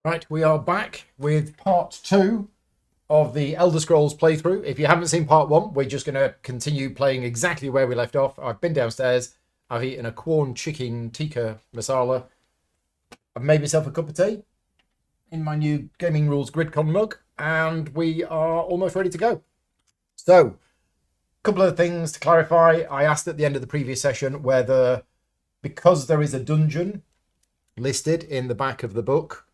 Right, we are back with part two of the Elder Scrolls playthrough. If you haven't seen part one, we're just going to continue playing exactly where we left off. I've been downstairs. I've eaten a corn chicken tikka masala. I've made myself a cup of tea in my new Gaming Rules Gridcon mug, and we are almost ready to go. So, a couple of things to clarify. I asked at the end of the previous session whether, because there is a dungeon listed in the back of the book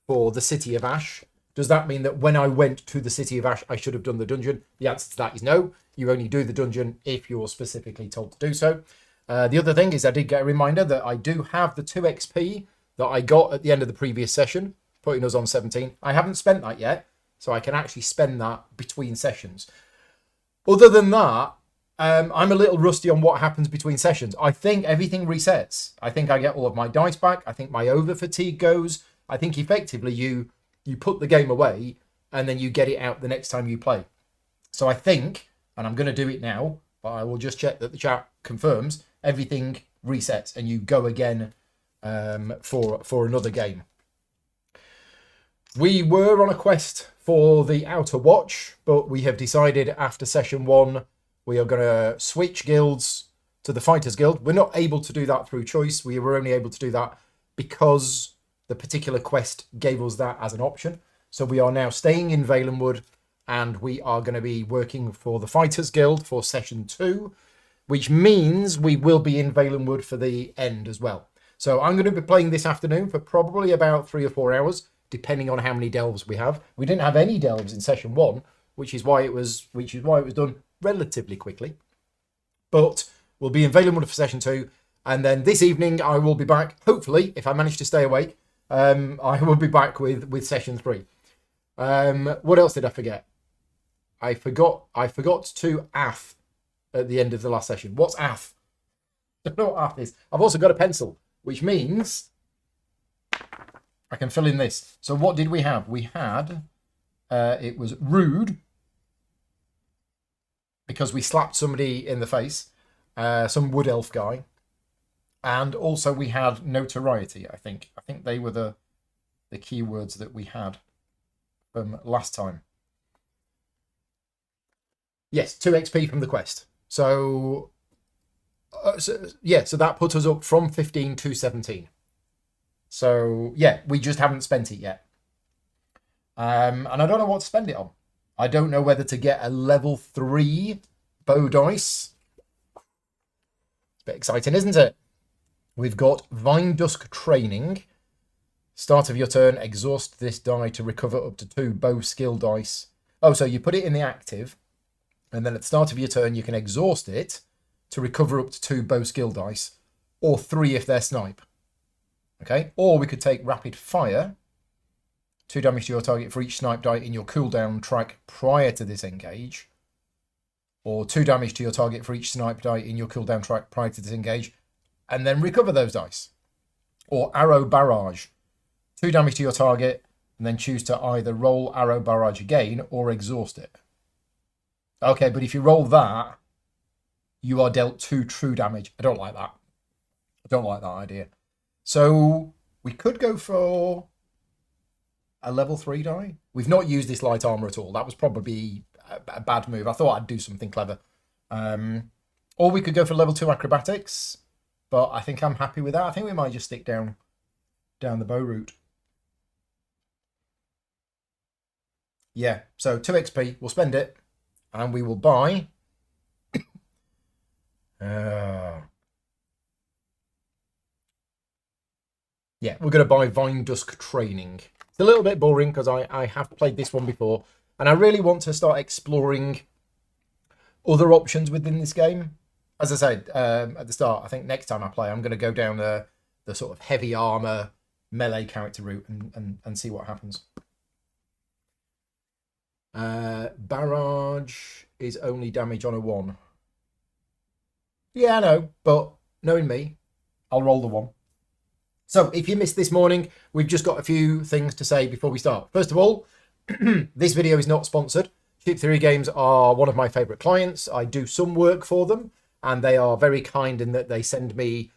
for the City of Ash, does that mean that when I went to the City of Ash, I should have done the dungeon? The answer to that is no. You only do the dungeon if you're specifically told to do so. The other thing is I did get a reminder that I do have the 2 XP that I got at the end of the previous session, putting us on 17. I haven't spent that yet, so I can actually spend that between sessions. Other than that, I'm a little rusty on what happens between sessions. I think everything resets. I think I get all of my dice back. I think my over fatigue goes. I think effectively you put the game away and then you get it out the next time you play. So I think, and I'm going to do it now, but I will just check that the chat confirms, everything resets and you go again for another game. We were on a quest for the Outer Watch, but we have decided after session 1 we are going to switch guilds to the Fighters Guild. We're not able to do that through choice. We were only able to do that because the particular quest gave us that as an option. So we are now staying in Valenwood and we are going to be working for the Fighters Guild for session 2, which means we will be in Valenwood for the end as well. So I'm going to be playing this afternoon for probably about 3 or 4 hours, depending on how many delves we have. We didn't have any delves in session 1, which is why it was done relatively quickly. But we'll be in Valenwood for session 2, and then this evening I will be back, hopefully, if I manage to stay awake. I will be back with session 3. What else did I forget? I forgot to Ath at the end of the last session. What's Ath? I don't know what Ath is. I've also got a pencil, which means I can fill in this. So what did we have? We had, it was rude, because we slapped somebody in the face, some wood elf guy. And also we had notoriety, I think. I think they were the keywords that we had from last time. Yes, 2 XP from the quest. So that put us up from 15 to 17. So, yeah, we just haven't spent it yet. And I don't know what to spend it on. I don't know whether to get a level 3 bow dice. It's a bit exciting, isn't it? We've got Vine Dusk Training. Start of your turn, exhaust this die to recover up to 2 bow skill dice. Oh, so you put it in the active, and then at the start of your turn, you can exhaust it to recover up to 2 bow skill dice, or 3 if they're snipe. Okay, or we could take Rapid Fire. 2 damage to your target for each snipe die in your cooldown track prior to this engage. Or 2 damage to your target for each snipe die in your cooldown track prior to this engage. And then recover those dice. Or Arrow Barrage. 2 damage to your target, and then choose to either roll Arrow Barrage again or exhaust it. Okay, but if you roll that, you are dealt 2 true damage. I don't like that. I don't like that idea. So we could go for a level 3 die. We've not used this light armor at all. That was probably a bad move. I thought I'd do something clever. Or we could go for level 2 acrobatics. But I think I'm happy with that. I think we might just stick down the bow route. Yeah, so 2 XP. We'll spend it. And we will buy... yeah, we're going to buy Vine Dusk Training. It's a little bit boring because I have played this one before. And I really want to start exploring other options within this game. As I said at the start, I think next time I play, I'm going to go down the sort of heavy armor melee character route and see what happens. Barrage is only damage on a 1. Yeah, I know, but knowing me, I'll roll the 1. So if you missed this morning, we've just got a few things to say before we start. First of all, this video is not sponsored. Chip Theory Games are one of my favourite clients. I do some work for them, and they are very kind in that they send me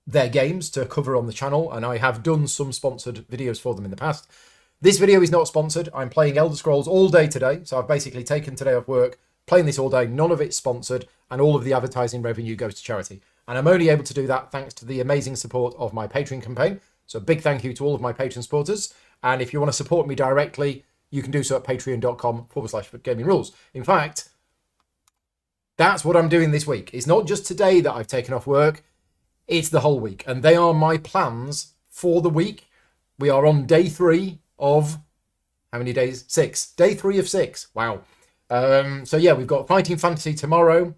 their games to cover on the channel, and I have done some sponsored videos for them in the past. This video is not sponsored. I'm playing Elder Scrolls all day today, so I've basically taken today off work, playing this all day. None of it's sponsored, and all of the advertising revenue goes to charity. And I'm only able to do that thanks to the amazing support of my Patreon campaign. So a big thank you to all of my Patreon supporters. And if you want to support me directly, you can do so at patreon.com/gaming rules. In fact, that's what I'm doing this week. It's not just today that I've taken off work, it's the whole week. And they are my plans for the week. We are on day 3 of, how many days? 6. Day 3 of 6. Wow. So yeah, we've got Fighting Fantasy tomorrow.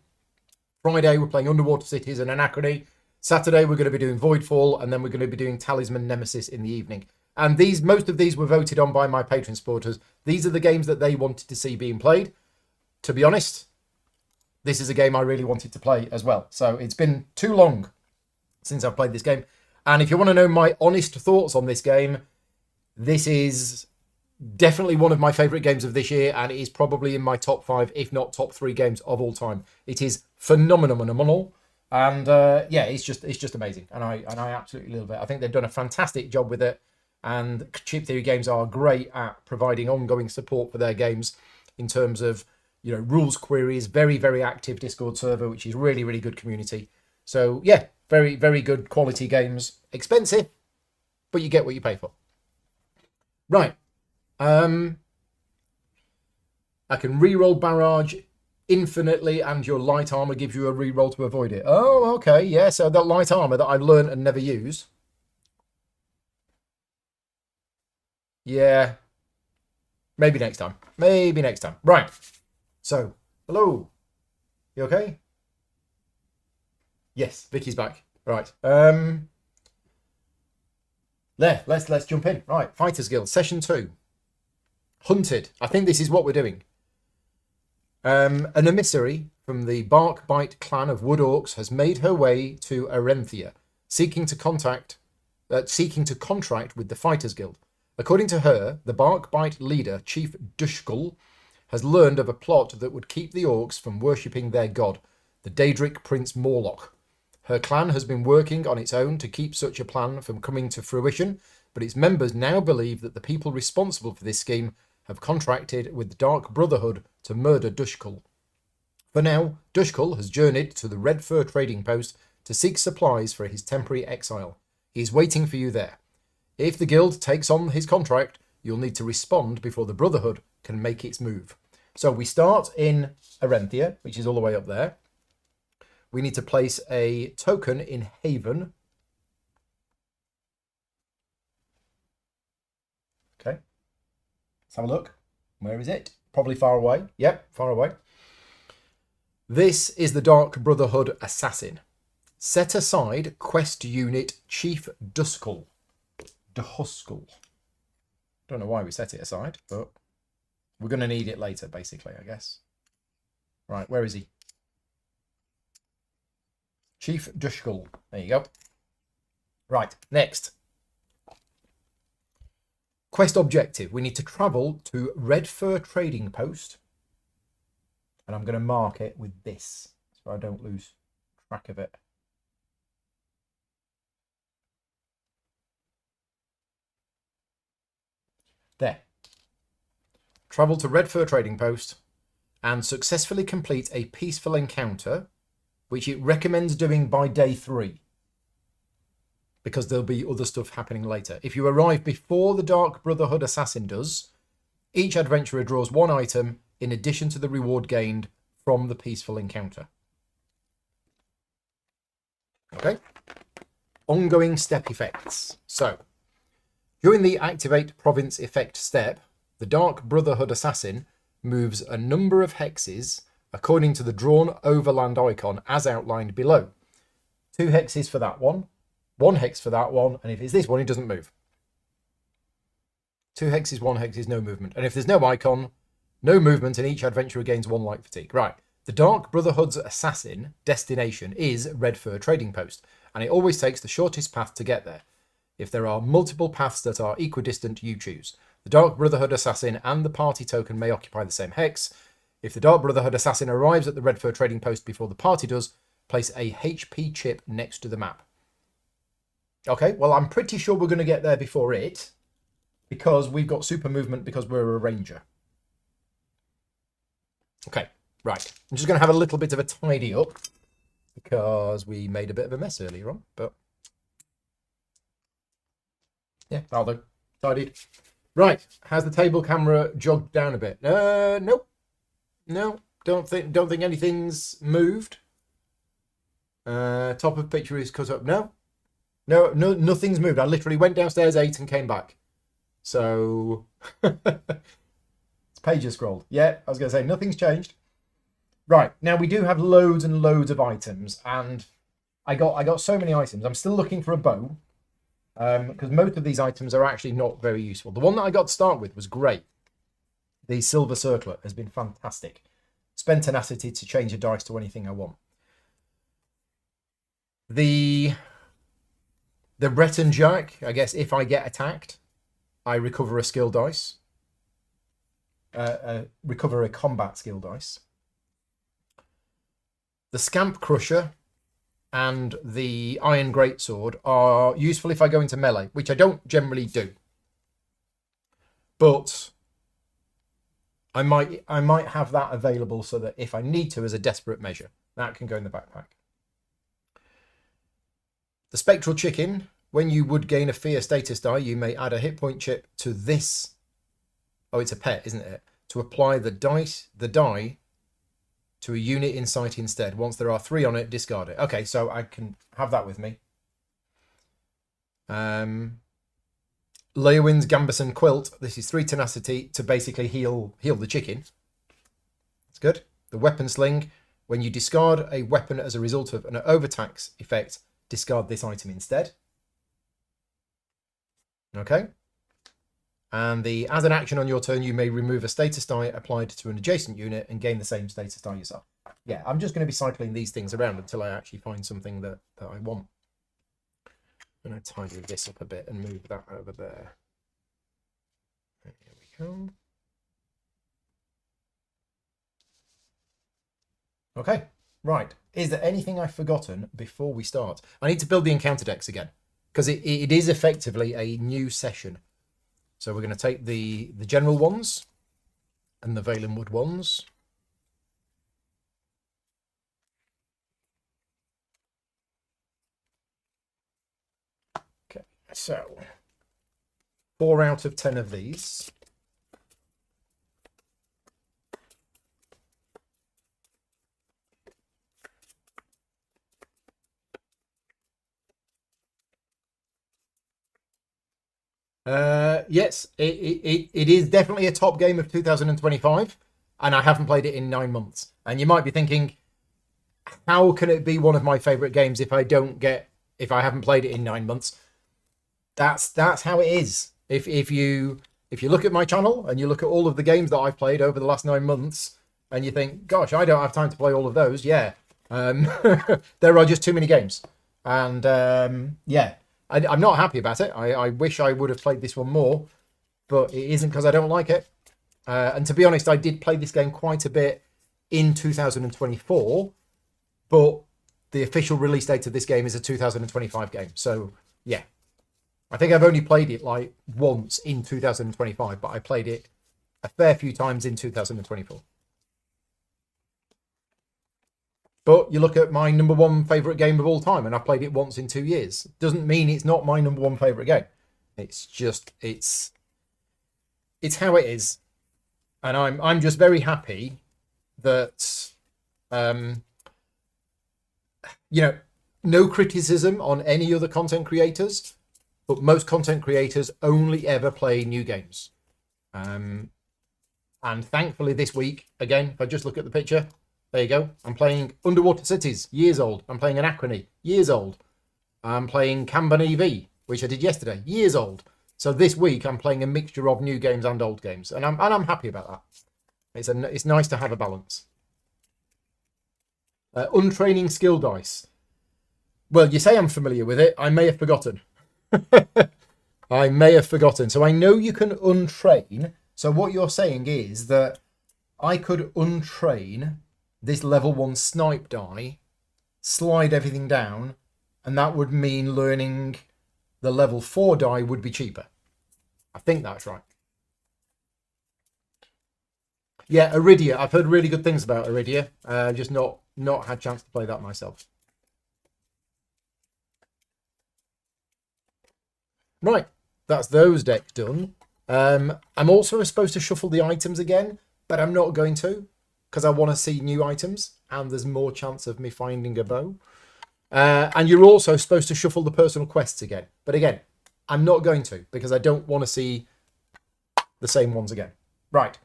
Friday, we're playing Underwater Cities and Anachrony. Saturday, we're going to be doing Voidfall, and then we're going to be doing Talisman Nemesis in the evening. And most of these were voted on by my Patreon supporters. These are the games that they wanted to see being played. To be honest, this is a game I really wanted to play as well. So it's been too long since I've played this game. And if you want to know my honest thoughts on this game, this is definitely one of my favourite games of this year, and it is probably in my top 5, if not top 3 games of all time. It is phenomenal. And yeah, it's just amazing, and I absolutely love it. I think they've done a fantastic job with it, and Cheap Theory Games are great at providing ongoing support for their games in terms of, you know, rules queries, very active Discord server, which is really good community. So yeah, very good quality games, expensive, but you get what you pay for. Right, I can reroll Barrage infinitely, and your light armor gives you a reroll to avoid it. Oh, okay, yeah, so that light armor that I've learned and never use. Yeah, maybe next time. Right, so, hello. You okay? Yes, Vicky's back. Right, let's jump in. Right, Fighters Guild, Session 2. Hunted. I think this is what we're doing. An emissary from the Barkbite clan of Wood Orcs has made her way to Arenthia, seeking to contract with the Fighters Guild. According to her, the Barkbite leader, Chief Dushkull, has learned of a plot that would keep the Orcs from worshipping their god, the Daedric Prince Morlock. Her clan has been working on its own to keep such a plan from coming to fruition, but its members now believe that the people responsible for this scheme have contracted with the Dark Brotherhood to murder Dushkull. For now, Dushkull has journeyed to the Red Fur trading post to seek supplies for his temporary exile. He is waiting for you there. If the guild takes on his contract, you'll need to respond before the Brotherhood can make its move. So we start in Arenthia, which is all the way up there. We need to place a token in Haven. Okay. Let's have a look. Where is it? Probably far away. Yep, far away. This is the Dark Brotherhood Assassin. Set aside quest unit Chief Dushkull. Don't know why we set it aside, but we're going to need it later, basically, I guess. Right, where is he? Chief Dushkull. There you go. Right, next. Quest objective. We need to travel to Red Fur Trading Post. And I'm going to mark it with this so I don't lose track of it. There. Travel to Red Fur Trading Post and successfully complete a peaceful encounter, which it recommends doing by day 3. Because there'll be other stuff happening later. If you arrive before the Dark Brotherhood Assassin does, each adventurer draws 1 item in addition to the reward gained from the peaceful encounter. Okay. Ongoing step effects. So, during the Activate Province effect step, the Dark Brotherhood Assassin moves a number of hexes according to the drawn overland icon as outlined below. 2 hexes for that one. 1 hex for that one, and if it's this one, it doesn't move. 2 hexes, 1 hex is no movement. And if there's no icon, no movement, and each adventurer gains 1 light fatigue. Right, the Dark Brotherhood's assassin destination is Red Fur Trading Post, and it always takes the shortest path to get there. If there are multiple paths that are equidistant, you choose. The Dark Brotherhood assassin and the party token may occupy the same hex. If the Dark Brotherhood assassin arrives at the Red Fur Trading Post before the party does, place a HP chip next to the map. Okay, well, I'm pretty sure we're going to get there before it, because we've got super movement because we're a ranger. Okay, right. I'm just going to have a little bit of a tidy up because we made a bit of a mess earlier on, but yeah, that'll do. Tidied. Right, has the table camera jogged down a bit? Nope. No, don't think anything's moved. Top of picture is cut up. No, nothing's moved. I literally went downstairs, ate, and came back. So it's pages scrolled. Yeah, I was going to say nothing's changed. Right, now we do have loads and loads of items, and I got so many items. I'm still looking for a bow, because most of these items are actually not very useful. The one that I got to start with was great. The silver circlet has been fantastic. Spend tenacity to change a dice to anything I want. The Breton Jack, I guess if I get attacked, I recover a skill dice. Recover a combat skill dice. The Scamp Crusher and the Iron Greatsword are useful if I go into melee, which I don't generally do. But I might have that available so that if I need to as a desperate measure, that can go in the backpack. The Spectral Chicken, when you would gain a fear status die, you may add a hit point chip to this. Oh, it's a pet, isn't it? To apply the die to a unit in sight instead. Once there are 3 on it, discard it. Okay, so I can have that with me. Leowin's Gambeson Quilt. This is 3 tenacity to basically heal the chicken. That's good. The Weapon Sling. When you discard a weapon as a result of an overtax effect, discard this item instead. Okay. And as an action on your turn, you may remove a status die applied to an adjacent unit and gain the same status die yourself. Yeah, I'm just going to be cycling these things around until I actually find something that I want. I'm going to tidy this up a bit and move that over there. There we go. Okay, right. Is there anything I've forgotten before we start? I need to build the encounter decks again, because it is effectively a new session. So we're going to take the general ones and the Valenwood ones. Okay, so 4 out of 10 of these. Yes, it is definitely a top game of 2025, and I haven't played it in 9 months. And you might be thinking, how can it be one of my favorite games if I haven't played it in 9 months? That's how it is. If you look at my channel and you look at all of the games that I've played over the last 9 months, and you think, gosh, I don't have time to play all of those. Yeah, there are just too many games, and yeah. I'm not happy about it. I wish I would have played this one more, but it isn't because I don't like it. And to be honest, I did play this game quite a bit in 2024, but the official release date of this game is a 2025 game. So, yeah. I think I've only played it like once in 2025, but I played it a fair few times in 2024. But you look at my number 1 favourite game of all time, and I've played it once in 2 years. Doesn't mean it's not my number 1 favourite game. It's just, it's how it is. And I'm just very happy that, no criticism on any other content creators, but most content creators only ever play new games. And thankfully this week, again, if I just look at the picture, there you go. I'm playing Underwater Cities, years old. I'm playing Anachrony, years old. I'm playing Kanban EV, which I did yesterday, years old. So this week I'm playing a mixture of new games and old games, and I'm happy about that. It's nice to have a balance. Untraining skill dice. Well, you say I'm familiar with it. I may have forgotten. I may have forgotten. So I know you can untrain. So what you're saying is that I could untrain this level 1 snipe die, slide everything down, and that would mean learning the level 4 die would be cheaper. I think that's right. Yeah, Iridia. I've heard really good things about Iridia. Just not had a chance to play that myself. Right, that's those decks done. I'm also supposed to shuffle the items again, but I'm not going to because I want to see new items and there's more chance of me finding a bow. And you're also supposed to shuffle the personal quests again. But again, I'm not going to because I don't want to see the same ones again. Right.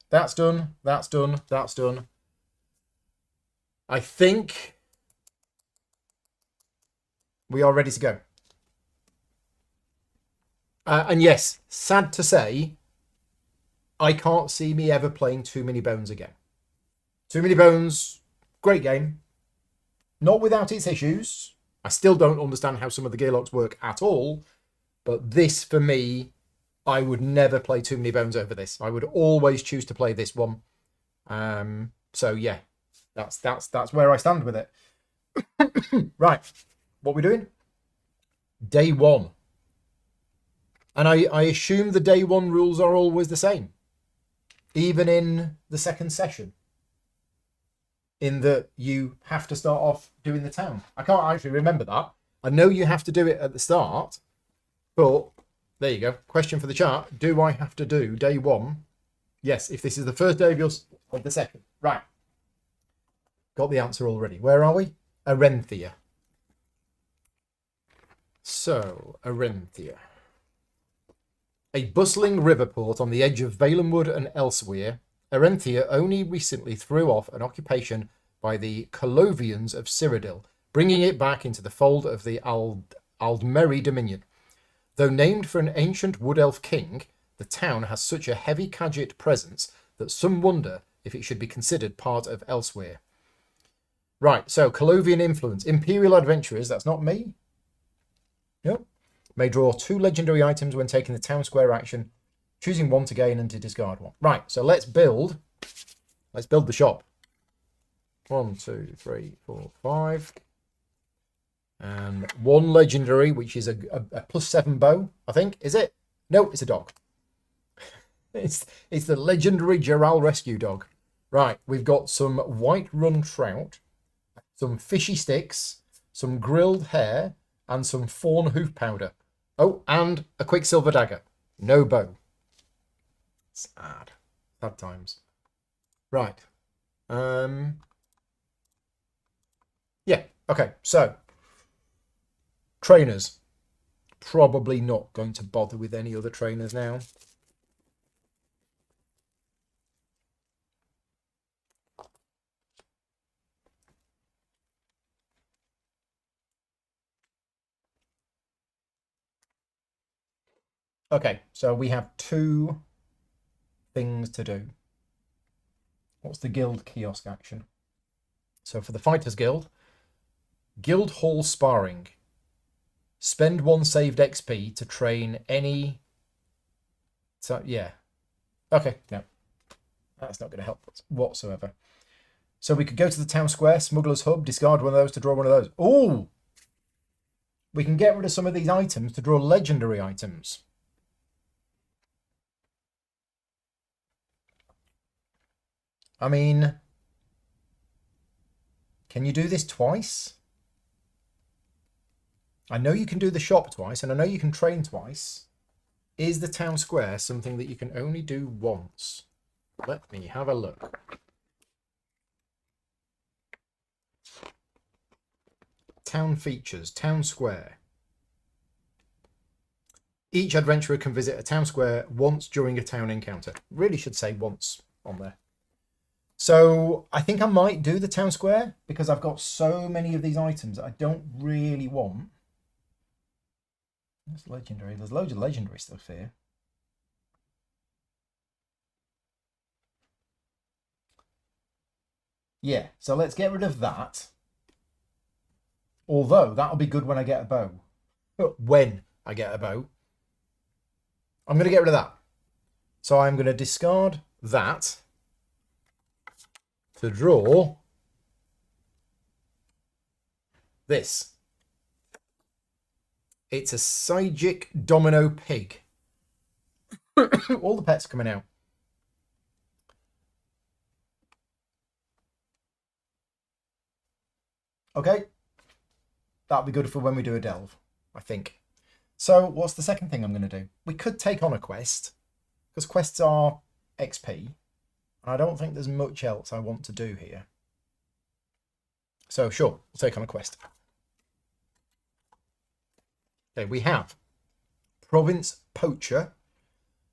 That's done. That's done. That's done. I think we are ready to go. And yes, sad to say, I can't see me ever playing Too Many Bones again. Too Many Bones, great game. Not without its issues. I still don't understand how some of the gear locks work at all. But this, for me, I would never play Too Many Bones over this. I would always choose to play this one. So yeah, that's where I stand with it. Right, what are we doing? Day 1. And I assume the day 1 rules are always the same. Even in the second session. In that you have to start off doing the town. I can't actually remember that. I know you have to do it at the start. But, there you go. Question for the chat. Do I have to do day 1? Yes, if this is the first day of the second. Right. Got the answer already. Where are we? Arenthia. So, Aranthia. A bustling river port on the edge of Valenwood and elsewhere, Aranthia only recently threw off an occupation by the Colovians of Cyrodiil, bringing it back into the fold of the Aldmeri Dominion. Though named for an ancient wood elf king, the town has such a heavy Khajiit presence that some wonder if it should be considered part of elsewhere. Right, so Colovian influence. Imperial adventurers, that's not me. Nope. May draw 2 legendary items when taking the town square action, choosing one to gain and to discard one. Right, so let's build the shop. 1, 2, 3, 4, 5. And 1 legendary, which is a +7 bow, I think. Is it? No, it's a dog. It's the legendary Geral rescue dog. Right, we've got some white run trout, some fishy sticks, some grilled hare, and some fawn hoof powder. Oh, and a quicksilver dagger. No bow. Sad. Sad times. Right. Yeah, okay, so trainers. Probably not going to bother with any other trainers now. Okay, so we have 2 things to do. What's the guild kiosk action? So for the Fighters Guild, Guild Hall Sparring. Spend 1 saved XP to train any... So, yeah. Okay, no. That's not going to help whatsoever. So we could go to the town square, Smuggler's Hub, discard one of those to draw one of those. Oh! We can get rid of some of these items to draw legendary items. I mean, can you do this twice? I know you can do the shop twice, and I know you can train twice. Is the town square something that you can only do once? Let me have a look. Town features, town square. Each adventurer can visit a town square once during a town encounter. Really should say once on there. So I think I might do the town square because I've got so many of these items that I don't really want. That's legendary. There's loads of legendary stuff here. Yeah, so let's get rid of that. Although that'll be good when I get a bow. When I get a bow. I'm going to get rid of that. So I'm going to discard that to draw this. It's a Psychic Domino Pig. All the pets coming out. Okay. That'll be good for when we do a delve, I think. So what's the second thing I'm going to do? We could take on a quest, because quests are XP. And I don't think there's much else I want to do here. So sure, we'll take on a quest. Okay, we have Province Poacher.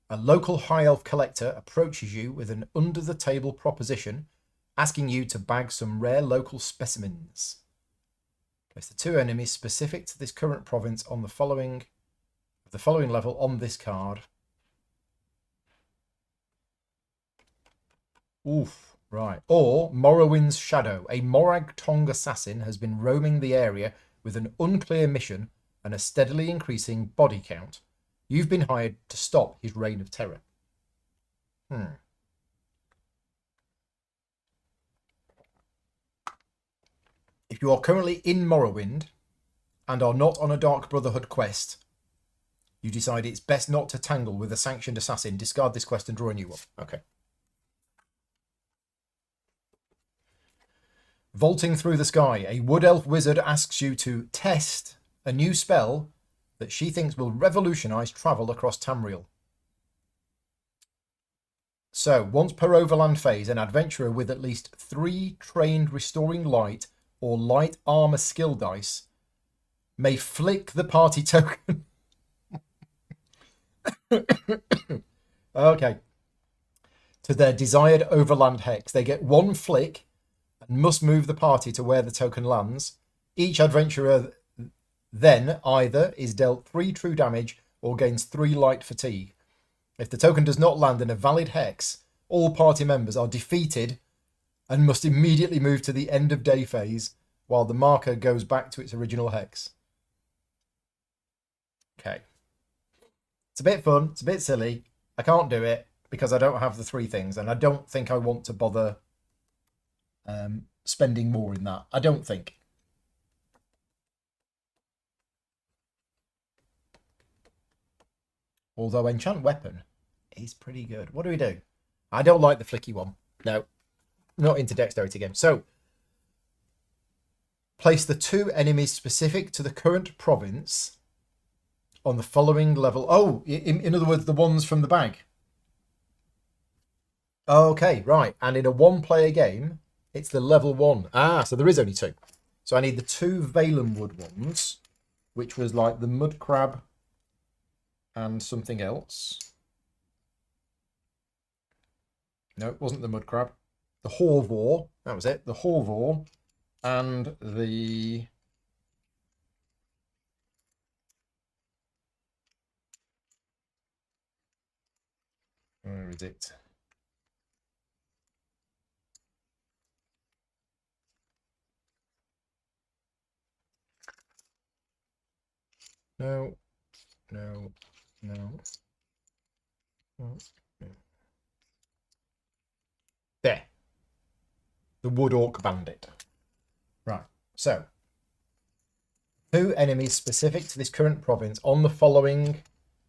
A local high elf collector approaches you with an under-the-table proposition, asking you to bag some rare local specimens. Place the 2 enemies specific to this current province on the following level on this card. Oof, right. Or Morrowind's Shadow. A Morag Tong assassin has been roaming the area with an unclear mission and a steadily increasing body count. You've been hired to stop his reign of terror. If you are currently in Morrowind and are not on a Dark Brotherhood quest, you decide it's best not to tangle with a sanctioned assassin. Discard this quest and draw a new one. Okay. Vaulting Through the Sky. A wood elf wizard asks you to test a new spell that she thinks will revolutionize travel across Tamriel. So, once per overland phase, an adventurer with at least 3 trained Restoring Light or Light Armor skill dice may flick the party token. Okay. To their desired overland hex. They get 1 flick and must move the party to where the token lands. Each adventurer then either is dealt 3 true damage or gains 3 light fatigue. If the token does not land in a valid hex, all party members are defeated and must immediately move to the end of day phase while the marker goes back to its original hex. Okay. It's a bit fun. It's a bit silly. I can't do it because I don't have the 3 things, and I don't think I want to bother spending more in that. I don't think. Although Enchant Weapon is pretty good. What do we do? I don't like the flicky one. No, not into dexterity games. So, place the 2 enemies specific to the current province on the following level. Oh, in other words, the ones from the bag. Okay, right. And in a 1-player game, it's the level 1. Ah, so there is only 2. So I need the 2 Valenwood ones, which was like the Mud Crab and something else. No, it wasn't the Mud Crab. The Horvor. That was it. The Horvor and the... Where is it? No. No. No. No. There. The Wood Orc Bandit. Right. So, 2 enemies specific to this current province on the following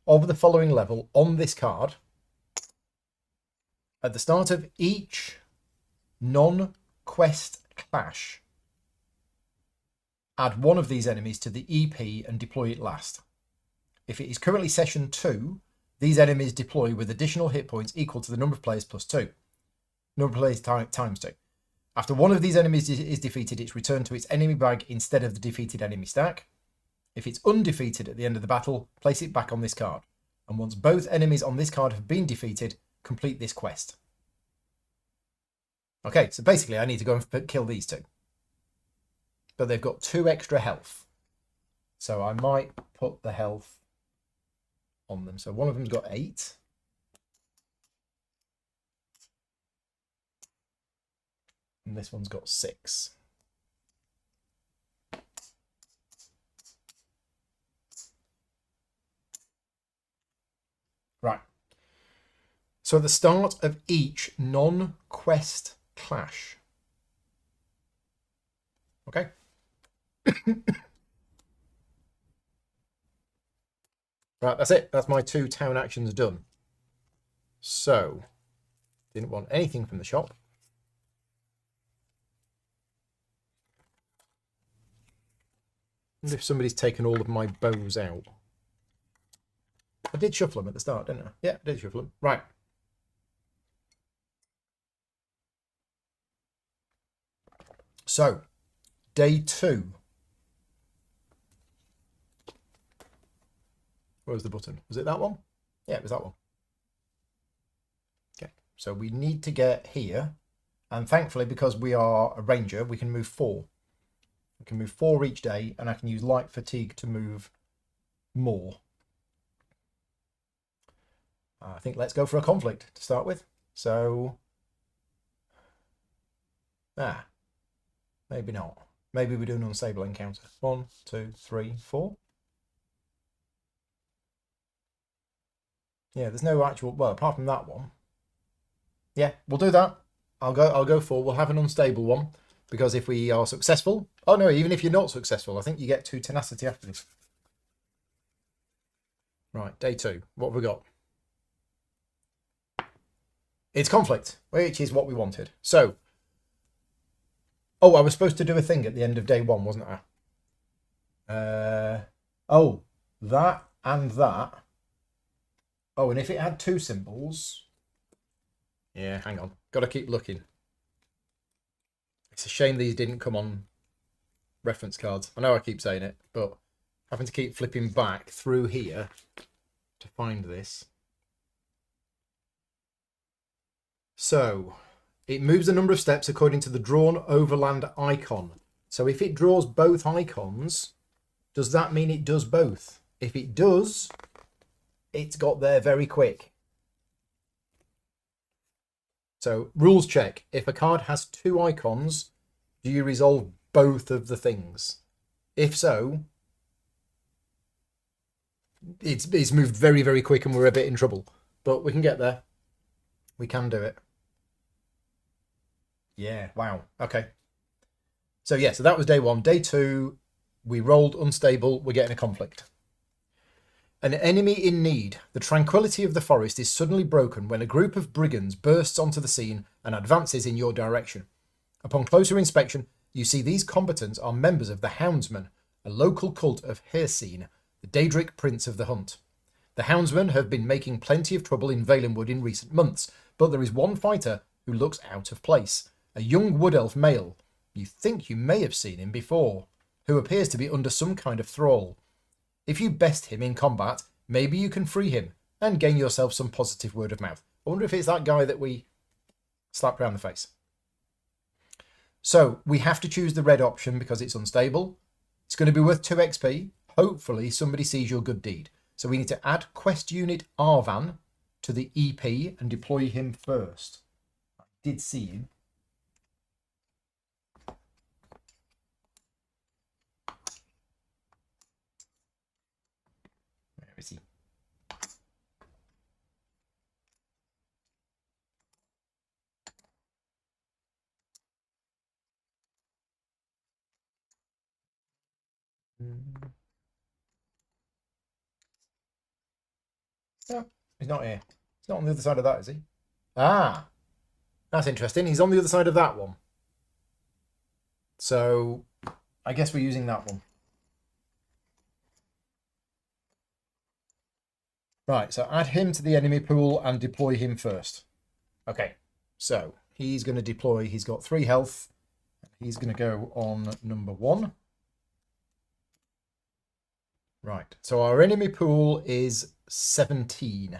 level on this card. At the start of each non-quest clash, add 1 of these enemies to the EP and deploy it last. If it is currently session 2, these enemies deploy with additional hit points equal to the number of players plus 2. Number of players times 2. After 1 of these enemies is defeated, it's returned to its enemy bag instead of the defeated enemy stack. If it's undefeated at the end of the battle, place it back on this card. And once both enemies on this card have been defeated, complete this quest. Okay, so basically I need to go and kill these 2. But they've got 2 extra health. So I might put the health on them. So one of them's got 8. And this one's got 6. Right. So at the start of each non-quest clash. Okay. Right, that's it. That's my 2 town actions done. So, didn't want anything from the shop. I wonder if somebody's taken all of my bows out. I did shuffle them at the start, didn't I? Yeah, I did shuffle them. Right. So, day 2. Where was the button? Was it that one? Yeah, it was that one. Okay, so we need to get here. And thankfully, because we are a ranger, we can move 4. We can move 4 each day, and I can use light fatigue to move more. I think let's go for a conflict to start with. So, maybe not. Maybe we do an unstable encounter. 1, 2, 3, 4. Yeah, there's no actual, well, apart from that one. Yeah, we'll do that. I'll go for, we'll have an unstable one, because if we are successful, oh no, even if you're not successful, I think you get 2 tenacity after this. Right, day 2. What have we got? It's conflict, which is what we wanted. So, oh, I was supposed to do a thing at the end of day 1, wasn't I? Oh, that and that. Oh, and if it had 2 symbols... Yeah, hang on. Got to keep looking. It's a shame these didn't come on reference cards. I know I keep saying it, but having to keep flipping back through here to find this. So, it moves a number of steps according to the drawn overland icon. So if it draws both icons, does that mean it does both? If it does, it's got there very quick. So, rules check. If a card has 2 icons, do you resolve both of the things? If so, it's moved very, very quick and we're a bit in trouble. But we can get there. We can do it. Yeah, wow. Okay. So, yeah, so that was day 1. Day 2, we rolled unstable. We're getting a conflict. An enemy in need. The tranquility of the forest is suddenly broken when a group of brigands bursts onto the scene and advances in your direction. Upon closer inspection, you see these combatants are members of the Houndsmen, a local cult of Hirsine, the Daedric prince of the hunt. The Houndsmen have been making plenty of trouble in Valenwood in recent months, but there is one fighter who looks out of place. A young wood elf male. You think you may have seen him before, who appears to be under some kind of thrall. If you best him in combat, maybe you can free him and gain yourself some positive word of mouth. I wonder if it's that guy that we slapped around the face. So we have to choose the red option because it's unstable. It's going to be worth 2 XP. Hopefully somebody sees your good deed. So we need to add quest unit Arvan to the EP and deploy him first. I did see him. Where is he? No, he's not here. He's not on the other side of that, is he? Ah, that's interesting. He's on the other side of that one. So I guess we're using that one. Right, so add him to the enemy pool and deploy him first. Okay, so he's going to deploy. He's got 3 health. He's going to go on number 1. Right, so our enemy pool is 17.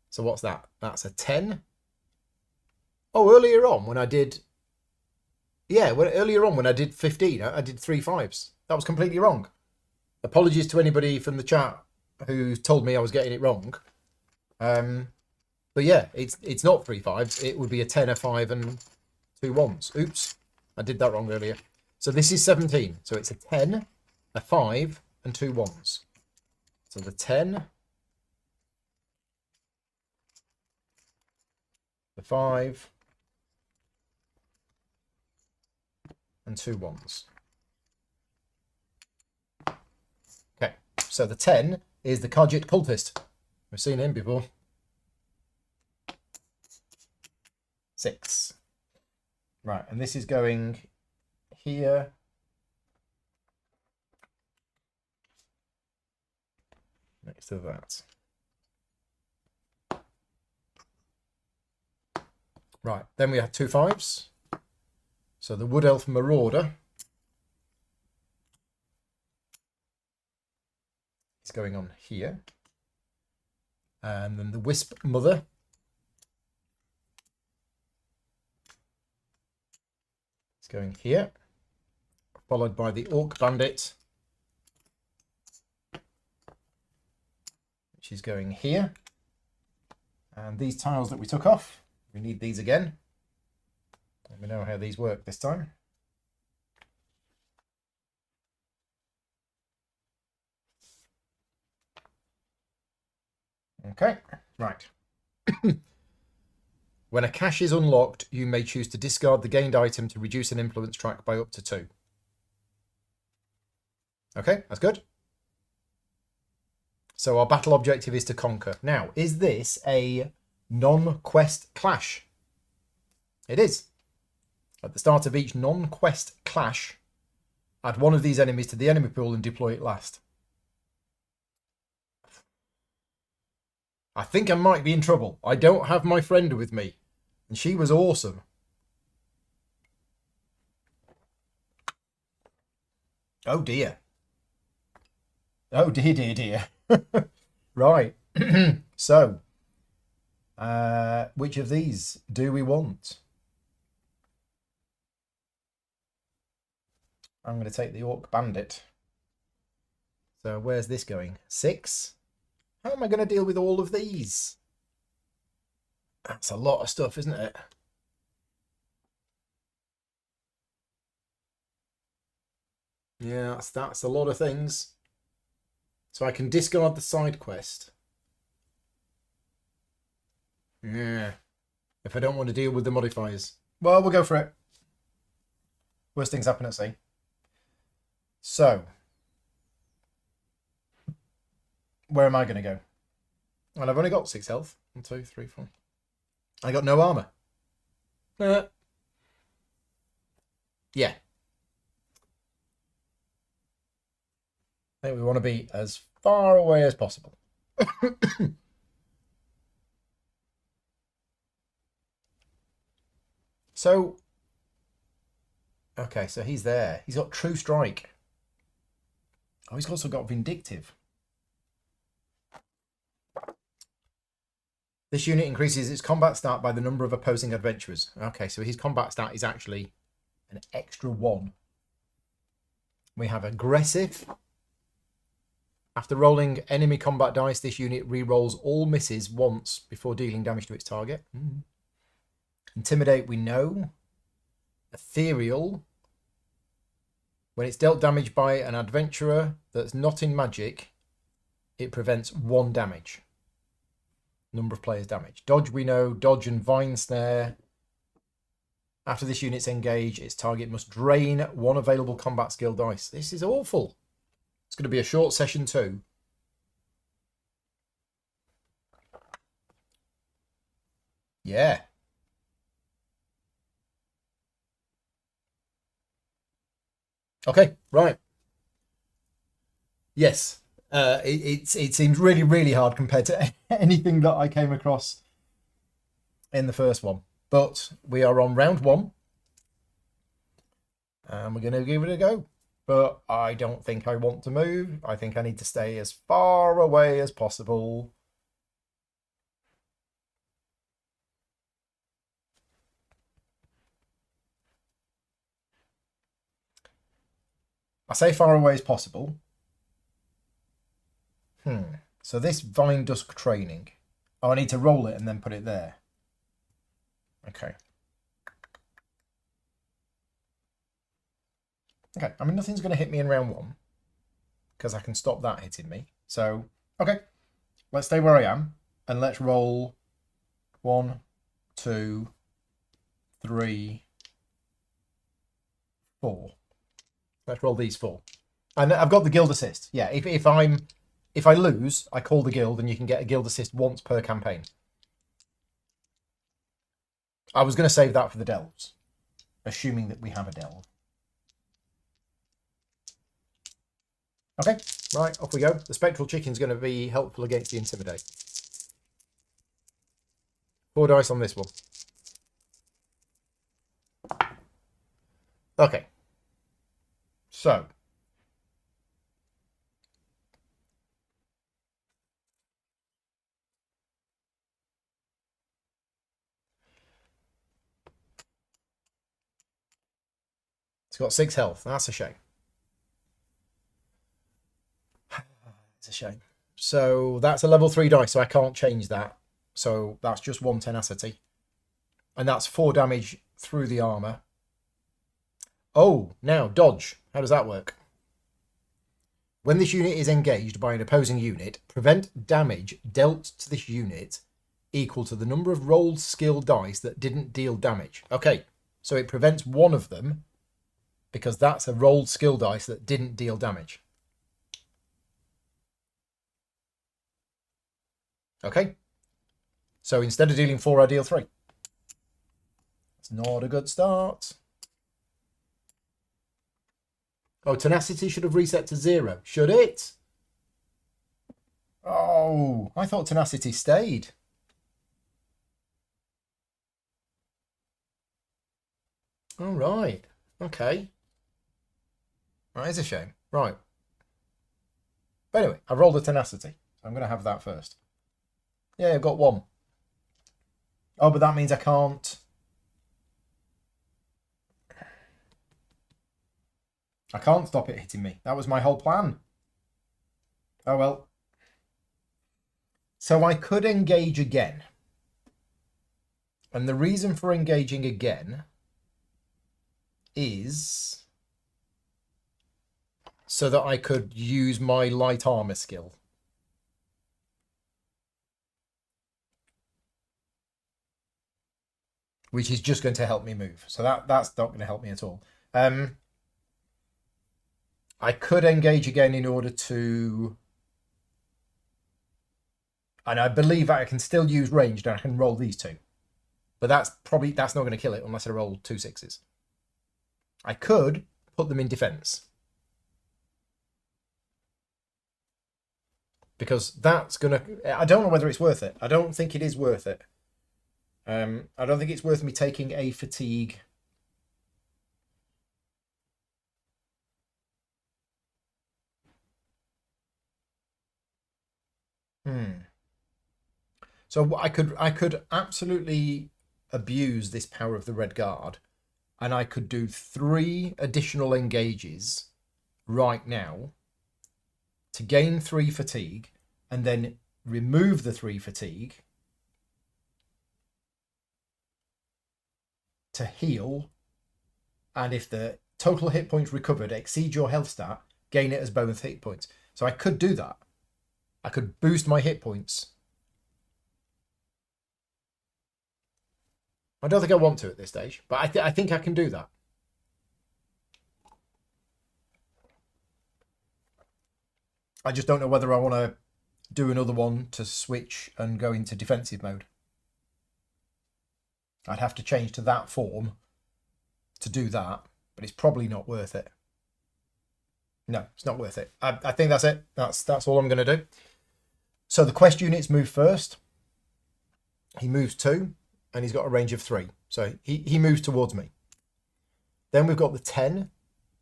So what's that? That's a 10. Oh, earlier on when I did... Yeah, earlier on when I did 15, I did 3 5s. That was completely wrong. Apologies to anybody from the chat who told me I was getting it wrong. But yeah, it's not 3 5s. It would be a 10, a 5, and 2 1s. Oops, I did that wrong earlier. So this is 17. So it's a 10, a 5, and 2 1s. So the 10, the 5, and 2 1s. Okay, so the 10 is the Khajiit Cultist. We've seen him before. 6. Right, and this is going here. Next to that. Right, then we have 2 5s. So the Wood Elf Marauder is going on here. And then the Wisp Mother is going here. Followed by the Orc Bandit, which is going here. And these tiles that we took off, we need these again. Let me know how these work this time. Okay, right. When a cache is unlocked, you may choose to discard the gained item to reduce an influence track by up to 2. Okay, that's good. So our battle objective is to conquer. Now, is this a non-quest clash? It is. At the start of each non-quest clash, add one of these enemies to the enemy pool and deploy it last. I think I might be in trouble. I don't have my friend with me. And she was awesome. Oh dear. Oh dear, dear, dear. Right. So, which of these do we want? I'm going to take the Orc Bandit. So where's this going? 6? How am I going to deal with all of these? That's a lot of stuff, isn't it? Yeah, that's a lot of things. So I can discard the side quest. Yeah. If I don't want to deal with the modifiers. Well, we'll go for it. Worst things happen at sea. So, where am I going to go? Well, I've only got 6 health. 1, 2, 3, 4. I got no armor. Yeah. I think we want to be as far away as possible. So, okay, so he's there. He's got True Strike. Oh, he's also got Vindictive. This unit increases its combat stat by the number of opposing adventurers. Okay, so his combat stat is actually an extra 1. We have Aggressive. After rolling enemy combat dice, this unit re-rolls all misses once before dealing damage to its target. Intimidate, we know. Ethereal. When it's dealt damage by an adventurer that's not in magic, it prevents 1 damage. Number of players damage. Dodge, we know. Dodge and Vine Snare. After this unit's engaged, its target must drain 1 available combat skill dice. This is awful. It's going to be a short session too. Yeah. Okay, right. Yes. It seems really, really hard compared to anything that I came across in the first one. But we are on round 1. And we're going to give it a go. But I don't think I want to move. I think I need to stay as far away as possible. I say far away as possible. So this Vine Dusk training. Oh, I need to roll it and then put it there. Okay. Okay, I mean, nothing's going to hit me in round 1 because I can stop that hitting me. So, okay, let's stay where I am and let's roll 1, 2, 3, 4. Let's roll these 4. And I've got the guild assist. Yeah, if I'm If I lose, I call the guild and you can get a guild assist once per campaign. I was going to save that for the delves, assuming that we have a delve. Okay, right, off we go. The Spectral Chicken's going to be helpful against the Intimidate. 4 dice on this one. Okay. So. It's got 6 health. That's a shame. It's a shame. So that's a level 3 dice, so I can't change that. So that's just 1 tenacity. And that's 4 damage through the armor. Oh, now dodge. How does that work? When this unit is engaged by an opposing unit, prevent damage dealt to this unit equal to the number of rolled skill dice that didn't deal damage. Okay, so it prevents one of them because that's a rolled skill dice that didn't deal damage. Okay, so instead of dealing 4, I deal 3. It's not a good start. Oh, tenacity should have reset to 0. Should it? Oh, I thought tenacity stayed. All right. Okay. That is a shame. Right. But anyway, I've rolled a tenacity. So I'm going to have that first. Yeah, I've got 1. Oh, but that means I can't. I can't stop it hitting me. That was my whole plan. Oh, well. So I could engage again. And the reason for engaging again is so that I could use my light armor skill. Which is just going to help me move. So that's not going to help me at all. I could engage again in order to... And I believe I can still use ranged and I can roll these 2. But that's not going to kill it unless I roll 2 6s. I could put them in defense. Because that's going to... I don't know whether it's worth it. I don't think it is worth it. I don't think it's worth me taking a fatigue. So I could absolutely abuse this power of the Red Guard, and I could do 3 additional engages right now to gain 3 fatigue, and then remove the 3 fatigue to heal, and if the total hit points recovered exceed your health stat, gain it as bonus hit points. So I could do that. I could boost my hit points. I don't think I want to at this stage, but I think I can do that. I just don't know whether I want to do another one to switch and go into defensive mode. I'd have to change to that form to do that, but it's probably not worth it. No, it's not worth it. I think that's it. That's all I'm going to do. So the quest units move first. He moves 2, and he's got a range of 3. So he moves towards me. Then we've got the 10,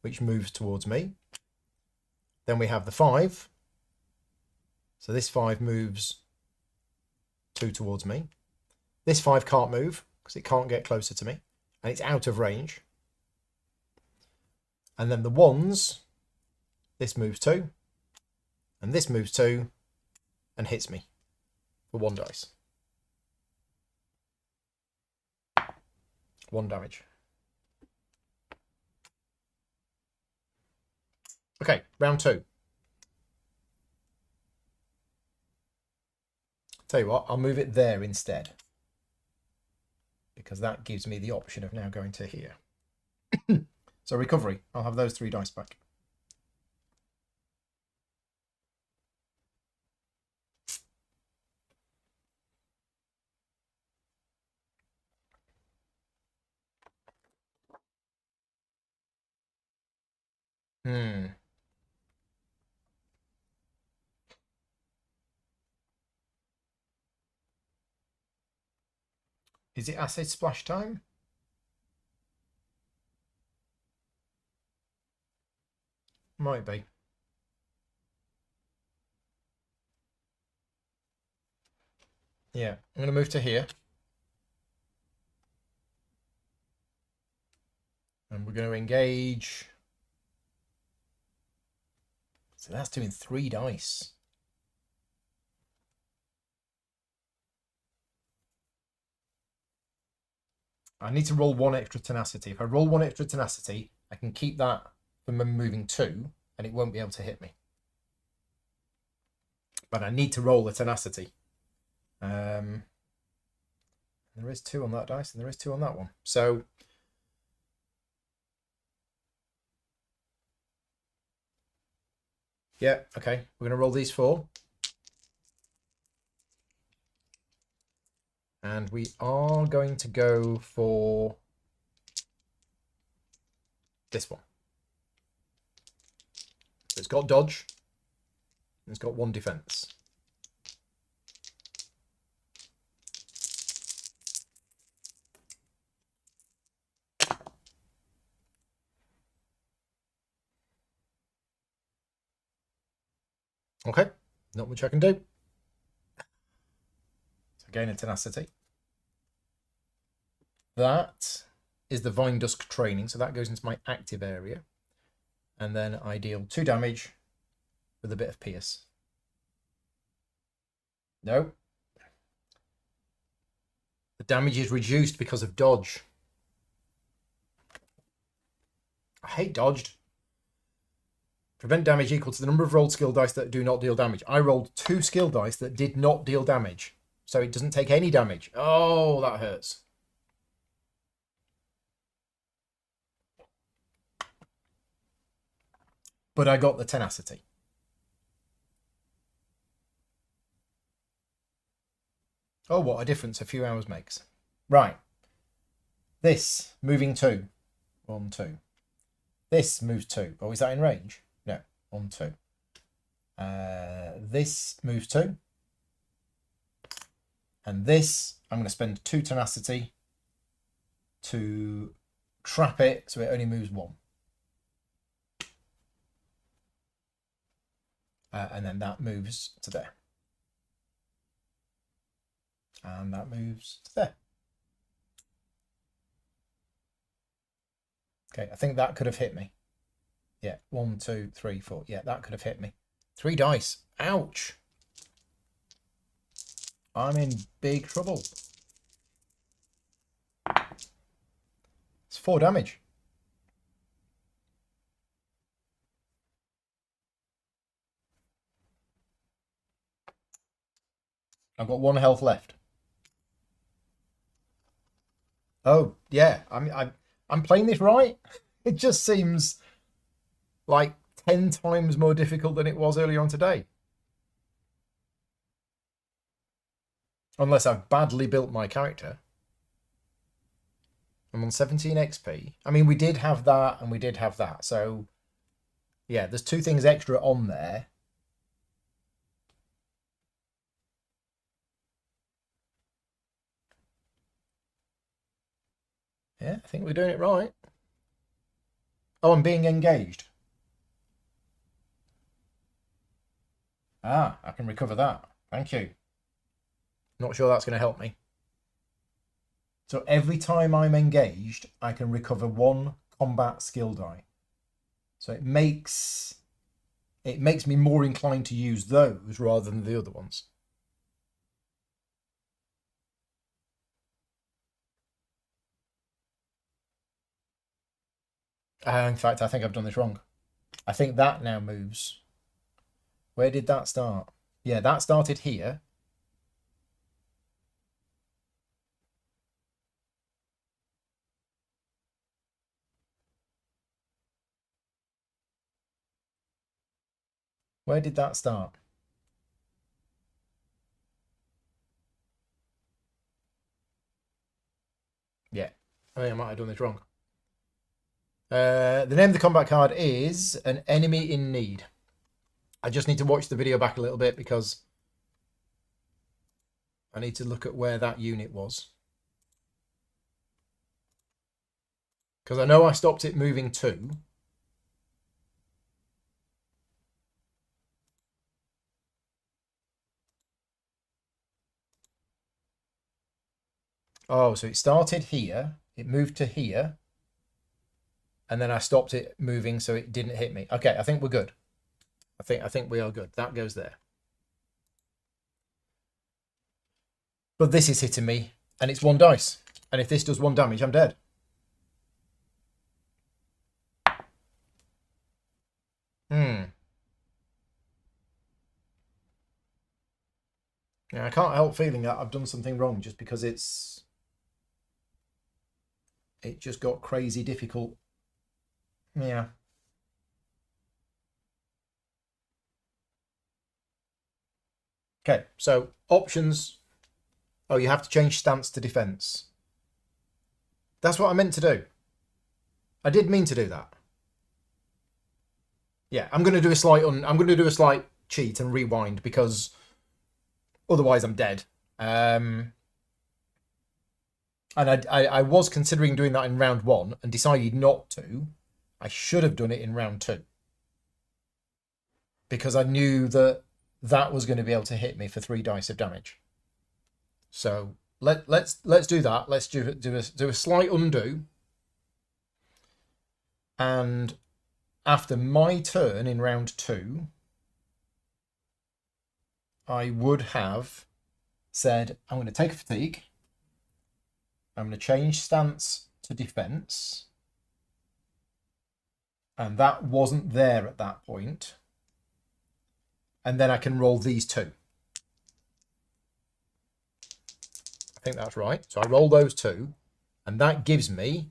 which moves towards me. Then we have the 5. So this 5 moves 2 towards me. This 5 can't move because it can't get closer to me, and it's out of range. And then the 1s, this moves 2, and this moves 2, and hits me for 1 dice. 1 damage. Okay, round 2. Tell you what, I'll move it there instead, because that gives me the option of now going to here. So recovery, I'll have those 3 dice back. Hmm. Is it acid splash time? Might be. Yeah, I'm going to move to here. And we're going to engage. So that's doing 3 dice. I need to roll 1 extra tenacity. If I roll 1 extra tenacity, I can keep that from moving 2, and it won't be able to hit me. But I need to roll the tenacity. There is 2 on that dice, and there is 2 on that one. So yeah, okay. We're going to roll these 4. And we are going to go for this one. So it's got dodge. And it's got 1 defense. Okay, not much I can do. So gain a tenacity. That is the Vine Dusk training, so that goes into my active area. And then I deal 2 damage with a bit of pierce. No. The damage is reduced because of dodge. I hate dodged. Prevent damage equal to the number of rolled skill dice that do not deal damage. I rolled 2 skill dice that did not deal damage. So it doesn't take any damage. Oh, that hurts. But I got the tenacity. Oh, what a difference a few hours makes. Right. This, moving 2. 1, 2. This moves 2. Oh, is that in range? No. 1, 2. This moves 2. And this, I'm going to spend 2 tenacity to trap it so it only moves 1. And then that moves to there. And that moves to there. Okay, I think that could have hit me. Yeah, 1, 2, 3, 4. Yeah, that could have hit me. 3 dice. Ouch. I'm in big trouble. It's 4 damage. I've got 1 health left. Oh, yeah. I'm playing this right. It just seems like 10 times more difficult than it was earlier on today. Unless I've badly built my character. I'm on 17 XP. I mean, we did have that and we did have that. So, yeah, there's 2 things extra on there. Yeah, I think we're doing it right. Oh, I'm being engaged. Ah, I can recover that. Thank you. Not sure that's going to help me. So every time I'm engaged, I can recover 1 combat skill die. So it makes me more inclined to use those rather than the other ones. In fact, I think I've done this wrong. I think that now moves. Where did that start? Yeah, that started here. Where did that start? Yeah. I think I might have done this wrong. The name of the combat card is An Enemy in Need. I just need to watch the video back a little bit because I need to look at where that unit was. Because I know I stopped it moving too. Oh, so it started here, it moved to here, and then I stopped it moving so it didn't hit me. Okay, I think we're good. I think we are good. That goes there. But this is hitting me, and it's 1 dice. And if this does 1 damage, I'm dead. Yeah, I can't help feeling that I've done something wrong just because it just got crazy difficult. Yeah. Okay, so options. Oh, you have to change stance to defense. That's what I meant to do. I did mean to do that. Yeah, I'm going to do a slight cheat and rewind because otherwise I'm dead. And I was considering doing that in round 1 and decided not to. I should have done it in round 2 because I knew that was going to be able to hit me for 3 dice of damage. So let's do that. Let's do a slight undo, and after my turn in round 2, I would have said I'm going to take a fatigue. I'm going to change stance to defense, and that wasn't there at that point. And then I can roll these 2. I think that's right. So I roll those 2, and that gives me,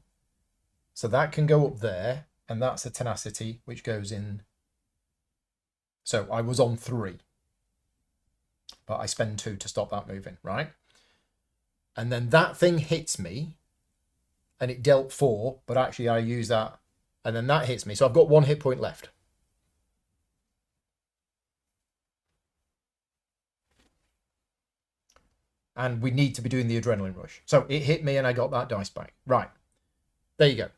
so that can go up there, and that's a tenacity, which goes in. So I was on 3, but I spend 2 to stop that moving, right? And then that thing hits me, and it dealt 4, but actually I use that, and then that hits me. So I've got 1 hit point left. And we need to be doing the adrenaline rush. So it hit me and I got that dice back. Right. There you go.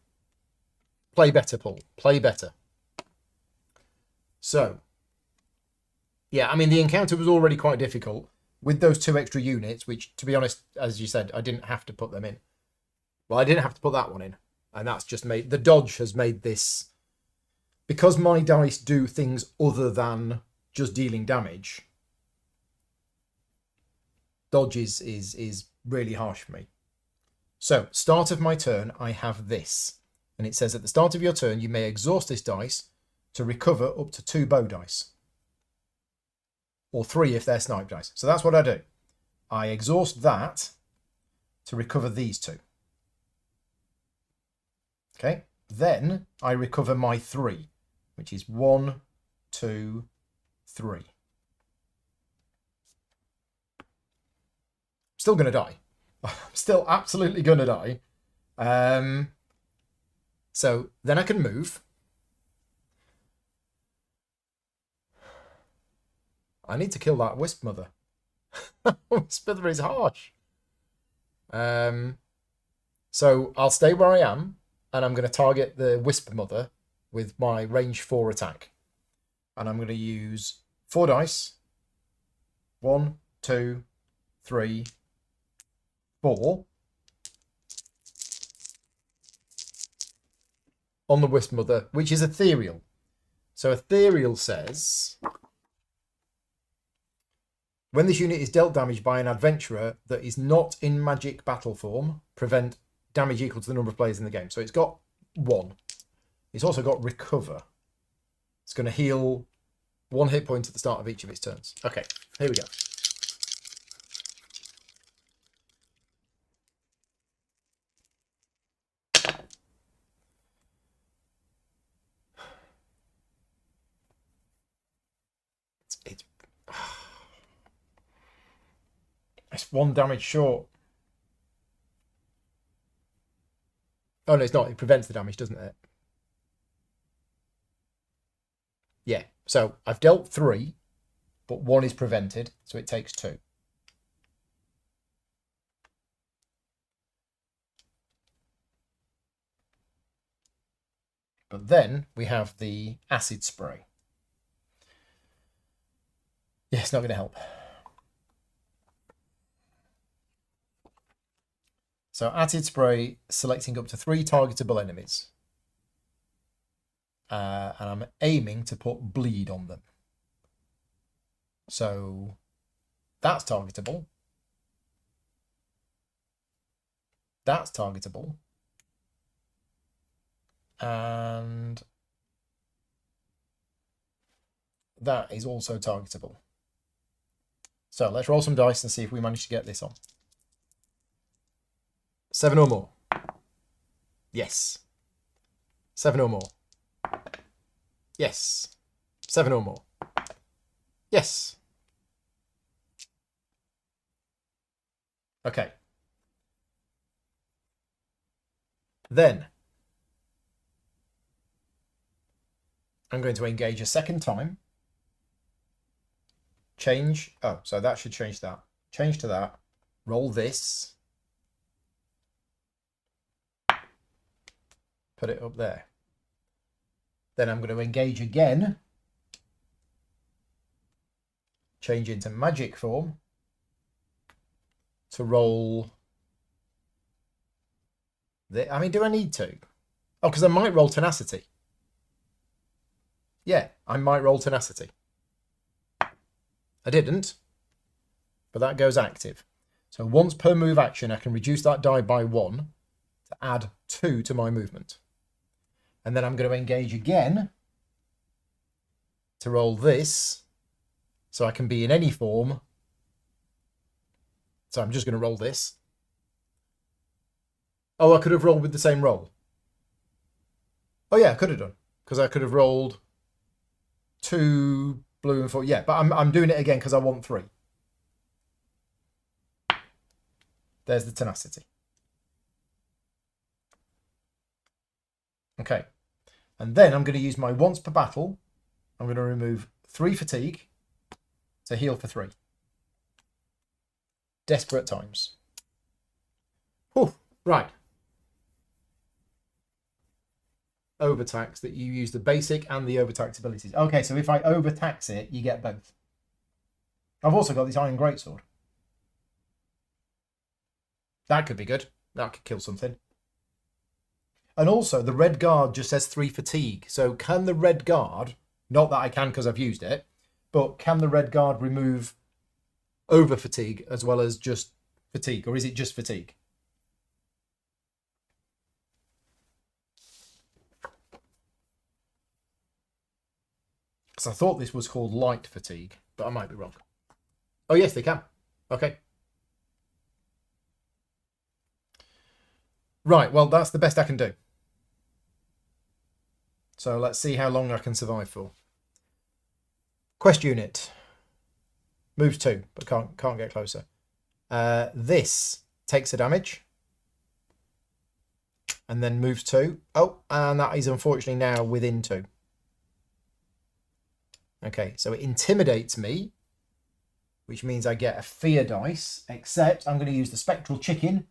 Play better, Paul. Play better. So, yeah, I mean, the encounter was already quite difficult with those 2 extra units, which, to be honest, as you said, I didn't have to put them in. Well, I didn't have to put that one in. And that's just made... The dodge has made this... Because my dice do things other than just dealing damage... Dodge is really harsh for me. So, start of my turn, I have this. And it says at the start of your turn, you may exhaust this dice to recover up to 2 bow dice. Or 3 if they're snipe dice. So that's what I do. I exhaust that to recover these 2. Okay. Then I recover my 3, which is 1, 2, 3. Still going to die. I'm still absolutely going to die. So then I can move. I need to kill that Wisp Mother. Wisp Mother is harsh. So I'll stay where I am, and I'm going to target the Wisp Mother with my range 4 attack. And I'm going to use 4 dice. 1, 2, 3, 4 on the Wisp Mother, which is ethereal. So ethereal says, when this unit is dealt damage by an adventurer that is not in magic battle form, prevent damage equal to the number of players in the game. So it's got 1. It's also got recover. It's going to heal 1 hit point at the start of each of its turns. Okay, here we go. It's 1 damage short. Oh, no, it's not. It prevents the damage, doesn't it? So I've dealt 3, but 1 is prevented, so it takes 2. But then we have the acid spray. Yeah, it's not going to help. So acid spray, selecting up to 3 targetable enemies. And I'm aiming to put bleed on them. So that's targetable. That's targetable. And that is also targetable. So let's roll some dice and see if we manage to get this on. 7 or more. Yes. 7 or more. Yes. 7 or more. Yes. Okay. Then I'm going to engage a second time. Change. Oh, so that should change that. Change to that. Roll this. Put it up there. Then I'm going to engage again. Change into magic form. To roll. I mean, do I need to? Oh, because I might roll tenacity. Yeah, I might roll tenacity. I didn't, but that goes active. So once per move action, I can reduce that die by 1 to add 2 to my movement. And then I'm going to engage again to roll this, so I can be in any form. So I'm just going to roll this. Oh, I could have rolled with the same roll. Oh yeah, I could have done, because I could have rolled 2 blue and 4. Yeah, but I'm doing it again because I want 3. There's the tenacity. Okay. And then I'm going to use my once per battle. I'm going to remove 3 fatigue to heal for 3. Desperate times. Oh, right. Overtax, that you use the basic and the overtax abilities. Okay, so if I overtax it, you get both. I've also got this iron greatsword. That could be good. That could kill something. And also, the red guard just says 3 fatigue. So can the red guard, not that I can because I've used it, but can the red guard remove over fatigue as well as just fatigue? Or is it just fatigue? Because I thought this was called light fatigue, but I might be wrong. Oh, yes, they can. Okay. Right, well, that's the best I can do. So let's see how long I can survive for. Quest unit. Moves 2, but can't get closer. This takes a damage. And then moves 2. Oh, and that is unfortunately now within 2. Okay, so it intimidates me, which means I get a fear dice, except I'm going to use the spectral chicken,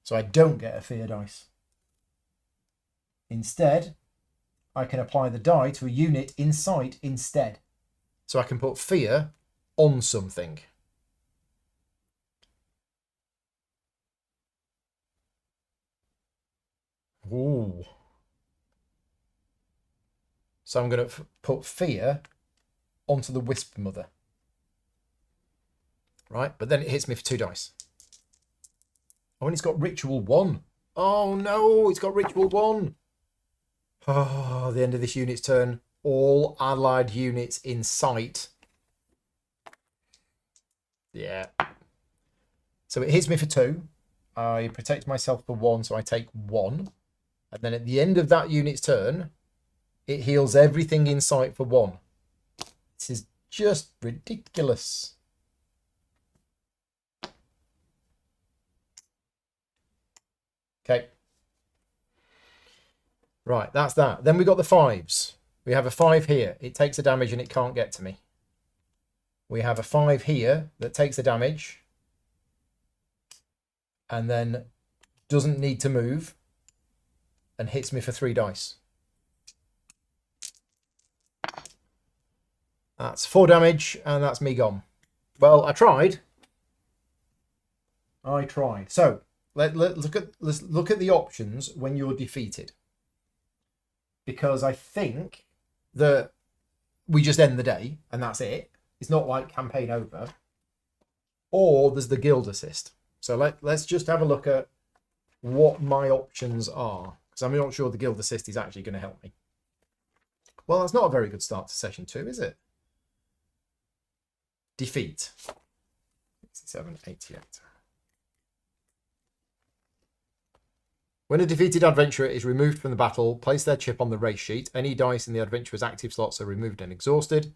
so I don't get a fear dice. Instead, I can apply the die to a unit in sight instead. So I can put fear on something. Ooh. So I'm going to put fear onto the Wisp Mother. Right, but then it hits me for 2 dice. Oh, and it's got Ritual 1. Oh no, it's got Ritual 1. Oh, the end of this unit's turn. All allied units in sight. Yeah. So it hits me for 2. I protect myself for 1, so I take 1. And then at the end of that unit's turn, it heals everything in sight for 1. This is just ridiculous. Okay. Right, that's that. Then we got the 5s. We have a 5 here. It takes a damage and it can't get to me. We have a 5 here that takes a damage and then doesn't need to move and hits me for 3 dice. That's 4 damage and that's me gone. Well, I tried. So let's look at the options when you're defeated. Because I think that we just end the day and that's it. It's not like campaign over. Or there's the guild assist. So let's just have a look at what my options are. Because I'm not sure the guild assist is actually going to help me. Well, that's not a very good start to session 2, is it? Defeat. 6788. When a defeated adventurer is removed from the battle, place their chip on the race sheet. Any dice in the adventurer's active slots are removed and exhausted.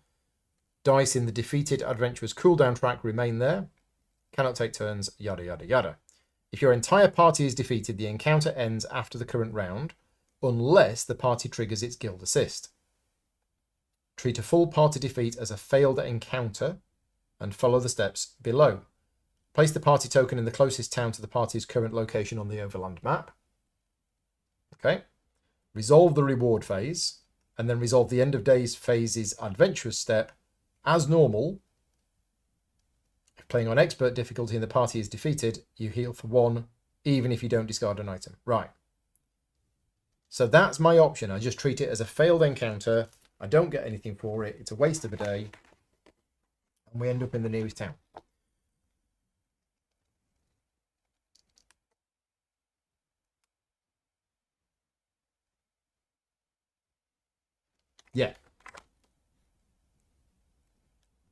Dice in the defeated adventurer's cooldown track remain there. Cannot take turns, yada, yada, yada. If your entire party is defeated, the encounter ends after the current round, unless the party triggers its guild assist. Treat a full party defeat as a failed encounter and follow the steps below. Place the party token in the closest town to the party's current location on the overland map. Okay. Resolve the reward phase, and then resolve the end of days phase's adventurous step as normal. If playing on expert difficulty and the party is defeated, you heal for 1, even if you don't discard an item. Right. So that's my option. I just treat it as a failed encounter. I don't get anything for it. It's a waste of a day. And we end up in the nearest town. Yeah.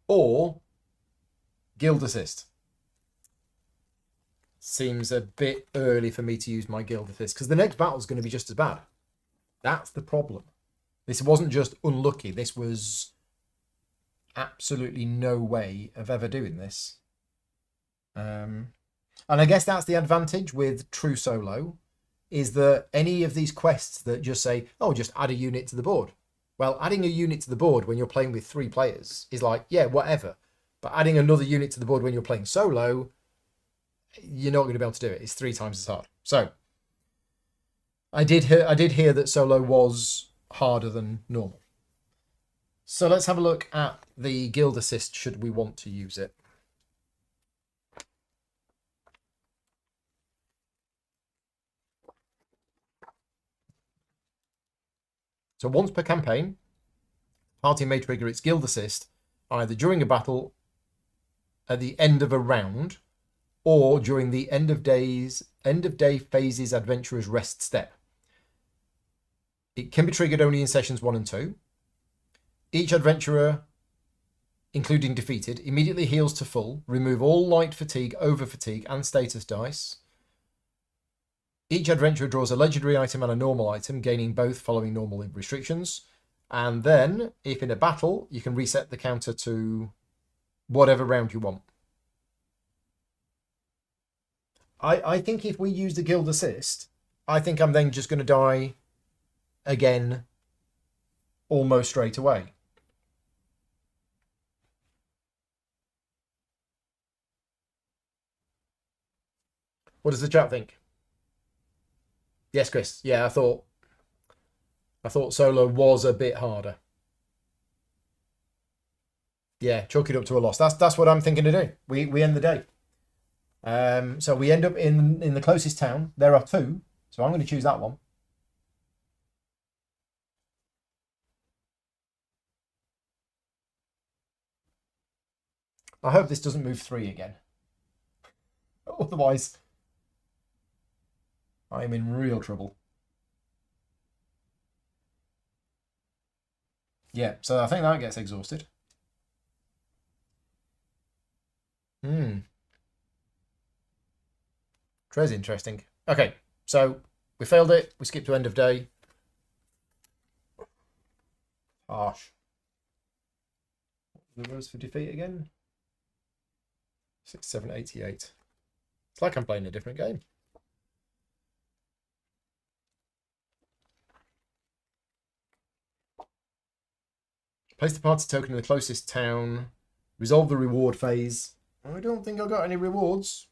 Or guild assist. Seems a bit early for me to use my guild assist because the next battle is going to be just as bad. That's the problem. This wasn't just unlucky. This was absolutely no way of ever doing this. And I guess that's the advantage with true solo, is that any of these quests that just say, oh, just add a unit to the board. Well, adding a unit to the board when you're playing with 3 players is like, yeah, whatever. But adding another unit to the board when you're playing solo, you're not going to be able to do it. It's 3 times as hard. So I did hear that solo was harder than normal. So let's have a look at the guild assist should we want to use it. So once per campaign, the party may trigger its guild assist either during a battle, at the end of a round, or during the end of day phase's adventurer's rest step. It can be triggered only in sessions 1 and 2. Each adventurer, including defeated, immediately heals to full. Remove all light fatigue, over fatigue, and status dice. Each adventurer draws a legendary item and a normal item, gaining both following normal restrictions. And then, if in a battle, you can reset the counter to whatever round you want. I think if we use the guild assist, I think I'm then just going to die again almost straight away. What does the chat think? Yes, Chris. Yeah, I thought solo was a bit harder. Yeah, chalk it up to a loss. That's what I'm thinking to do. We end the day. So we end up in the closest town. There are 2, so I'm going to choose that one. I hope this doesn't move 3 again. Otherwise, I am in real trouble. Yeah, so I think that gets exhausted. Trey's interesting. Okay, so we failed it. We skipped to end of day. Harsh. The rows for defeat again? 6788. It's like I'm playing a different game. Place the party token in the closest town. Resolve the reward phase. I don't think I got any rewards.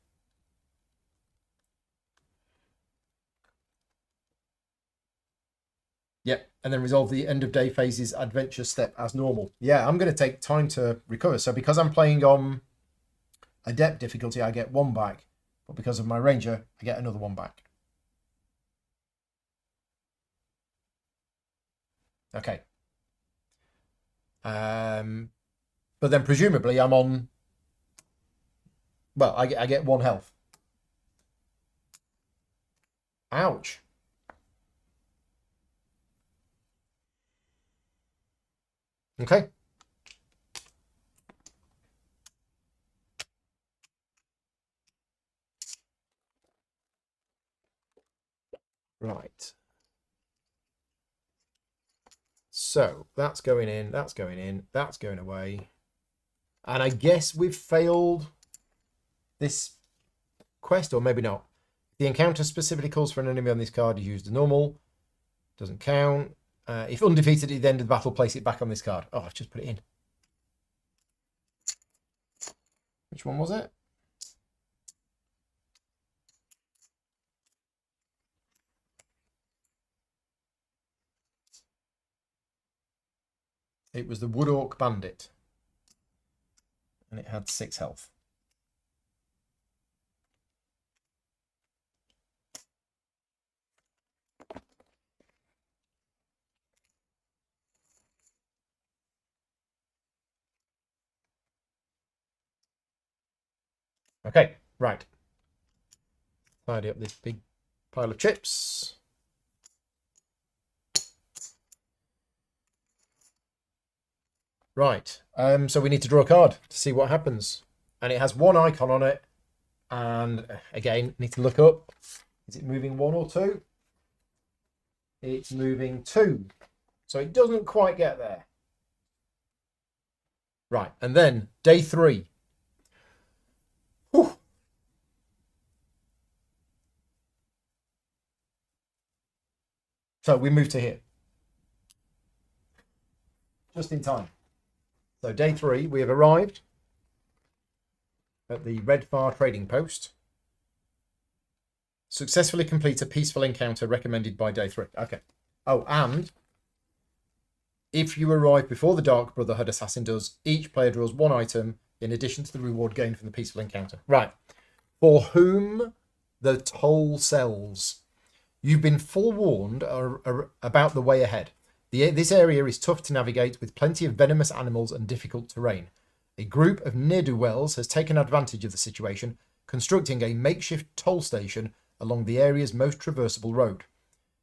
Yep, and then resolve the end of day phases adventure step as normal. Yeah, I'm going to take time to recover. So because I'm playing on adept difficulty, I get 1 back. But because of my ranger, I get another 1 back. Okay. But then presumably I'm on... Well, I get 1 health. Ouch. Okay. Right. So that's going in, that's going in, that's going away. And I guess we've failed this quest, or maybe not. The encounter specifically calls for an enemy on this card. You use the normal. Doesn't count. If undefeated at the end of the battle, place it back on this card. Oh, I've just put it in. Which one was it? It was the Wood Orc Bandit. And it had 6 health. Okay, right. Tidy up this big pile of chips. Right, so we need to draw a card to see what happens. And it has 1 icon on it. And again, need to look up. Is it moving 1 or 2? It's moving 2. So it doesn't quite get there. Right, and then day 3. Whew. So we move to here. Just in time. So day 3, we have arrived at the Red Far trading post. Successfully complete a peaceful encounter recommended by day 3. Okay. Oh, and if you arrive before the Dark Brotherhood assassin does, each player draws 1 item in addition to the reward gained from the peaceful encounter. Right. For whom the toll sells. You've been forewarned about the way ahead. This area is tough to navigate with plenty of venomous animals and difficult terrain. A group of ne'er-do-wells has taken advantage of the situation, constructing a makeshift toll station along the area's most traversable road.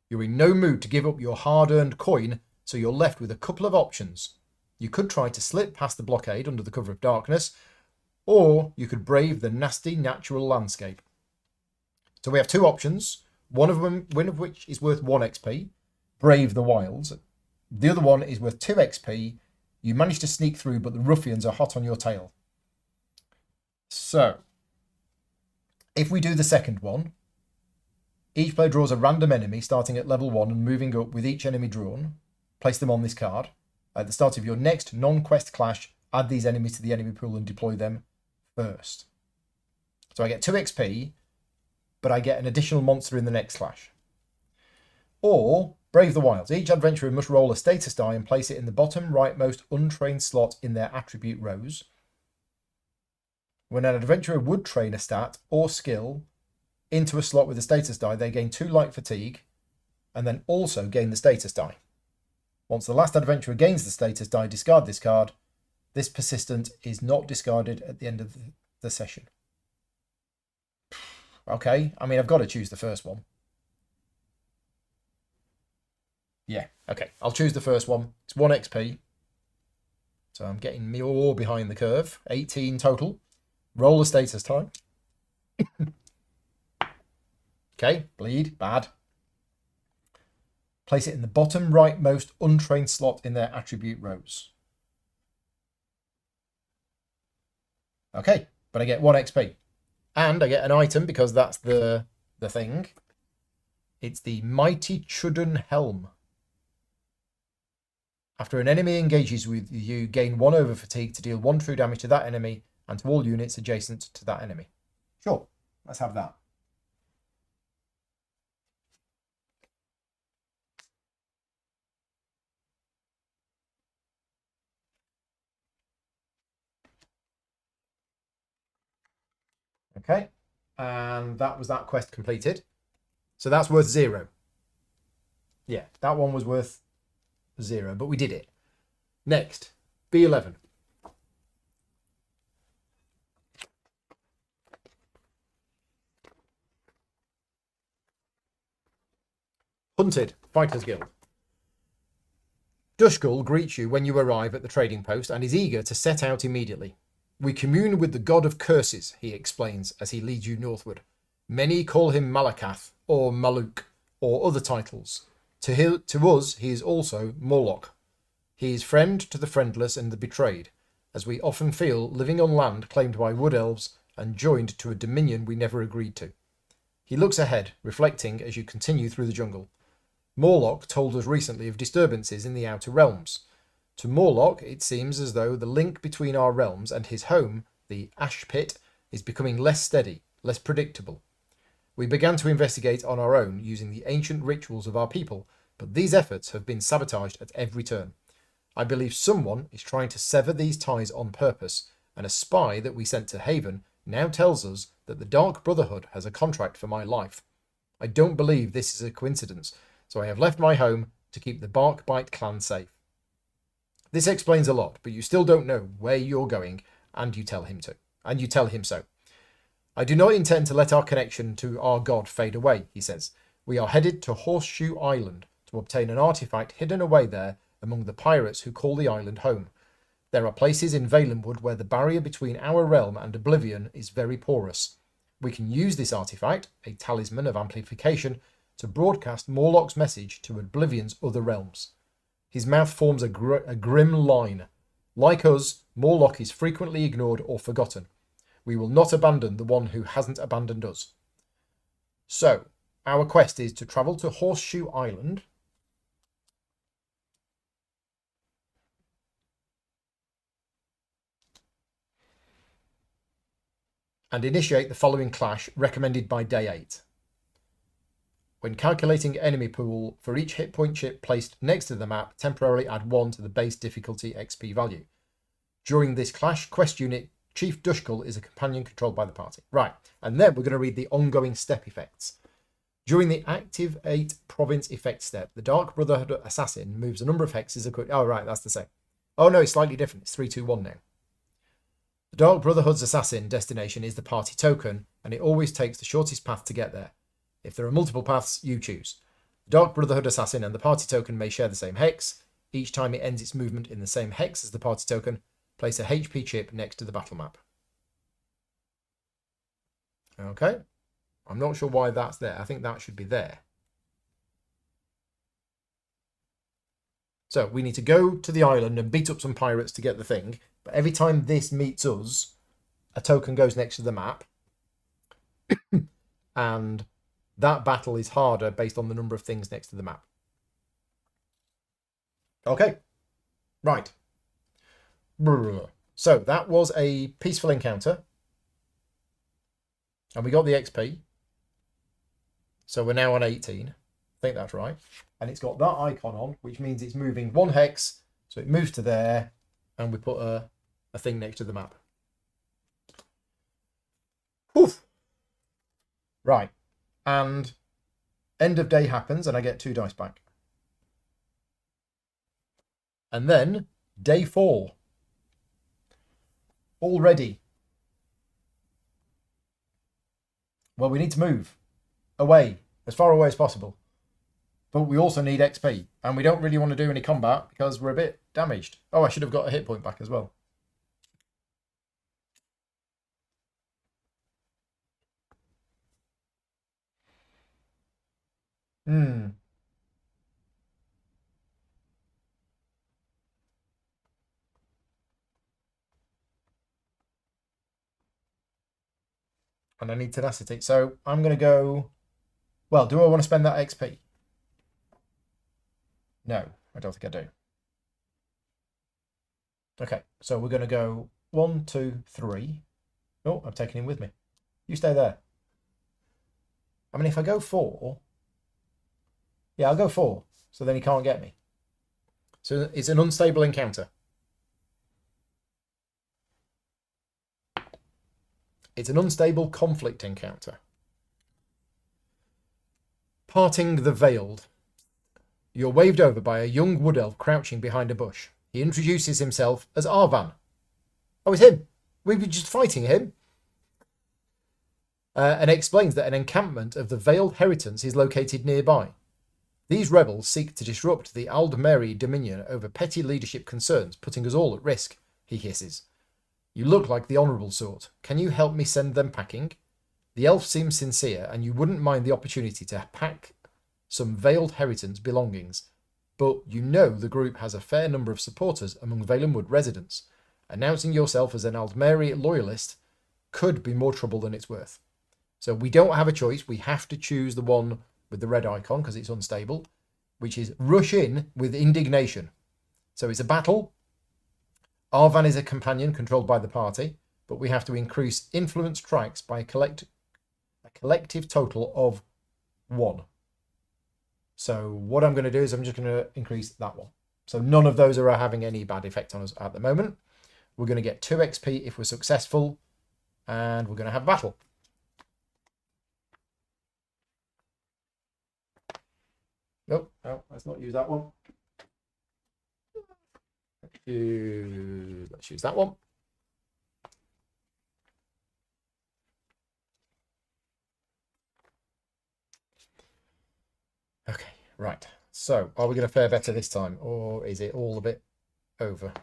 You're in no mood to give up your hard-earned coin, so you're left with a couple of options. You could try to slip past the blockade under the cover of darkness, or you could brave the nasty natural landscape. So we have 2 options, one of which is worth 1 XP, brave the wilds. The other one is worth 2 XP. You manage to sneak through, but the ruffians are hot on your tail. So, if we do the second one, each player draws a random enemy starting at level 1 and moving up with each enemy drawn. Place them on this card. At the start of your next non-quest clash, add these enemies to the enemy pool and deploy them first. So I get 2 XP, but I get an additional monster in the next clash. Or Brave the Wilds. Each adventurer must roll a status die and place it in the bottom rightmost untrained slot in their attribute rows. When an adventurer would train a stat or skill into a slot with a status die, they gain 2 light fatigue and then also gain the status die. Once the last adventurer gains the status die, discard this card. This persistent is not discarded at the end of the session. Okay, I mean, I've got to choose the first one. Yeah, okay, I'll choose the first one. It's 1 XP. So I'm getting more behind the curve. 18 total. Roll the status time. Okay, bleed, bad. Place it in the bottom rightmost untrained slot in their attribute rows. Okay, but I get 1 XP. And I get an item because that's the thing. It's the Mighty Chudden Helm. After an enemy engages with you, gain 1 over fatigue to deal 1 true damage to that enemy and to all units adjacent to that enemy. Sure, let's have that. Okay, and that was that quest completed. So that's worth 0. Yeah, that one was worth 0, but we did it. Next, B11. Hunted, Fighters Guild. Dushkull greets you when you arrive at the trading post and is eager to set out immediately. We commune with the god of curses, he explains as he leads you northward. Many call him Malakath or Maluk or other titles. To us, he is also Morlock. He is friend to the friendless and the betrayed, as we often feel living on land claimed by wood elves and joined to a dominion we never agreed to. He looks ahead, reflecting as you continue through the jungle. Morlock told us recently of disturbances in the Outer Realms. To Morlock, it seems as though the link between our realms and his home, the Ash Pit, is becoming less steady, less predictable. We began to investigate on our own using the ancient rituals of our people, but these efforts have been sabotaged at every turn. I believe someone is trying to sever these ties on purpose, and a spy that we sent to Haven now tells us that the Dark Brotherhood has a contract for my life. I don't believe this is a coincidence, so I have left my home to keep the Barkbite clan safe. This explains a lot, but you still don't know where you're going, and you tell him so. I do not intend to let our connection to our god fade away, he says. We are headed to Horseshoe Island to obtain an artifact hidden away there among the pirates who call the island home. There are places in Valenwood where the barrier between our realm and oblivion is very porous. We can use this artifact, a talisman of amplification, to broadcast Morlock's message to Oblivion's other realms. His mouth forms a grim line. Like us, Morlock is frequently ignored or forgotten. We will not abandon the one who hasn't abandoned us. So, our quest is to travel to Horseshoe Island. And initiate the following clash recommended by day 8. When calculating enemy pool, for each hit point chip placed next to the map, temporarily add 1 to the base difficulty XP value. During this clash, quest unit Chief Dushkull is a companion controlled by the party. Right, and then we're going to read the ongoing step effects. During the Activate Province effect step, the Dark Brotherhood Assassin moves a number of hexes. Oh, right, that's the same. Oh, no, it's slightly different. It's 3-2-1 now. The Dark Brotherhood's Assassin destination is the party token, and it always takes the shortest path to get there. If there are multiple paths, you choose. The Dark Brotherhood Assassin and the party token may share the same hex. Each time it ends its movement in the same hex as the party token, place a HP chip next to the battle map. Okay. I'm not sure why that's there. I think that should be there. So we need to go to the island and beat up some pirates to get the thing. But every time this meets us, a token goes next to the map. And that battle is harder based on the number of things next to the map. Okay. Right. So that was a peaceful encounter. And we got the XP. So we're now on 18. I think that's right. And it's got that icon on, which means it's moving 1 hex. So it moves to there. And we put a thing next to the map. Oof. Right. And end of day happens and I get 2 dice back. And then day 4. Already. Well, we need to move away, as far away as possible. But we also need XP. And we don't really want to do any combat because we're a bit damaged. Oh, I should have got a hit point back as well. And I need tenacity. So I'm going to go... Well, do I want to spend that XP? No, I don't think I do. Okay, so we're going to go 1, 2, 3. Oh, I've taken him with me. You stay there. I mean, if I go 4... Yeah, I'll go 4. So then he can't get me. So it's an unstable encounter. It's an unstable conflict encounter. Parting the Veiled. You're waved over by a young wood elf crouching behind a bush. He introduces himself as Arvan. Oh, it's him. We were just fighting him. And explains that an encampment of the Veiled Heritants is located nearby. These rebels seek to disrupt the Aldmeri Dominion over petty leadership concerns, putting us all at risk, he hisses. You look like the honourable sort. Can you help me send them packing? The elf seems sincere, and you wouldn't mind the opportunity to pack some Veiled Heritants belongings, but you know the group has a fair number of supporters among Valenwood residents. Announcing yourself as an Aldmeri loyalist could be more trouble than it's worth. So we don't have a choice. We have to choose the one with the red icon because it's unstable, which is rush in with indignation. So it's a battle. Arvan is a companion controlled by the party, but we have to increase influence tracks by a collective total of 1. So what I'm going to do is I'm just going to increase that one. So none of those are having any bad effect on us at the moment. We're going to get 2 XP if we're successful, and we're going to have a battle. Nope, no, let's not use that one. Let's use that one. Okay, right. So, are we going to fare better this time, or is it all a bit over?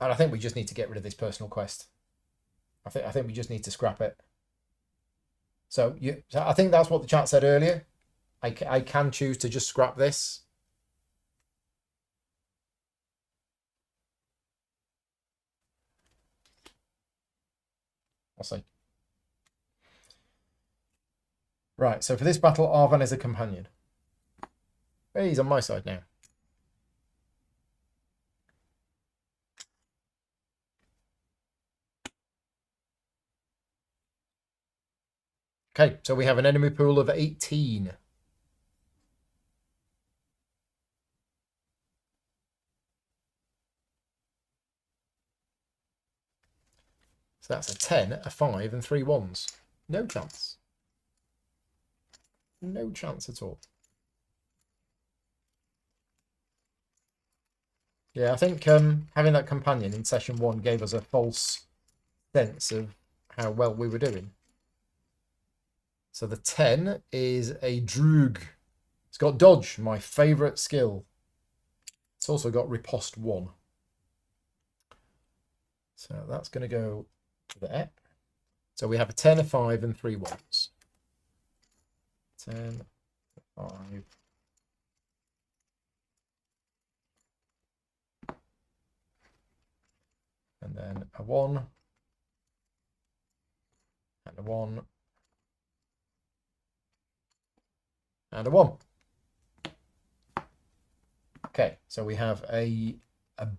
And I think we just need to get rid of this personal quest. I think we just need to scrap it. So I think that's what the chat said earlier. I can choose to just scrap this. I'll see. Right, so for this battle, Arvan is a companion. Hey, he's on my side now. Okay, so we have an enemy pool of 18. So that's a 10, a 5, and 3 1s. No chance. No chance at all. Yeah, I think having that companion in session 1 gave us a false sense of how well we were doing. So the 10 is a Droog. It's got dodge, my favourite skill. It's also got riposte 1. So that's going to go there. So we have a 10, a 5, and 3 1s. 10, 5. And then a 1. And a 1. And a 1. Okay, so we have a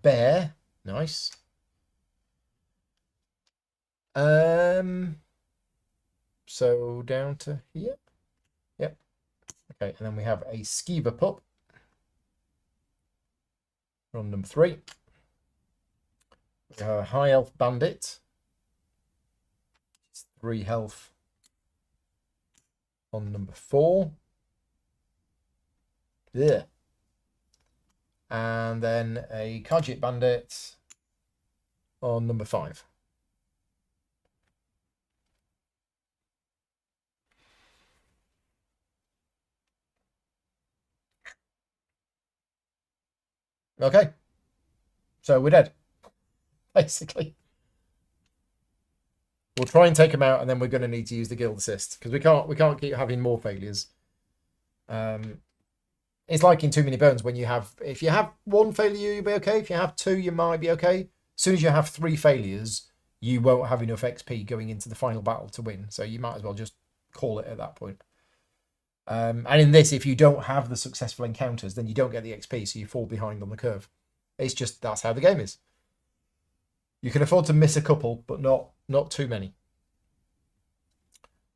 bear. Nice. So down to here. Yep. Okay, and then we have a skeever pup. On number 3. We have a high elf bandit. It's 3 health. On number 4. Yeah. And then a Khajiit bandit on number 5. Okay. So we're dead, basically. We'll try and take him out, and then we're going to need to use the guild assist because we can't keep having more failures. It's like in Too Many Bones when if you have 1 failure, you'll be okay. If you have 2, you might be okay. As soon as you have 3 failures, you won't have enough XP going into the final battle to win. So you might as well just call it at that point. And in this, if you don't have the successful encounters, then you don't get the XP, so you fall behind on the curve. It's just, that's how the game is. You can afford to miss a couple, but not too many.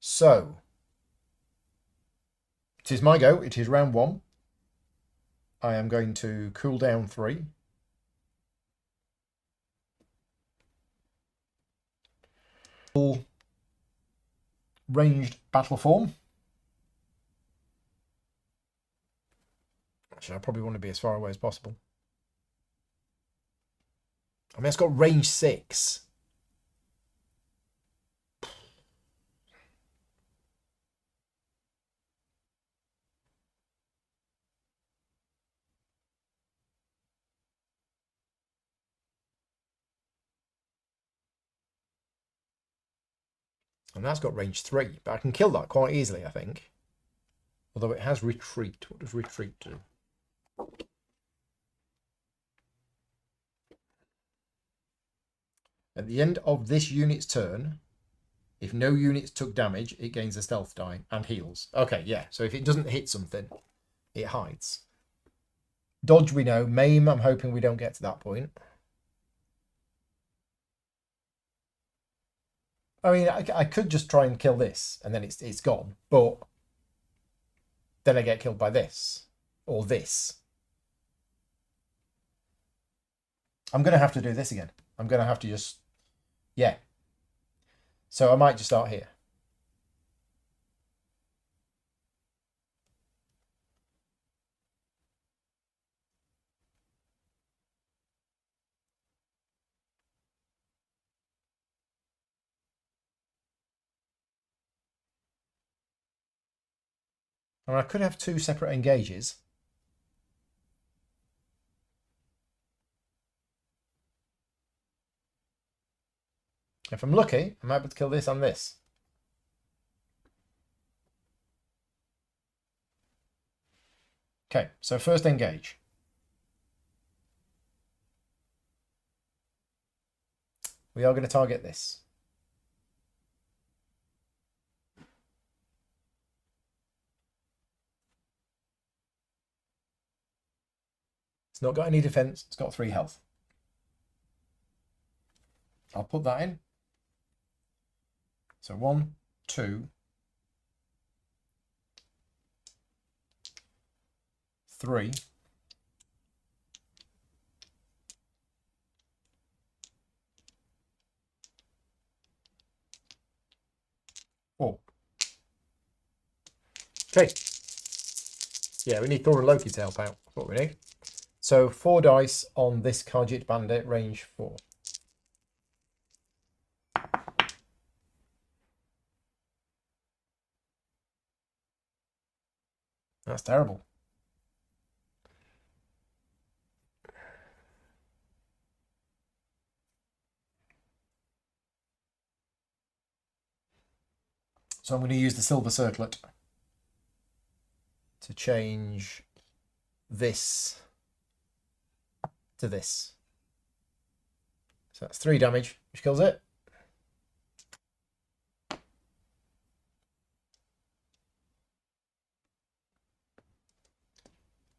So, it is my go. It is round 1. I am going to cool down 3. Ranged battle form. Actually, I probably want to be as far away as possible. I mean, it's got range 6. And that's got range 3, but I can kill that quite easily, I think. Although it has retreat. What does retreat do? At the end of this unit's turn, if no units took damage, it gains a stealth die and heals. Okay, yeah. So if it doesn't hit something, it hides. Dodge, we know. Maim, I'm hoping we don't get to that point. I mean, I could just try and kill this, and then it's gone. But then I get killed by this. Or this. I'm going to have to do this again. I'm going to have to just... Yeah. So I might just start here. And I could have 2 separate engages. If I'm lucky, I might be able to kill this and this. Okay, so first engage. We are going to target this. It's not got any defense. It's got 3 health. I'll put that in. So 1, 2, 3. 4. Okay. Yeah, we need Thor and Loki to help out. That's what we need. So 4 dice on this Khajiit Bandit, range 4. That's terrible. So I'm going to use the silver circlet to change this to this. So that's 3 damage, which kills it.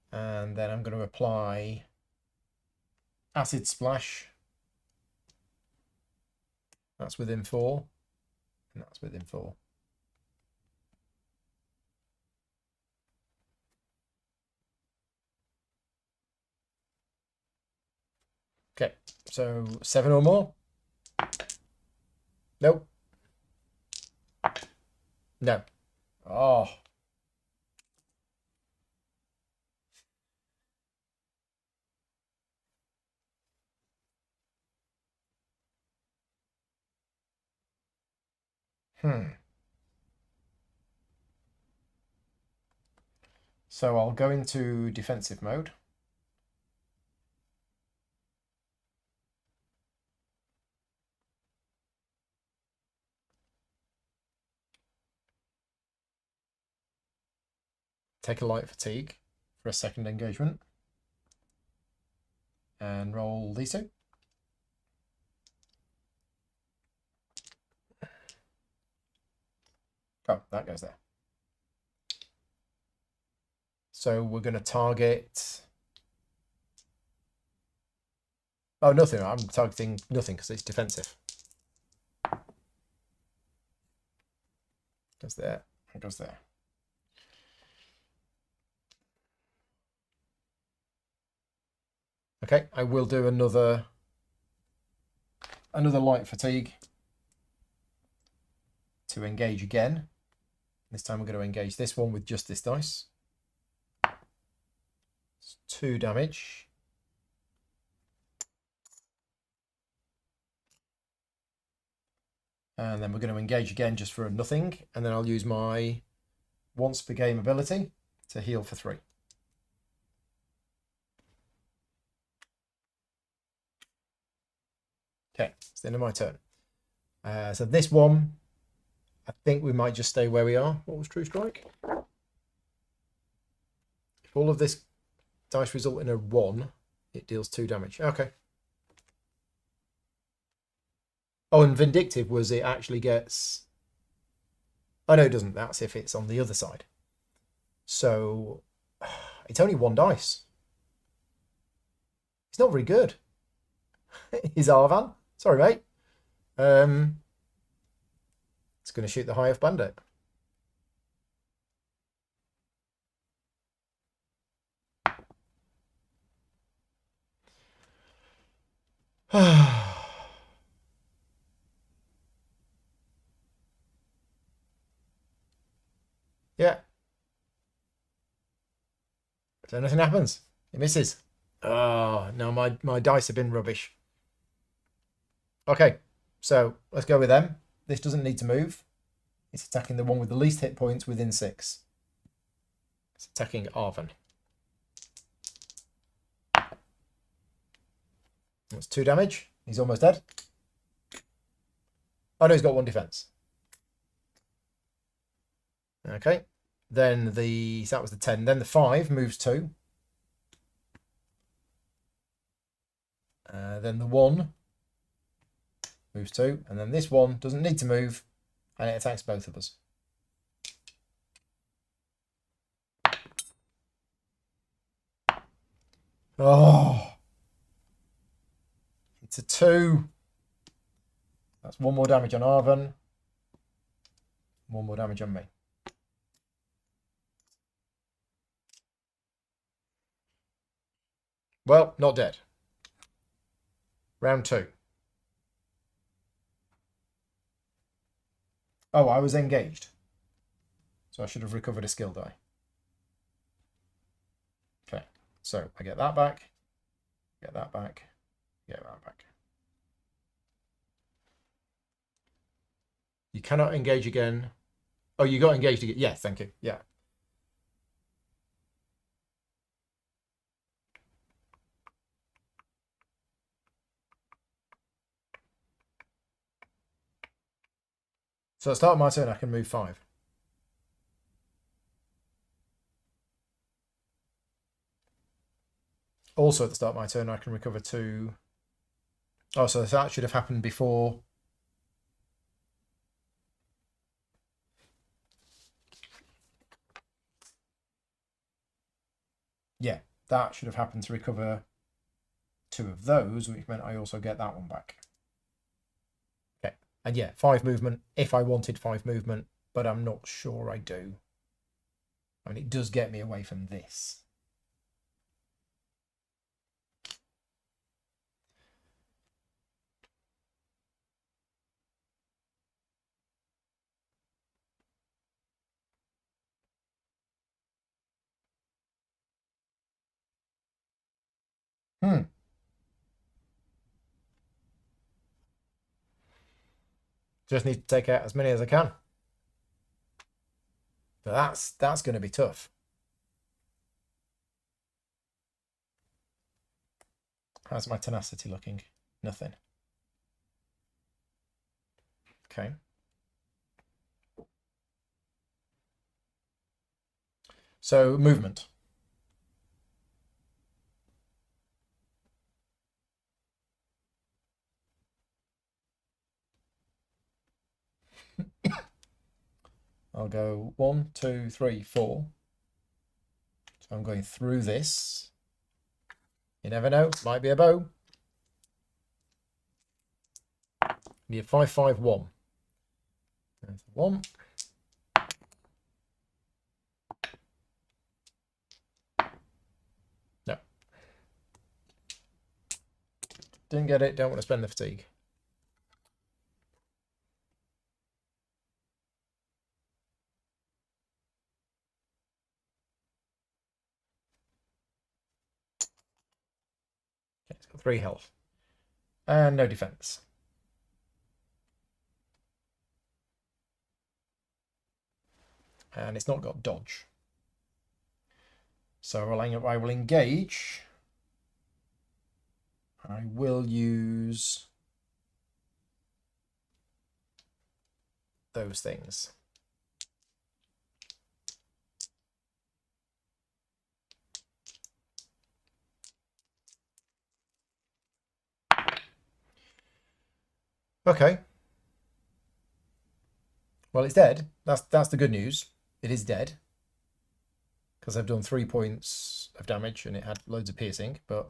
And then I'm going to apply Acid Splash. That's within 4. And that's within 4. Okay, so 7 or more. Nope. No. Oh. So I'll go into defensive mode. Take a light fatigue for a second engagement. And roll these 2. Oh, that goes there. So we're going to target... Oh, nothing. I'm targeting nothing because it's defensive. Goes there. It goes there. Okay, I will do another light fatigue to engage again. This time we're going to engage this one with just this dice. It's 2 damage. And then we're going to engage again just for a nothing. And then I'll use my once per game ability to heal for 3. Okay, it's the end of my turn. So this one, I think we might just stay where we are. What was True Strike? If all of this dice result in a 1, it deals 2 damage. Okay. Oh, and Vindictive was it actually gets... Oh, no, it doesn't. That's if it's on the other side. So it's only 1 dice. It's not very good. Is Arvan? Sorry, mate. It's going to shoot the High Elf Bandit. Yeah. So nothing happens. It misses. Oh, no, my dice have been rubbish. Okay, so let's go with them. This doesn't need to move. It's attacking the one with the least hit points within 6. It's attacking Arvan. That's 2 damage. He's almost dead. Oh no, he's got 1 defense. Okay. Then so that was the 10. Then the 5 moves 2. Then the 1 moves 2. And then this one doesn't need to move. And it attacks both of us. Oh. It's a 2. That's 1 more damage on Arvan. 1 more damage on me. Well, not dead. Round 2. Oh, I was engaged. So I should have recovered a skill die. Okay, so I get that back. Get that back. Get that back. You cannot engage again. Oh, you got engaged again. Yeah, thank you. Yeah. So at the start of my turn, I can move 5. Also at the start of my turn, I can recover 2. Oh, so that should have happened before. Yeah, that should have happened to recover 2 of those, which meant I also get that one back. Okay, and yeah, 5 movement if I wanted 5 movement, but I'm not sure I do. I mean, it does get me away from this. Just need to take out as many as I can. But that's going to be tough. How's my tenacity looking? Nothing. Okay. So movement. I'll go 1, 2, 3, 4. So I'm going through this. You never know. Might be a bow. Need 551. There's one. No. Didn't get it. Don't want to spend the fatigue. Okay, it's got 3 health. And no defense. And it's not got dodge. So I will engage. I will use those things. Okay. Well, it's dead. That's the good news. It is dead. Because I've done 3 points of damage and it had loads of piercing, but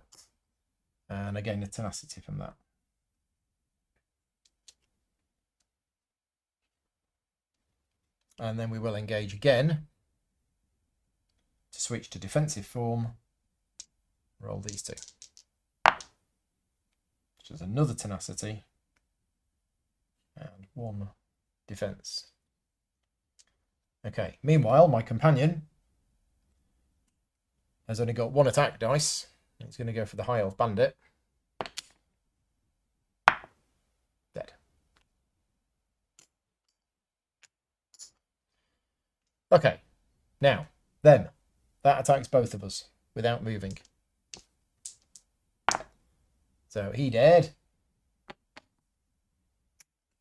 and I gained a tenacity from that. And then we will engage again to switch to defensive form. Roll these 2. Which is another tenacity and 1 defense. Okay, meanwhile, my companion has only got 1 attack dice. He's going to go for the high health bandit. Dead. Okay, now, then, that attacks both of us without moving. So he dead.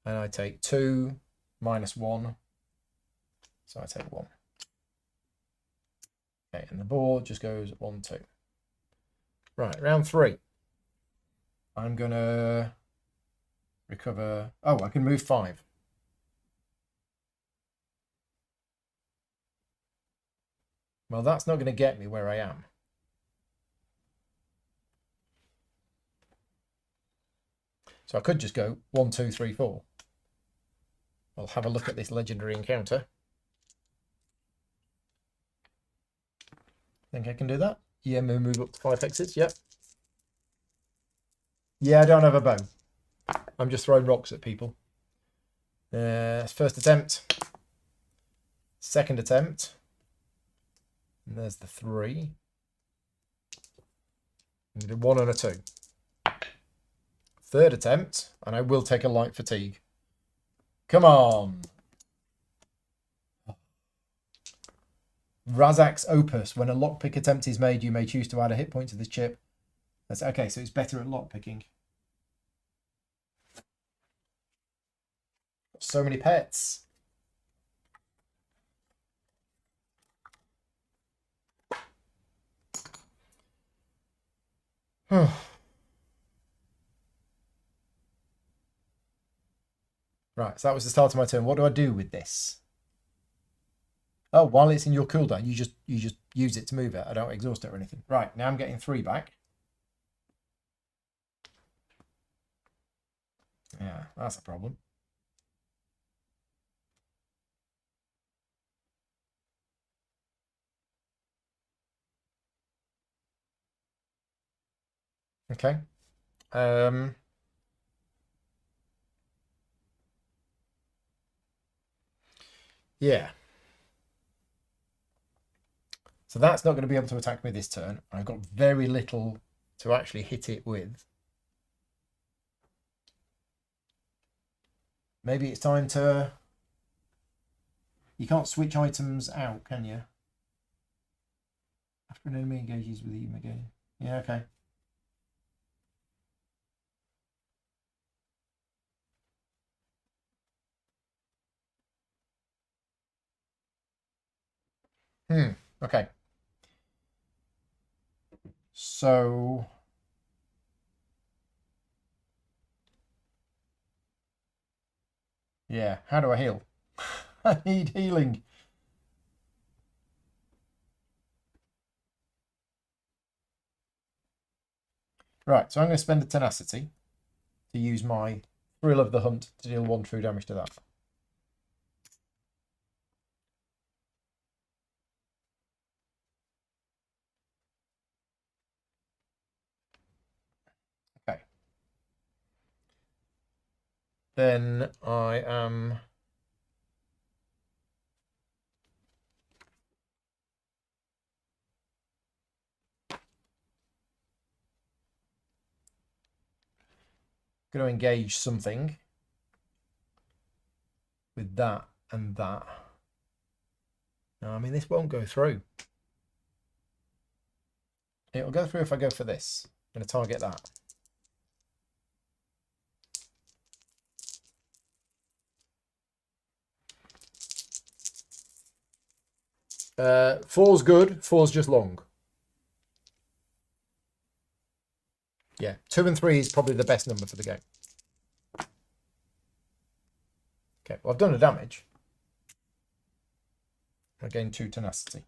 And I take 2 minus 1. So I take 1. Okay, and the board just goes 1, 2. Right, round 3. I'm going to recover. Oh, I can move 5. Well, that's not going to get me where I am. So I could just go 1, 2, 3, 4. I'll have a look at this legendary encounter. Think I can do that? Yeah, move up to 5 hexes. Yep. Yeah, I don't have a bow. I'm just throwing rocks at people. First attempt. Second attempt. And there's the 3. I'm going to do 1 and a 2. Third attempt, and I will take a light fatigue. Come on. Razak's Opus. When a lockpick attempt is made, you may choose to add a hit point to this chip. That's okay, so it's better at lockpicking. So many pets. Right, so that was the start of my turn. What do I do with this? Oh, while it's in your cooldown, you just use it to move it. I don't exhaust it or anything. Right, now I'm getting 3 back. Yeah, that's a problem. Okay. Yeah. So that's not going to be able to attack me this turn. I've got very little to actually hit it with. Maybe it's time to... You can't switch items out, can you? After an enemy engages with you again. Yeah, okay. Okay. So... Yeah, how do I heal? I need healing. Right, so I'm going to spend a tenacity to use my thrill of the hunt to deal 1 true damage to that. Okay. Then I am going to engage something with that and that. No, I mean, this won't go through. It'll go through if I go for this. I'm going to target that. Four's good. Four's just long. Yeah, 2 and 3 is probably the best number for the game. Okay, well, I've done a damage. I gain 2 tenacity.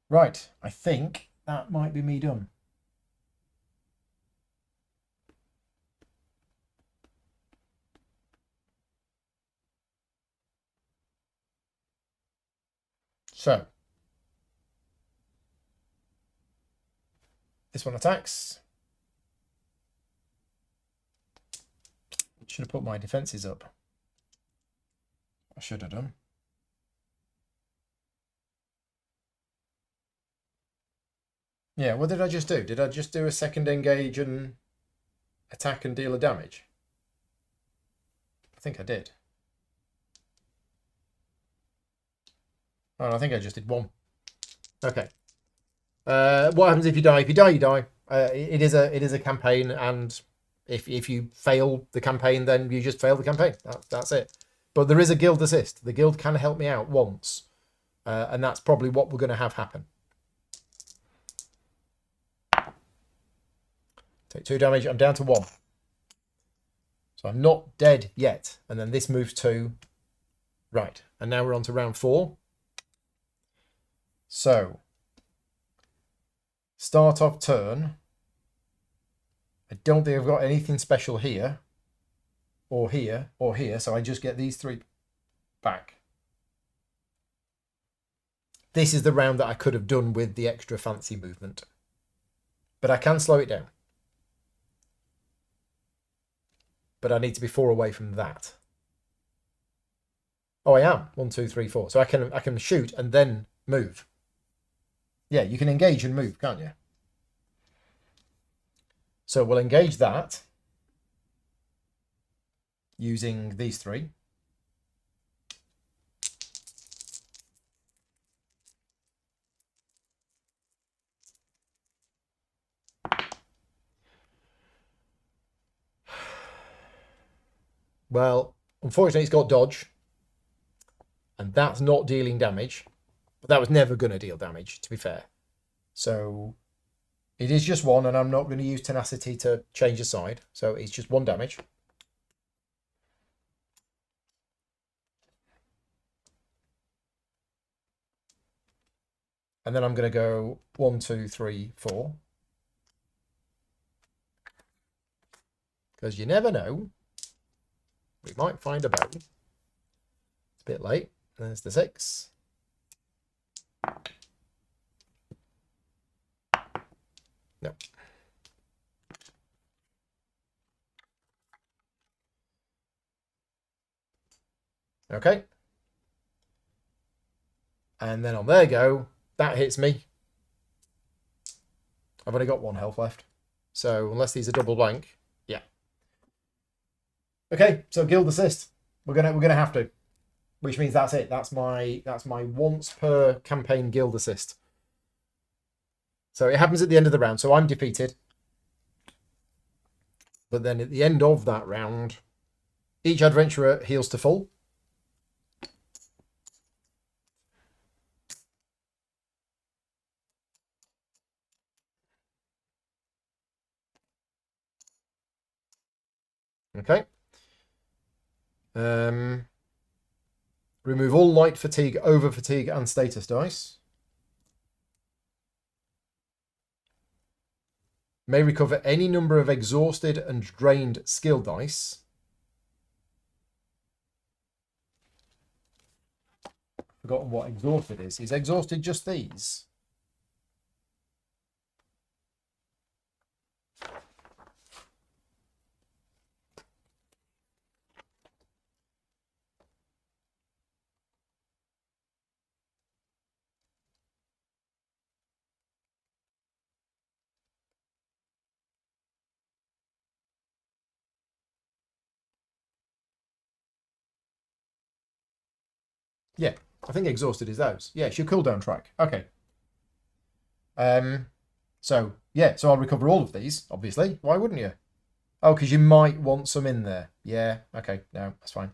Right, I think that might be me done. So, this one attacks. Should have put my defences up. I should have done. Yeah, what did I just do? Did I just do a second engage and attack and deal a damage? I think I did. Oh, I think I just did 1. Okay. What happens if you die? If you die, you die. It is a campaign, and if you fail the campaign, then you just fail the campaign. That's it. But there is a guild assist. The guild can help me out once, and that's probably what we're going to have happen. Take 2 damage. I'm down to 1. So I'm not dead yet. And then this moves to... Right. And now we're on to round 4. So, start of turn. I don't think I've got anything special here. Or here. Or here. So I just get these 3 back. This is the round that I could have done with the extra fancy movement. But I can slow it down. But I need to be 4 away from that. Oh, I am. 1, 2, 3, 4. So I can shoot and then move. Yeah, you can engage and move, can't you? So we'll engage that using these 3. Well, unfortunately, it's got dodge. And that's not dealing damage. But that was never going to deal damage, to be fair. So it is just 1, and I'm not going to use tenacity to change the side. So it's just 1 damage. And then I'm going to go 1, 2, 3, 4. Because you never know. We might find a bow. It's a bit late. There's the 6. No. Okay. And then on there go. That hits me. I've only got 1 health left. So unless these are double blank, yeah. Okay, so guild assist. We're gonna have to. Which means that's it. That's my once per campaign guild assist. So it happens at the end of the round. So I'm defeated. But then at the end of that round, each adventurer heals to full. Okay. Remove all light fatigue, over fatigue, and status dice. May recover any number of exhausted and drained skill dice. Forgotten what exhausted is. Is exhausted just these? Yeah, I think exhausted is those. Yeah, it's your cooldown track. Okay. So yeah, so I'll recover all of these, obviously. Why wouldn't you? Oh, because you might want some in there. Yeah, okay, no, that's fine.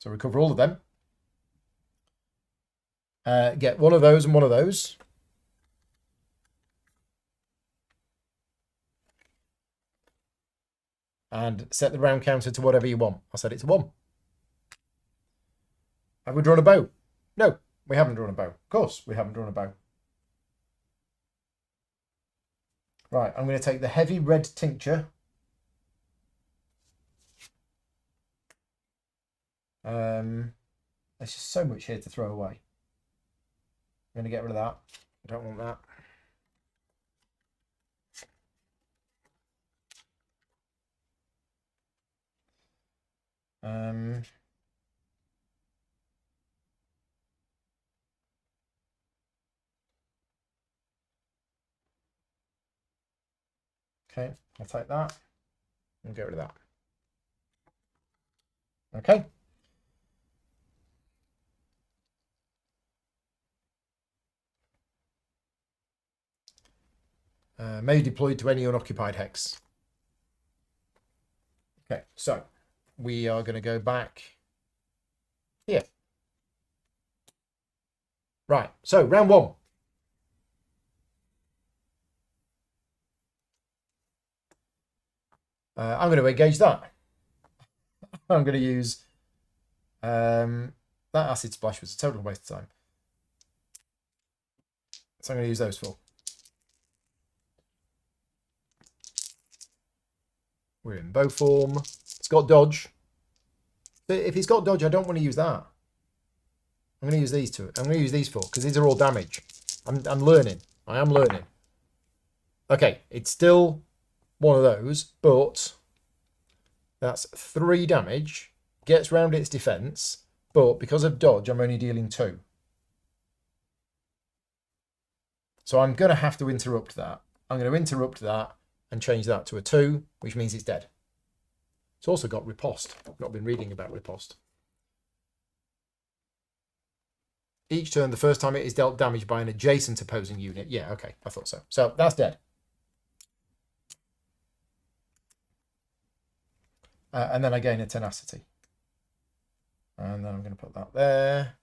So recover all of them. Get one of those and one of those. And set the round counter to whatever you want. I set it to 1. Have we drawn a bow? No, we haven't drawn a bow. Of course, we haven't drawn a bow. Right, I'm going to take the heavy red tincture. There's just so much here to throw away. I'm going to get rid of that. I don't want that. Okay, I'll take that and get rid of that. Okay. May be deployed to any unoccupied hex. Okay, so we are going to go back here. Right, so round 1. I'm going to engage that. I'm going to use that acid splash was a total waste of time. So I'm going to use those 4. We're in bow form. It's got dodge. If it's got dodge, I don't want to use that. I'm going to use these 2. I'm going to use these 4 because these are all damage. I'm learning. I am learning. Okay, it's still one of those, but that's 3 damage. Gets round its defense, but because of dodge, I'm only dealing 2. So I'm going to have to interrupt that. I'm going to interrupt that and change that to a 2, which means it's dead. It's also got riposte. I've not been reading about riposte. Each turn, the first time it is dealt damage by an adjacent opposing unit. Yeah, okay, I thought so. So that's dead. And then I gain a tenacity. And then I'm going to put that there,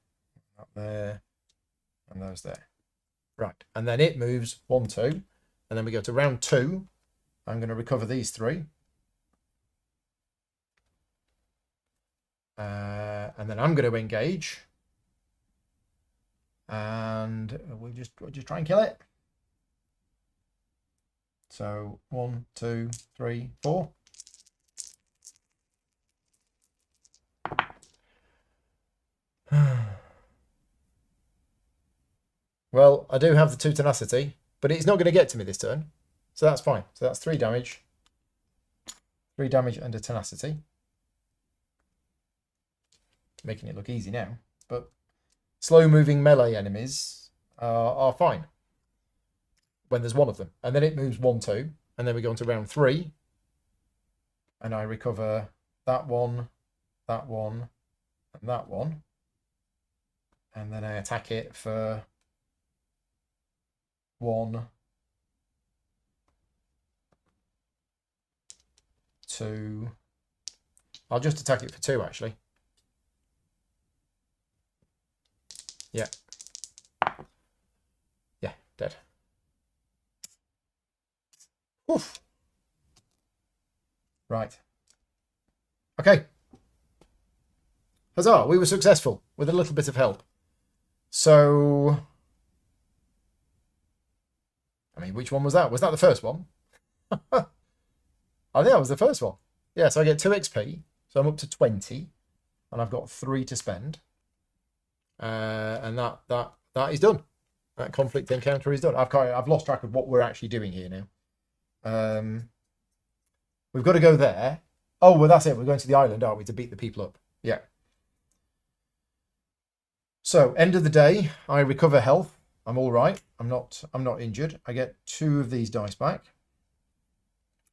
and those there. Right, and then it moves 1, 2, and then we go to round 2. I'm going to recover these 3. And then I'm going to engage. And we'll just try and kill it. So 1, 2, 3, 4. Well, I do have the 2 tenacity, but it's not going to get to me this turn. So that's fine. So that's 3 damage. 3 damage and a tenacity. Making it look easy now. But slow-moving melee enemies are fine when there's 1 of them. And then it moves 1, 2. And then we go on to round 3. And I recover that 1, that 1, and that 1. And then I attack it for 1, 2. I'll just attack it for 2, actually. Yeah. Yeah, dead. Oof. Right. Okay. Huzzah, we were successful with a little bit of help. So, I mean, which one was that? Was that the first one? I think that was the first one. Yeah, so I get 2 XP. So I'm up to 20. And I've got 3 to spend. And that is done. That conflict encounter is done. I've lost track of what we're actually doing here now. We've got to go there. Oh, well, that's it. We're going to the island, aren't we, to beat the people up? Yeah. So, end of the day, I recover health. I'm all right. I'm not injured. I get 2 of these dice back.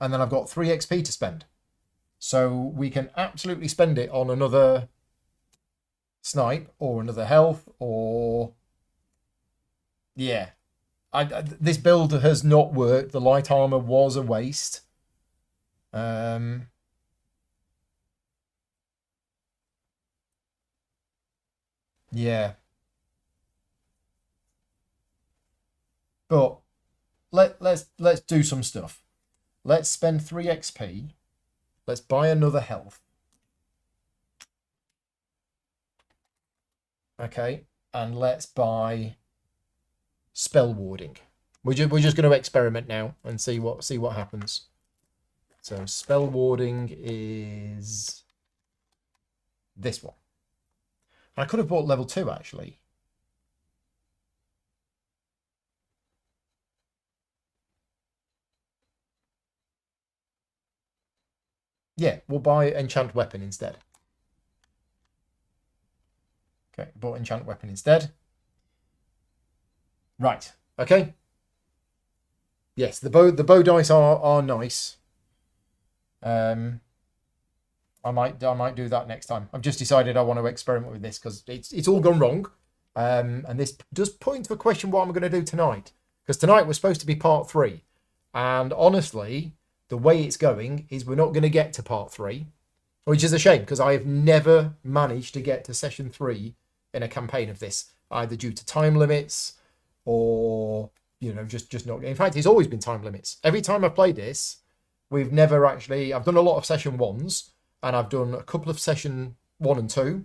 And then I've got 3 XP to spend. So we can absolutely spend it on another snipe or another health or... Yeah. This build has not worked. The light armor was a waste. Yeah. But let's do some stuff. Let's spend 3 XP. Let's buy another health. Okay, and let's buy spell warding. We're just going to experiment now and see what happens. So spell warding is this one. I could have bought level 2 actually. Yeah, we'll buy enchant weapon instead. Okay, bought enchant weapon instead. Right. Okay. Yes, the bow dice are nice. I might do that next time. I've just decided I want to experiment with this because it's all gone wrong. And this does point to a question what I'm going to do tonight. Because tonight was supposed to be part 3. And honestly, the way it's going is we're not going to get to part 3. Which is a shame because I have never managed to get to session 3 in a campaign of this. Either due to time limits or, you know, just not. In fact, it's always been time limits. Every time I've played this, we've never actually... I've done a lot of session 1s. And I've done a couple of session 1 and 2.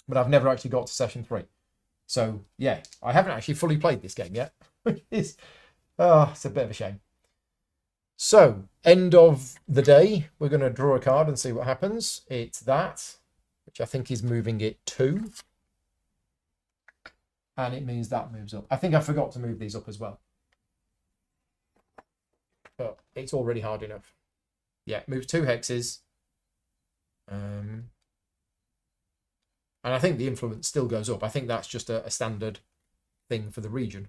But I've never actually got to session 3. So, yeah, I haven't actually fully played this game yet. It's a bit of a shame. So, end of the day, we're going to draw a card and see what happens. It's that, which I think is moving it 2. And it means that moves up. I think I forgot to move these up as well. But it's already hard enough. Yeah, moves 2 hexes. And I think the influence still goes up. I think that's just a standard thing for the region.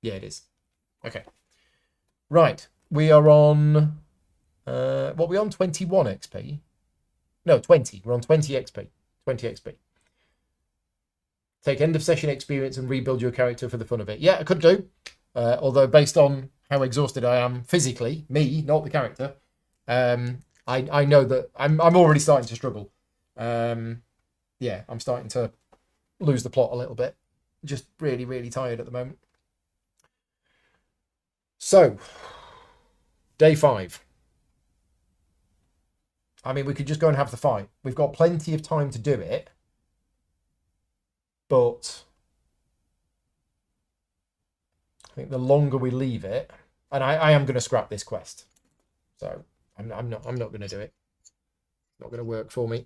Yeah, it is. Okay. Right. We are on... what are we on? 21 XP? No, 20. We're on 20 XP. 20 XP. Take end of session experience and rebuild your character for the fun of it. Yeah, I could do. Although based on how exhausted I am physically, me, not the character, I know that I'm already starting to struggle. Yeah, I'm starting to lose the plot a little bit. Just really, really tired at the moment. So, day 5. I mean, we could just go and have the fight. We've got plenty of time to do it. But I think the longer we leave it, and I am going to scrap this quest. So I'm not going to do it. It's not going to work for me.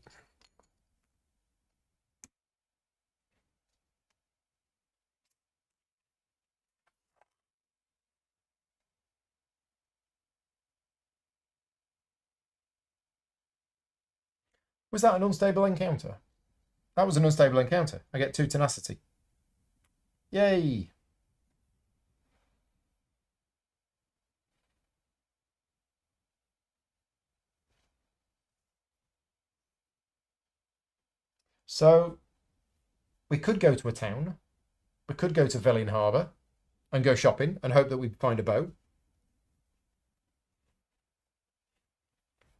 Was that an unstable encounter? That was an unstable encounter. I get 2 tenacity. Yay! So we could go to a town. We could go to Velin Harbour and go shopping and hope that we find a boat.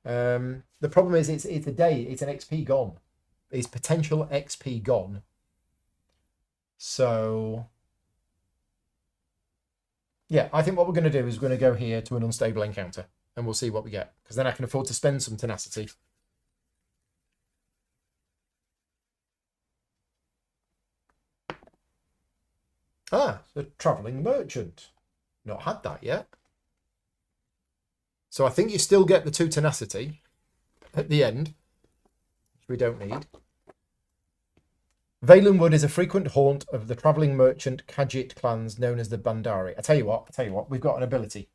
The problem is it's a day. It's an XP gone. It's potential XP gone. So yeah, I think what we're going to do is we're going to go here to an unstable encounter and we'll see what we get. Because then I can afford to spend some tenacity. Ah, the travelling merchant. Not had that yet. So I think you still get the 2 tenacity at the end, which we don't need. Valen Wood is a frequent haunt of the travelling merchant Khajiit clans known as the Bandari. I tell you what, we've got an ability.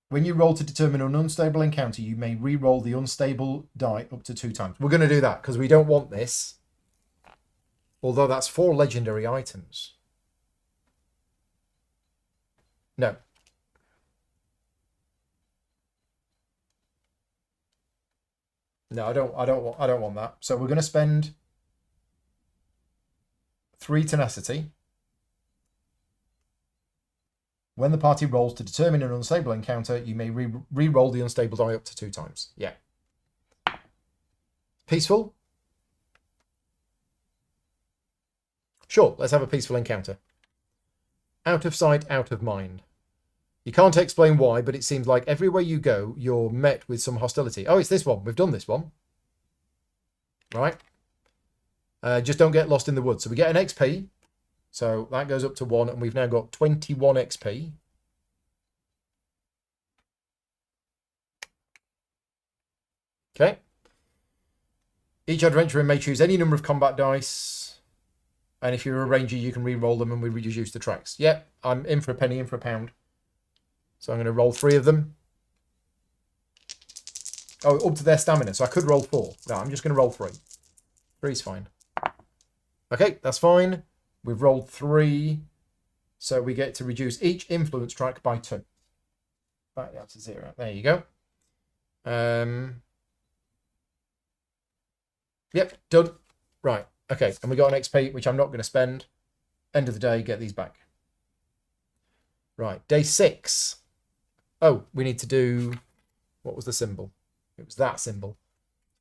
When you roll to determine an unstable encounter, you may re-roll the unstable die up to 2 times. We're going to do that because we don't want this. Although that's 4 legendary items. No. No, I don't want that. So we're going to spend 3 tenacity. When the party rolls to determine an unstable encounter, you may re-roll the unstable die up to 2 times. Yeah. Peaceful? Sure, let's have a peaceful encounter. Out of sight, out of mind. You can't explain why, but it seems like everywhere you go, you're met with some hostility. Oh, it's this one. We've done this one. Right. Just don't get lost in the woods. So we get an XP. So that goes up to 1, and we've now got 21 XP. Okay. Each adventurer may choose any number of combat dice. And if you're a ranger, you can re-roll them and we reduce the tracks. Yep, I'm in for a penny, in for a pound. So I'm going to roll 3 of them. Oh, up to their stamina. So I could roll 4. No, I'm just going to roll 3. 3's fine. Okay, that's fine. We've rolled 3. So we get to reduce each influence track by 2. Back down to 0. There you go. Yep, done. Right. Okay, and we got an XP, which I'm not going to spend. End of the day, get these back. Right, day 6. Oh, we need to do... What was the symbol? It was that symbol.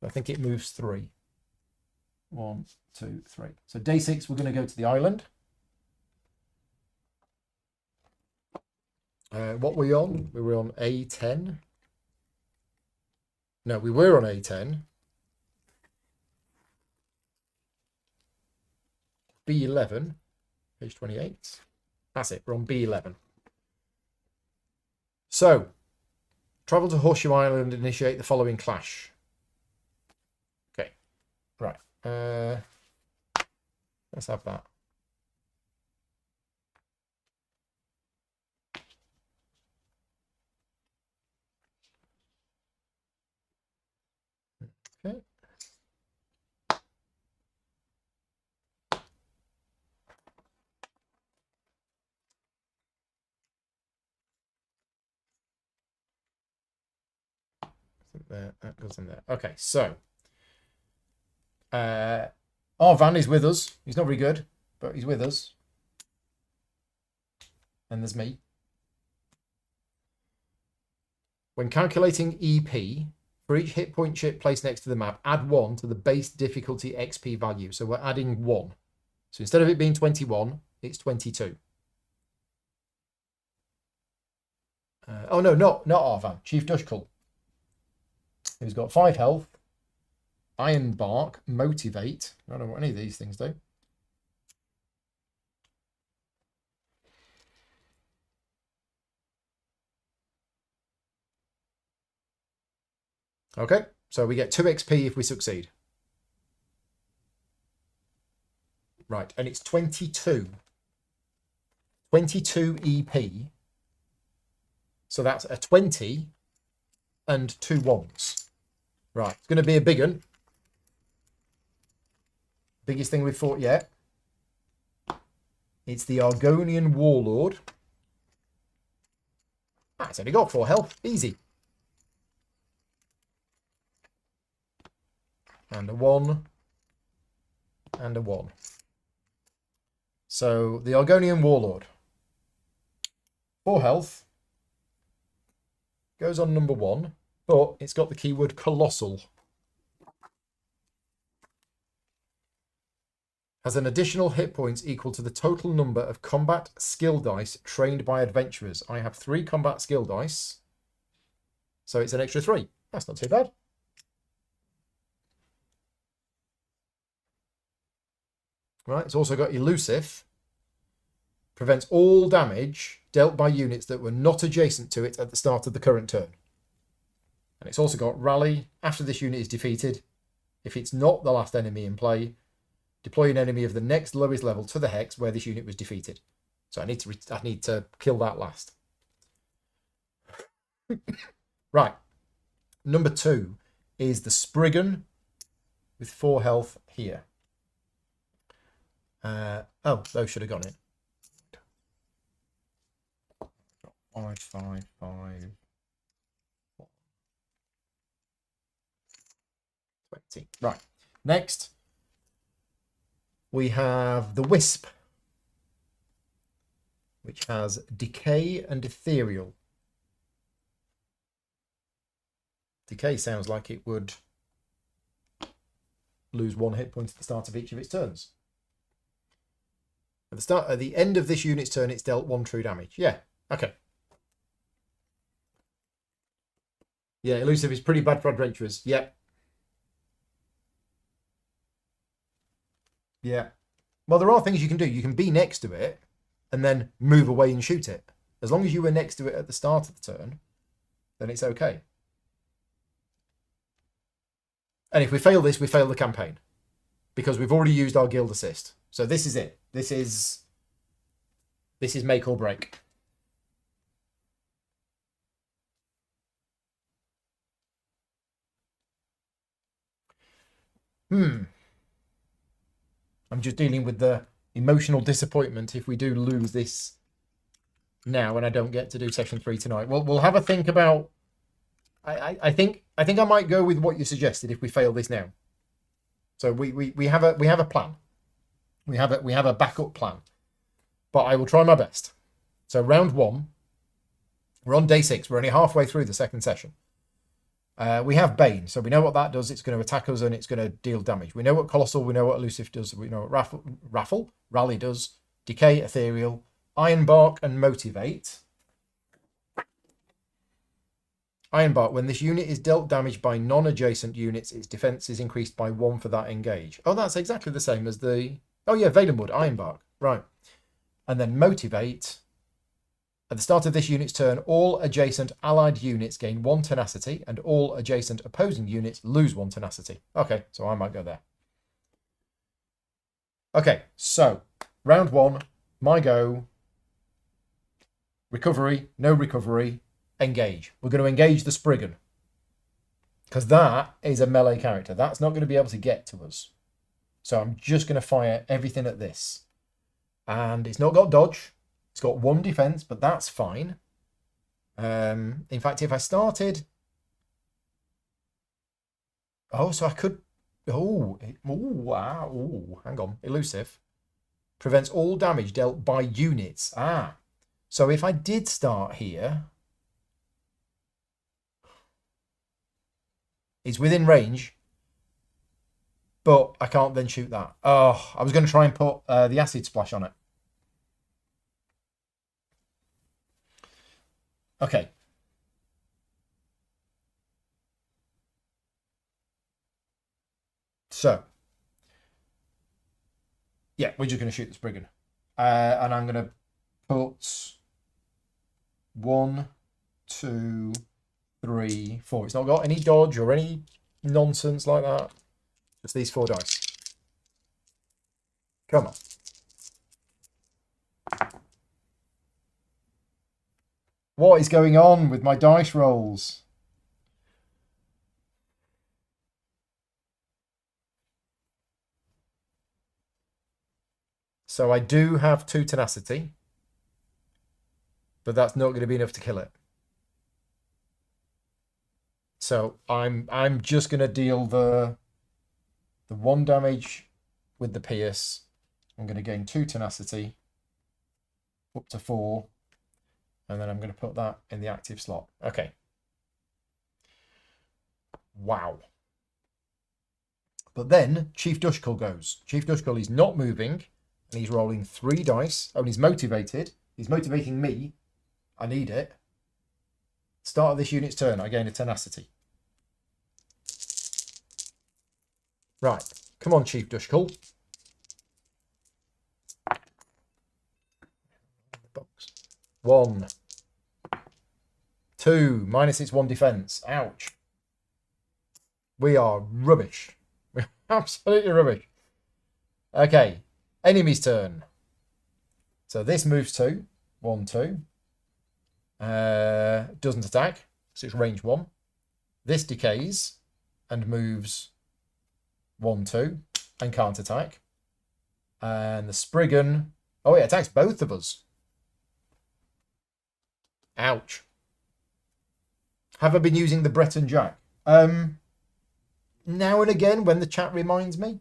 I think it moves 3. 1, 2, 3. So day 6, we're going to go to the island. What were we on? We were on A10. No, we were on A10. B11, page 28. That's it, we're on B11. So, travel to Horseshoe Island and initiate the following clash. Okay, right. Let's have that. Okay. There, that goes in there. Okay, so Arvan is with us. He's not very good, but he's with us. And there's me. When calculating EP, for each hit point chip placed next to the map, add 1 to the base difficulty XP value. So we're adding 1. So instead of it being 21, it's 22. Oh no, not Arvan. Chief Dushkull. Who's got 5 health, Iron Bark, Motivate. I don't know what any of these things do. Okay, so we get 2 XP if we succeed. Right, and it's 22. 22 EP. So that's a 20 and 2 1s. Right, it's going to be a big one. Biggest thing we've fought yet. It's the Argonian Warlord. Ah, it's only got 4 health. Easy. And a 1. And a 1. So, the Argonian Warlord. 4 health. Goes on number 1. But it's got the keyword colossal. has an additional hit points equal to the total number of combat skill dice trained by adventurers. I have 3 combat skill dice, so it's an extra 3. That's not too bad. Right, it's also got elusive. Prevents all damage dealt by units that were not adjacent to it at the start of the current turn. And it's also got rally. After this unit is defeated, if it's not the last enemy in play, deploy an enemy of the next lowest level to the hex where this unit was defeated. So I need to kill that last. Right. Number 2 is the Spriggan with 4 health here. Oh, those should have gone in. 5, 5, 5. 20. Right. Next, we have the Wisp, which has Decay and Ethereal. Decay sounds like it would lose 1 hit point at the start of each of its turns. At the end of this unit's turn, it's dealt 1 true damage. Yeah, okay. Yeah, elusive is pretty bad for adventurers. Yep. Yeah. Well, there are things you can do. You can be next to it and then move away and shoot it. As long as you were next to it at the start of the turn, then it's okay. And if we fail this, we fail the campaign. Because we've already used our guild assist. So this is it. This is make or break. I'm just dealing with the emotional disappointment if we do lose this now and I don't get to do session 3 tonight. We'll have a think about. I think I might go with what you suggested if we fail this now. So we have a plan. We have a backup plan. But I will try my best. So round 1, we're on day 6. We're only halfway through the second session. We have Bane, so we know what that does. It's going to attack us and it's going to deal damage. We know what Colossal, we know what Elusive does, we know what Rally does, Decay, Ethereal, Ironbark, and Motivate. Ironbark, when this unit is dealt damage by non-adjacent units, its defense is increased by 1 for that engage. Oh, that's exactly the same as the... Oh yeah, Valenwood, Ironbark. Right. And then Motivate. At the start of this unit's turn, all adjacent allied units gain 1 tenacity, and all adjacent opposing units lose 1 tenacity. Okay, so I might go there. Okay, so round 1, my go. Recovery, no recovery, engage. We're going to engage the Spriggan. Because that is a melee character. That's not going to be able to get to us. So I'm just going to fire everything at this. And it's not got dodge. It's got 1 defense, but that's fine. In fact, if I started... Oh, so I could... Oh, wow. Ooh, hang on. Elusive. Prevents all damage dealt by units. Ah. So if I did start here... It's within range. But I can't then shoot that. Oh, I was going to try and put the acid splash on it. Okay. So. Yeah, we're just going to shoot the Spriggan. And I'm going to put 1, 2, 3, 4. It's not got any dodge or any nonsense like that. Just these 4 dice. Come on. What is going on with my dice rolls? So I do have 2 tenacity, but that's not going to be enough to kill it. So I'm just going to deal the 1 damage with the pierce. I'm going to gain 2 tenacity, up to 4. And then I'm going to put that in the active slot. Okay. Wow. But then Chief Dushkull goes. Chief Dushkull is not moving, and he's rolling 3 dice. Oh, and he's motivated. He's motivating me. I need it. Start of this unit's turn, I gain a tenacity. Right. Come on, Chief Dushkull. Box. 1. 2. Minus its 1 defense. Ouch. We are rubbish. We're absolutely rubbish. Okay. Enemy's turn. So this moves 2. 1, 2. Doesn't attack, so it's range 1. This decays and moves 1, 2 and can't attack. And the Spriggan, oh, it attacks both of us. Ouch. Have I been using the Breton Jack? Now and again when the chat reminds me.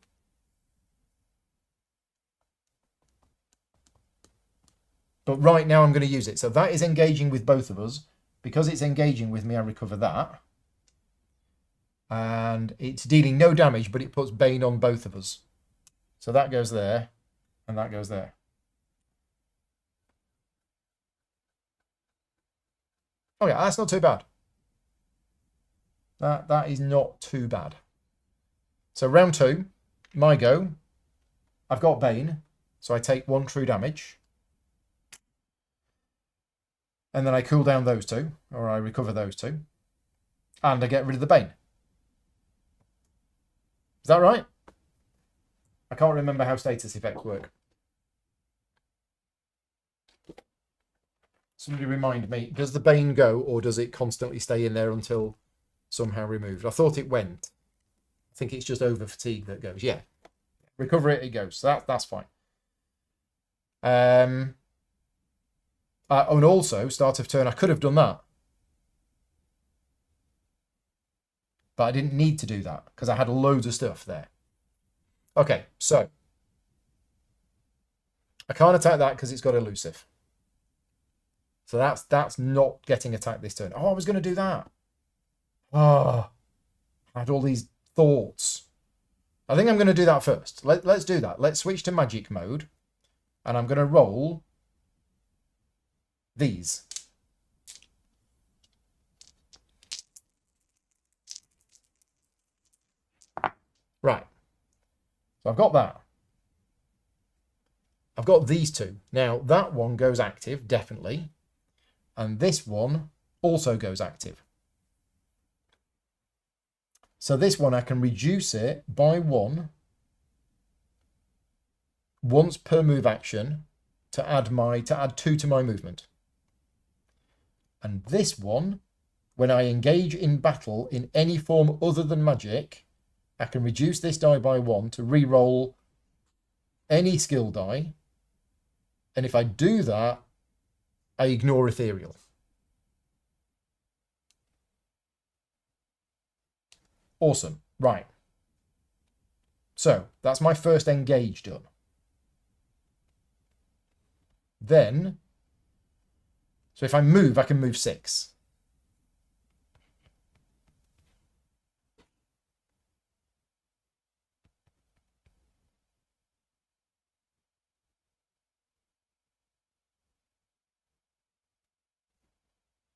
But right now I'm going to use it. So that is engaging with both of us. Because it's engaging with me, I recover that. And it's dealing no damage, but it puts Bane on both of us. So that goes there, and that goes there. Oh yeah, that's not too bad. That is not too bad. So round 2, my go. I've got Bane, so I take 1 true damage. And then I cool down those 2, or I recover those 2. And I get rid of the Bane. Is that right? I can't remember how status effects work. Somebody remind me, does the Bane go, or does it constantly stay in there until somehow removed? I thought it went. I think it's just over fatigue that goes. Yeah. Recover it, it goes. So that's fine. Oh, and also, start of turn, I could have done that. But I didn't need to do that because I had loads of stuff there. Okay, so I can't attack that because it's got elusive. So that's not getting attacked this turn. Oh, I was going to do that. Oh, I had all these thoughts. I think I'm going to do that first. Let's do that. Let's switch to magic mode. And I'm going to roll these. Right. So I've got that. I've got these 2. Now, that one goes active, definitely. And this one also goes active. So this one, I can reduce it by 1 once per move action to add 2 to my movement. And this one, when I engage in battle in any form other than magic, I can reduce this die by 1 to re-roll any skill die. And if I do that, I ignore ethereal. Awesome. Right. So that's my first engage done. Then, so if I move, I can move 6.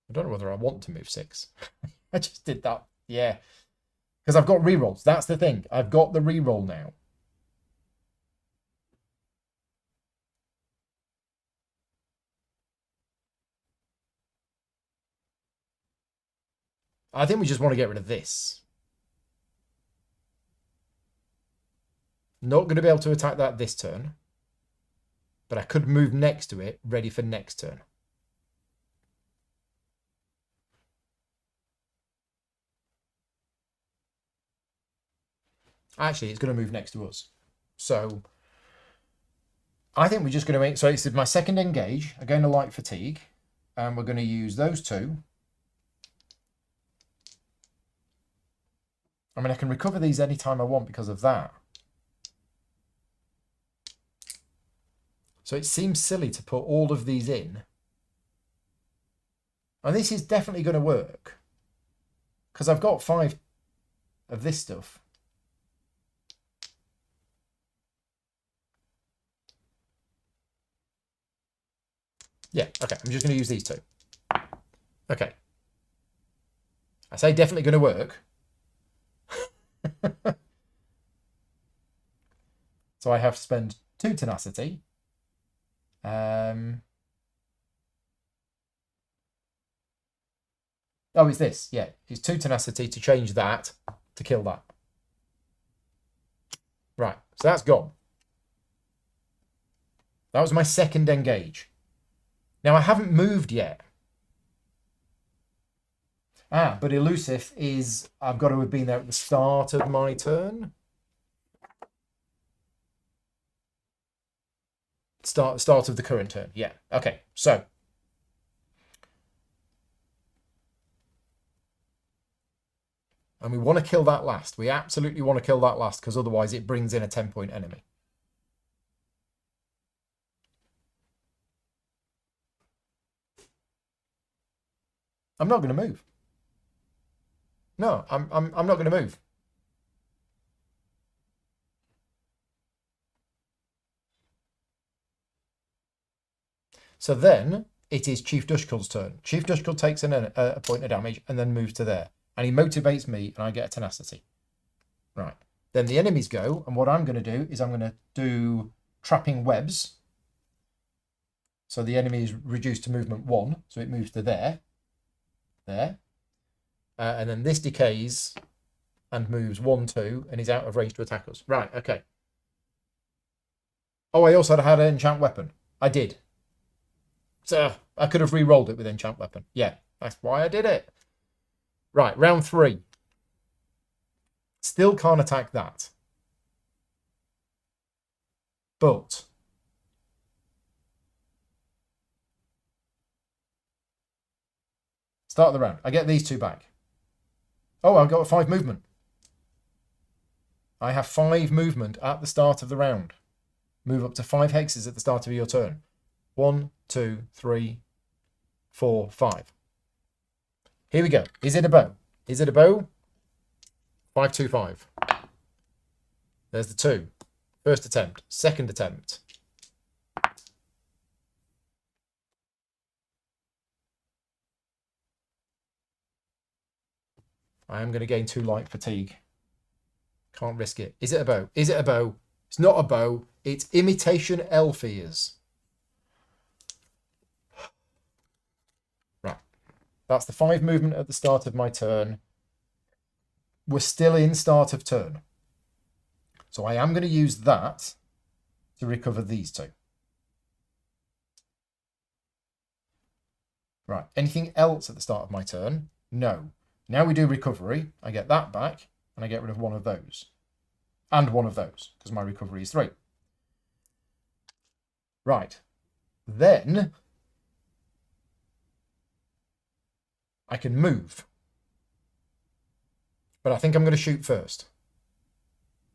I don't know whether I want to move 6. I just did that. Yeah. Because I've got rerolls. That's the thing. I've got the reroll now. I think we just want to get rid of this. Not going to be able to attack that this turn. But I could move next to it, ready for next turn. Actually, it's going to move next to us. So I think we're just going to make... So it's my second engage. I'm going to light fatigue. And we're going to use those 2. I mean, I can recover these anytime I want because of that. So it seems silly to put all of these in. And this is definitely going to work. Because I've got 5 of this stuff. Yeah, okay. I'm just going to use these two. Okay. I say definitely going to work. So I have to spend 2 tenacity. Oh, it's this. Yeah, it's 2 tenacity to change that to kill that. Right, so that's gone. That was my second engage. Now I haven't moved yet. But elusive is I've got to have been there at the start of my turn. Start of the current turn. Yeah. Okay. So and we want to kill that last. We absolutely want to kill that last because otherwise it brings in a 10-point enemy. I'm not going to move. No, I'm not going to move. So then it is Chief Dushkull's turn. Chief Dushkull takes a point of damage and then moves to there. And he motivates me and I get a tenacity. Right. Then the enemies go, and what I'm going to do is I'm going to do trapping webs. So the enemy is reduced to movement 1, so it moves to there. There. And then this decays and moves 1, 2, and is out of range to attack us. Right, okay. Oh, I also had an enchant weapon. I did. So I could have re-rolled it with enchant weapon. Yeah, that's why I did it. Right, round 3. Still can't attack that. But start of the round. I get these 2 back. Oh, I've got 5 movement. I have 5 movement at the start of the round. Move up to 5 hexes at the start of your turn. 1, 2, 3, 4, 5. Here we go. Is it a bow? Is it a bow? 5, 2, 5. There's the 2. First attempt. Second attempt. I am going to gain 2 light fatigue. Can't risk it. Is it a bow? Is it a bow? It's not a bow. It's imitation elf ears. Right. That's the 5 movement at the start of my turn. We're still in start of turn. So I am going to use that to recover these 2. Right. Anything else at the start of my turn? No. Now we do recovery. I get that back, and I get rid of 1 of those. And 1 of those, because my recovery is 3. Right. Then I can move. But I think I'm going to shoot first.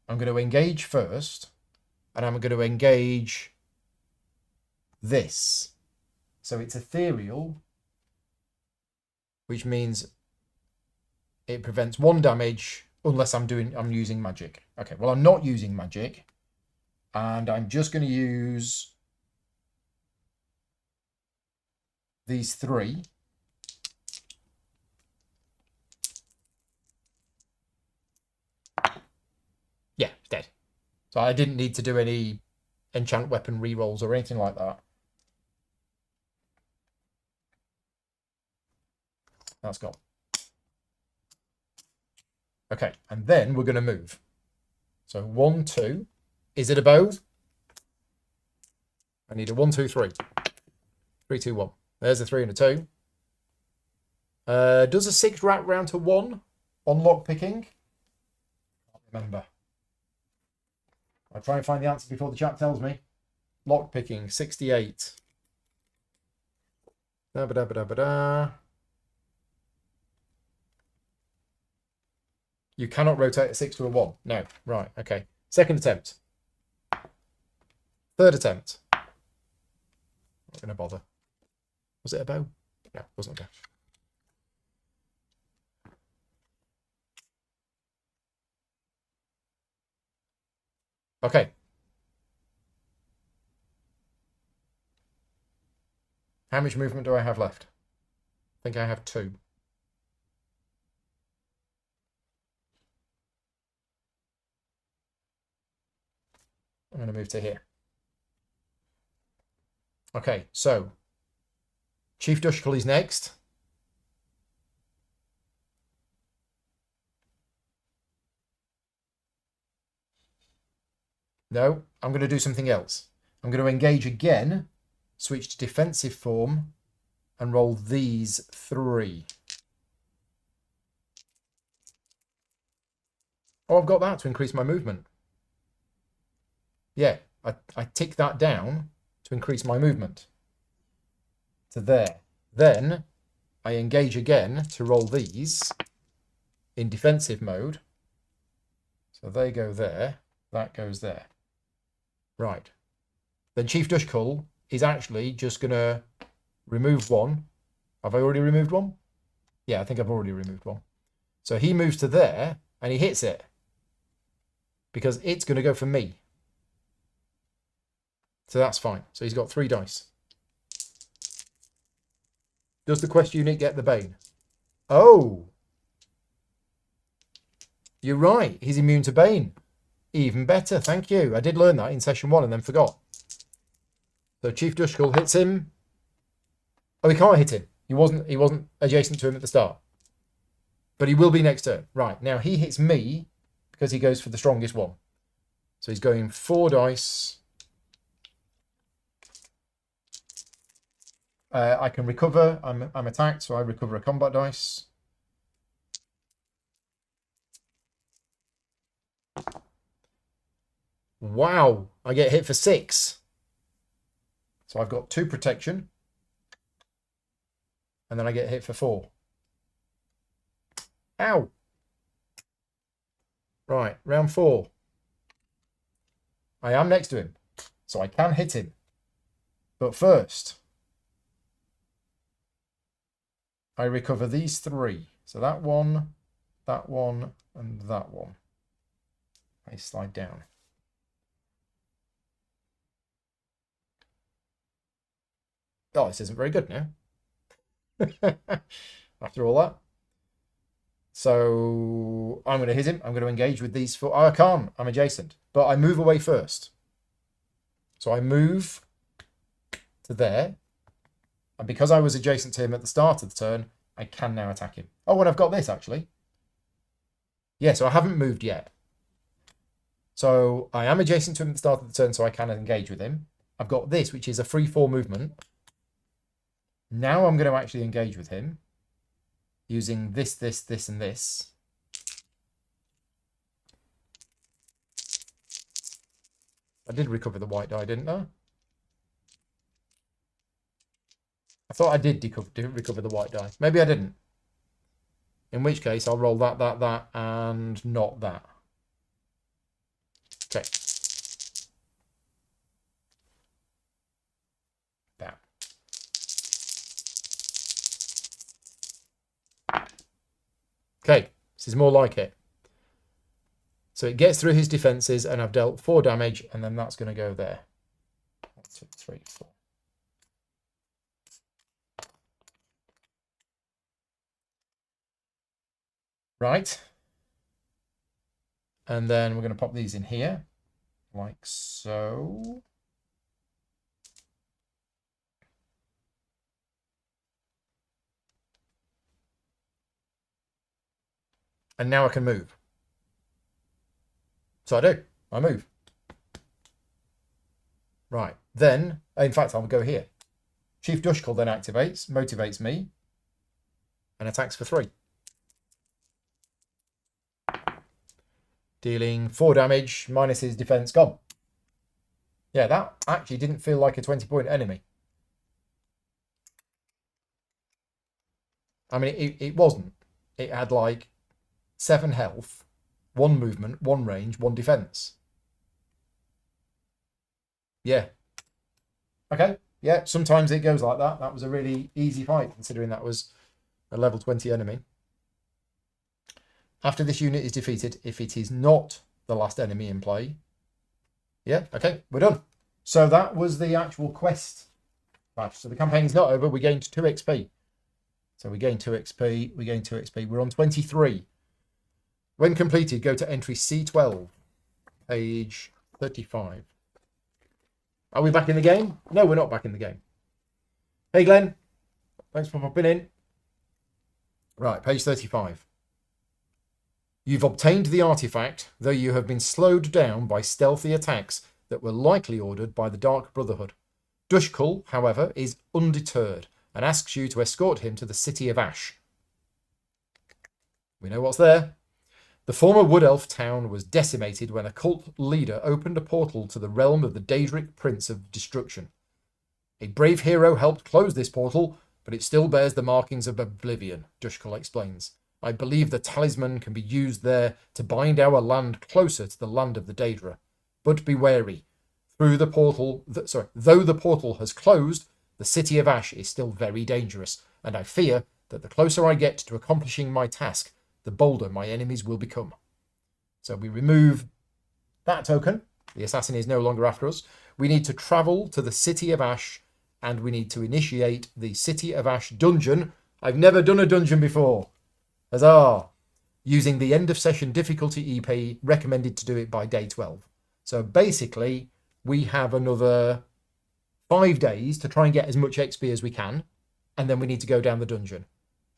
I'm going to engage first, and I'm going to engage this. So it's ethereal, which means it prevents 1 damage unless I'm using magic. Okay, well, I'm not using magic, and I'm just going to use these 3. Yeah, it's dead. So I didn't need to do any enchant weapon rerolls or anything like that. That's gone. Okay, and then we're going to move. So 1, 2. Is it a bow? I need a 1, 2, 3. 3, 2, 1. There's a 3 and a 2. Does a 6 wrap round to 1 on lockpicking? Can't remember. I'll try and find the answer before the chat tells me. Lockpicking, 68. Da ba da ba da ba da. You cannot rotate a 6 to a 1. No. Right. Okay. Second attempt. Third attempt. Not going to bother. Was it a bow? No, it wasn't a bow. Okay. How much movement do I have left? I think I have 2. I'm going to move to here. Okay, so Chief Dushkull is next. No, I'm going to do something else. I'm going to engage again, switch to defensive form, and roll these 3. Oh, I've got that to increase my movement. Yeah, I tick that down to increase my movement to there. Then I engage again to roll these in defensive mode. So they go there, that goes there. Right. Then Chief Dushkull is actually just going to remove 1. Have I already removed 1? Yeah, I think I've already removed 1. So he moves to there and he hits it because it's going to go for me. So that's fine. So he's got 3 dice. Does the quest unit get the Bane? Oh! You're right. He's immune to Bane. Even better. Thank you. I did learn that in session 1 and then forgot. So Chief Dushkull hits him. Oh, he can't hit him. He wasn't adjacent to him at the start. But he will be next turn. Right. Now he hits me because he goes for the strongest one. So he's going 4 dice. I can recover. I'm attacked, so I recover a combat dice. Wow, I get hit for 6. So I've got 2 protection. And then I get hit for 4. Ow! Right, round 4. I am next to him, so I can hit him. But first, I recover these 3. So that one, and that one. I slide down. Oh, this isn't very good now. After all that. So I'm going to hit him. I'm going to engage with these 4. Oh, I can't. I'm adjacent. But I move away first. So I move to there. And because I was adjacent to him at the start of the turn, I can now attack him. Oh, and I've got this, actually. Yeah, so I haven't moved yet. So I am adjacent to him at the start of the turn, so I can engage with him. I've got this, which is a free 4 movement. Now I'm going to actually engage with him using this, this, this, and this. I did recover the white die, didn't I? I thought I did recover the white die. Maybe I didn't. In which case, I'll roll that, that, that, and not that. Okay. That. Okay, this is more like it. So it gets through his defenses, and I've dealt 4 damage, and then that's going to go there. 1, 2, 3, 4. Right. And then we're going to pop these in here, like so. And now I can move. So I do. I move. Right. Then, in fact, I'll go here. Chief Dushkull then activates, motivates me, and attacks for 3. Dealing 4 damage, minus his defense, gone. Yeah, that actually didn't feel like a 20-point enemy. I mean, it wasn't. It had like 7 health, 1 movement, 1 range, 1 defense. Yeah. Okay. Yeah, sometimes it goes like that. That was a really easy fight, considering that was a level 20 enemy. After this unit is defeated, if it is not the last enemy in play. Yeah, okay, we're done. So that was the actual quest Right, so the campaign is not over. We gained 2 XP. So we gained 2 XP. We gained 2 XP. We're on 23. When completed, go to entry C12, page 35. Are we back in the game? No, we're not back in the game. Hey, Glenn. Thanks for popping in. Right, page 35. You've obtained the artifact, though you have been slowed down by stealthy attacks that were likely ordered by the Dark Brotherhood. Dushkull, however, is undeterred and asks you to escort him to the City of Ash. We know what's there. The former Wood Elf town was decimated when a cult leader opened a portal to the realm of the Daedric Prince of Destruction. A brave hero helped close this portal, but it still bears the markings of oblivion, Dushkull explains. I believe the talisman can be used there to bind our land closer to the land of the Daedra. But be wary. Though the portal has closed, the City of Ash is still very dangerous, and I fear that the closer I get to accomplishing my task, the bolder my enemies will become. So we remove that token. The assassin is no longer after us. We need to travel to the City of Ash, and we need to initiate the City of Ash dungeon. I've never done a dungeon before. Huzzah! Using the end of session difficulty EP, recommended to do it by day 12. So basically, we have another 5 days to try and get as much XP as we can, and then we need to go down the dungeon.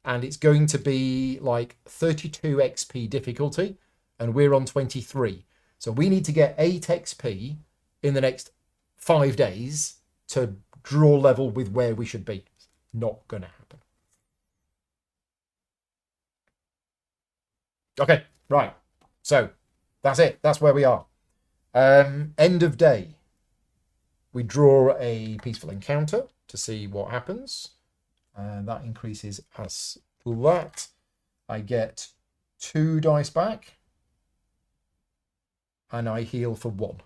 And it's going to be like 32 XP difficulty, and we're on 23. So we need to get 8 XP in the next 5 days to draw level with where we should be. It's not going to happen. Okay, right. So that's it. That's where we are. End of day. We draw a peaceful encounter to see what happens. And that increases as that. I get 2 dice back. And I heal for 1.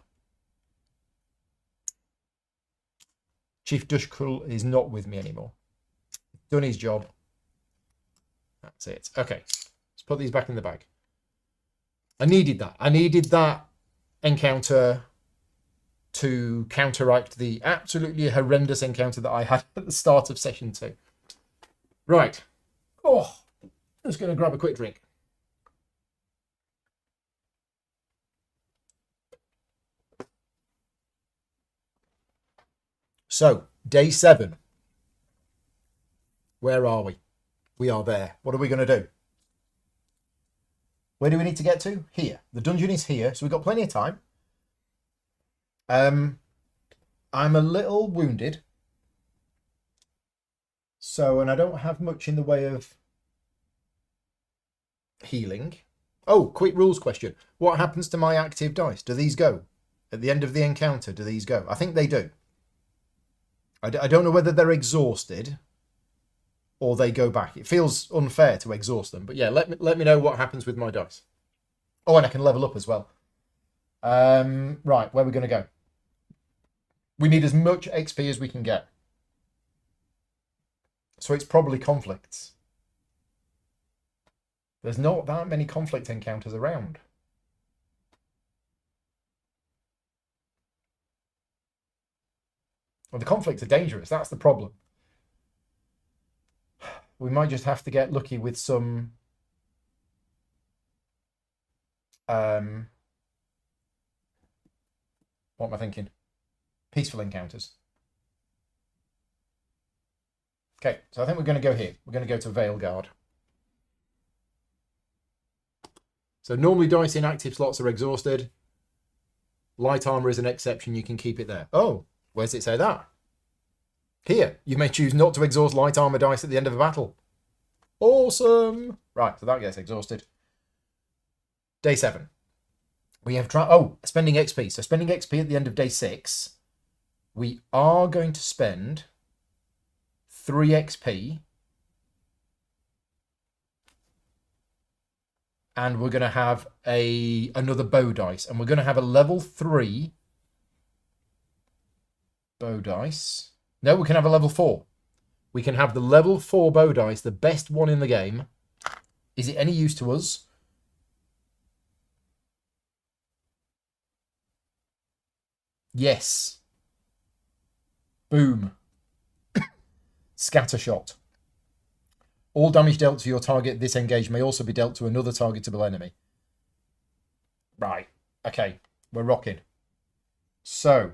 Chief Dushkull is not with me anymore. Done his job. That's it. Okay. Let's put these back in the bag. I needed that. I needed that encounter to counteract the absolutely horrendous encounter that I had at the start of session 2. Right. Oh, I'm just going to grab a quick drink. So, day 7. Where are we? We are there. What are we going to do? Where do we need to get to? Here. The dungeon is here, so we've got plenty of time. I'm a little wounded. So, and I don't have much in the way of healing. Oh, quick rules question. What happens to my active dice? Do these go? At the end of the encounter, do these go? I think they do. I don't know whether they're exhausted or they go back. It feels unfair to exhaust them. But yeah, let me know what happens with my dice. Oh, and I can level up as well. Right, where are we going to go? We need as much XP as we can get. So it's probably conflicts. There's not that many conflict encounters around. Well, the conflicts are dangerous. That's the problem. We might just have to get lucky with some what am I thinking? Peaceful encounters. Okay, so I think we're going to go here. We're going to go to Veilguard. So normally dice in active slots are exhausted. Light armor is an exception. You can keep it there. Oh, where does it say that? Here, you may choose not to exhaust light armor dice at the end of a battle. Awesome. Right, so that gets exhausted. Day 7. We have spending XP. So spending XP at the end of day 6. We are going to spend 3 XP. And we're going to have another bow dice. And we're going to have a level 3 bow dice. No, we can have a level 4. We can have the level 4 bow dice, the best one in the game. Is it any use to us? Yes. Boom. Scattershot. All damage dealt to your target this engage may also be dealt to another targetable enemy. Right. Okay. We're rocking. So,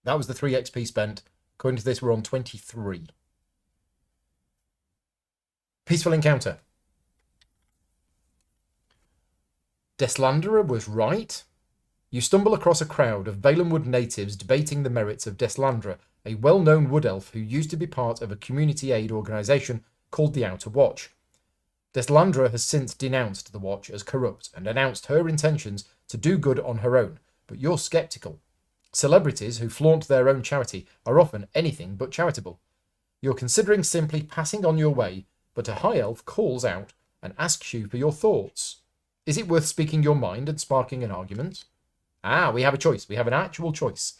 that was the 3 XP spent. According to this, we're on 23. Peaceful Encounter. Deslanderer was right. You stumble across a crowd of Valenwood natives debating the merits of Deslanderer, a well-known wood elf who used to be part of a community aid organisation called the Outer Watch. Deslanderer has since denounced the Watch as corrupt and announced her intentions to do good on her own, but you're sceptical. Celebrities who flaunt their own charity are often anything but charitable. You're considering simply passing on your way, but a high elf calls out and asks you for your thoughts. Is it worth speaking your mind and sparking an argument? We have a choice. We have an actual choice.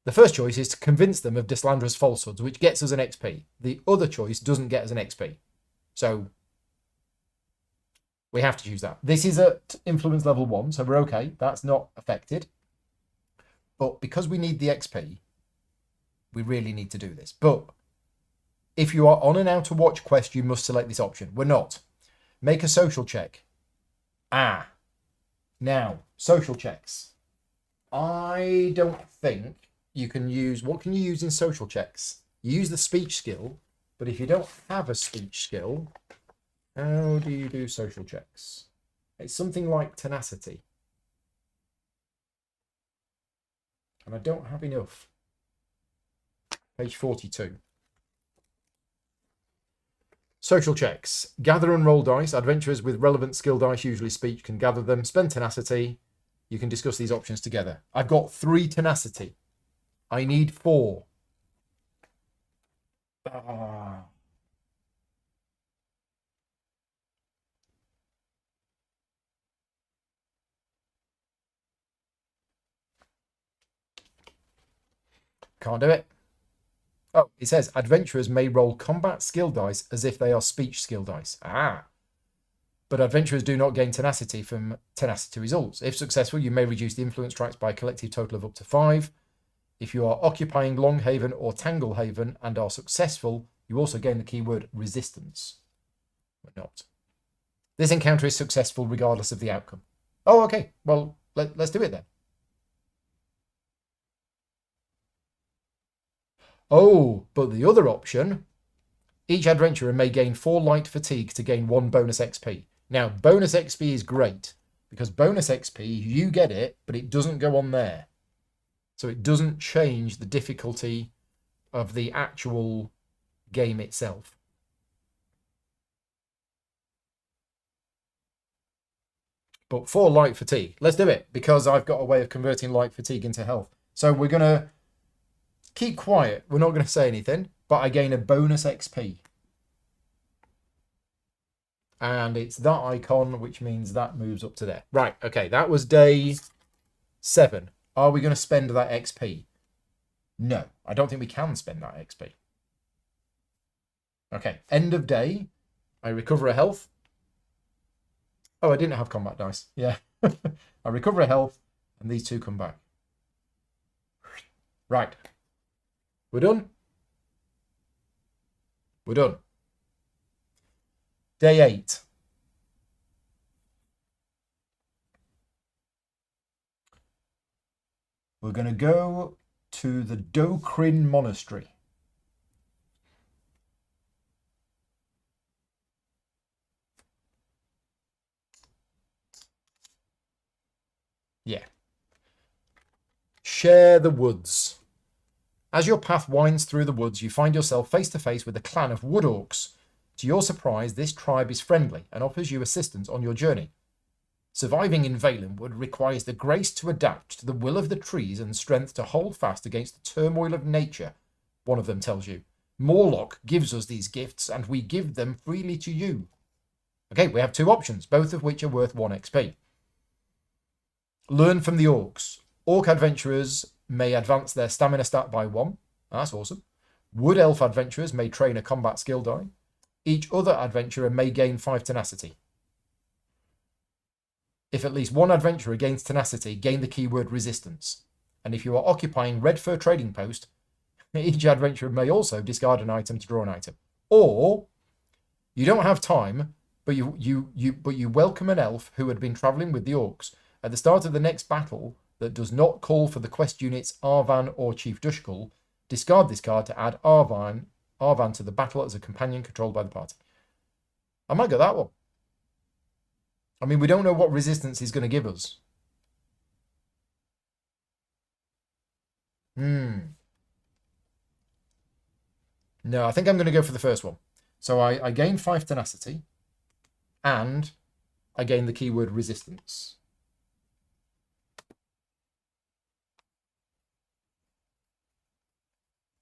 The first choice is to convince them of Deslanderer's falsehoods, which gets us an XP. The other choice doesn't get us an XP. So, we have to choose that. This is at influence level 1, so we're okay. That's not affected. But because we need the XP, we really need to do this. But if you are on an Outer Watch quest, you must select this option. We're not. Make a social check. Now, social checks. I don't think you can use... What can you use in social checks? You use the speech skill, but if you don't have a speech skill, how do you do social checks? It's something like tenacity. And I don't have enough. Page 42. Social checks. Gather and roll dice. Adventurers with relevant skill dice, usually speech, can gather them. Spend tenacity. You can discuss these options together. I've got 3 tenacity. I need 4. Can't do it. Oh, it says adventurers may roll combat skill dice as if they are speech skill dice. But adventurers do not gain tenacity from tenacity results. If successful, you may reduce the influence tracks by a collective total of up to 5. If you are occupying Longhaven or Tanglehaven and are successful, you also gain the keyword resistance. But not. This encounter is successful regardless of the outcome. Oh, okay. Well, let's do it then. Oh, but the other option, each adventurer may gain 4 light fatigue to gain 1 bonus XP. Now, bonus XP is great, because bonus XP, you get it, but it doesn't go on there. So it doesn't change the difficulty of the actual game itself. But 4 light fatigue, let's do it, because I've got a way of converting light fatigue into health. So we're going to keep quiet. We're not going to say anything, but I gain a bonus XP. And it's that icon, which means that moves up to there. Right, okay, that was day 7. Are we going to spend that XP? No, I don't think we can spend that XP. Okay, end of day. I recover a health. Oh, I didn't have combat dice. Yeah. I recover a health, and these 2 come back. Right. We're done? We're done. Day 8. We're going to go to the Dokrin Monastery. Yeah. Share the woods. As your path winds through the woods, you find yourself face to face with a clan of wood orcs. To your surprise, this tribe is friendly and offers you assistance on your journey. Surviving in Valenwood requires the grace to adapt to the will of the trees and strength to hold fast against the turmoil of nature, one of them tells you. Morlock gives us these gifts, and we give them freely to you. Okay, we have 2 options, both of which are worth 1 XP. Learn from the orcs. Orc adventurers may advance their stamina stat by 1. That's awesome. Wood elf adventurers may train a combat skill die. Each other adventurer may gain 5 tenacity. If at least 1 adventurer gains tenacity, gain the keyword resistance. And if you are occupying Red Fur Trading Post, Each adventurer may also discard an item to draw an item. Or you don't have time, but you welcome an elf who had been travelling with the orcs. At the start of the next battle that does not call for the quest units Arvan or Chief Dushkull, discard this card to add Arvan to the battle as a companion controlled by the party. I might go that one. I mean, we don't know what resistance he's going to give us. No, I think I'm going to go for the first one. So I gain 5 tenacity, and I gain the keyword resistance.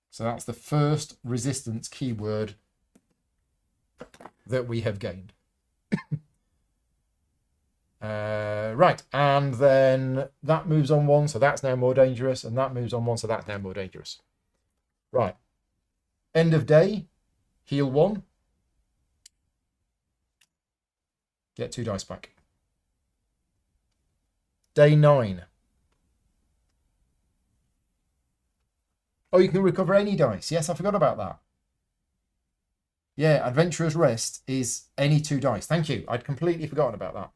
So that's the first resistance keyword that we have gained. Right, and then that moves on 1, so that's now more dangerous, and that moves on 1, so that's now more dangerous. Right. End of day, heal 1. Get 2 dice back. Day 9. Oh, you can recover any dice. Yes, I forgot about that. Yeah, Adventurer's Rest is any 2 dice. Thank you. I'd completely forgotten about that.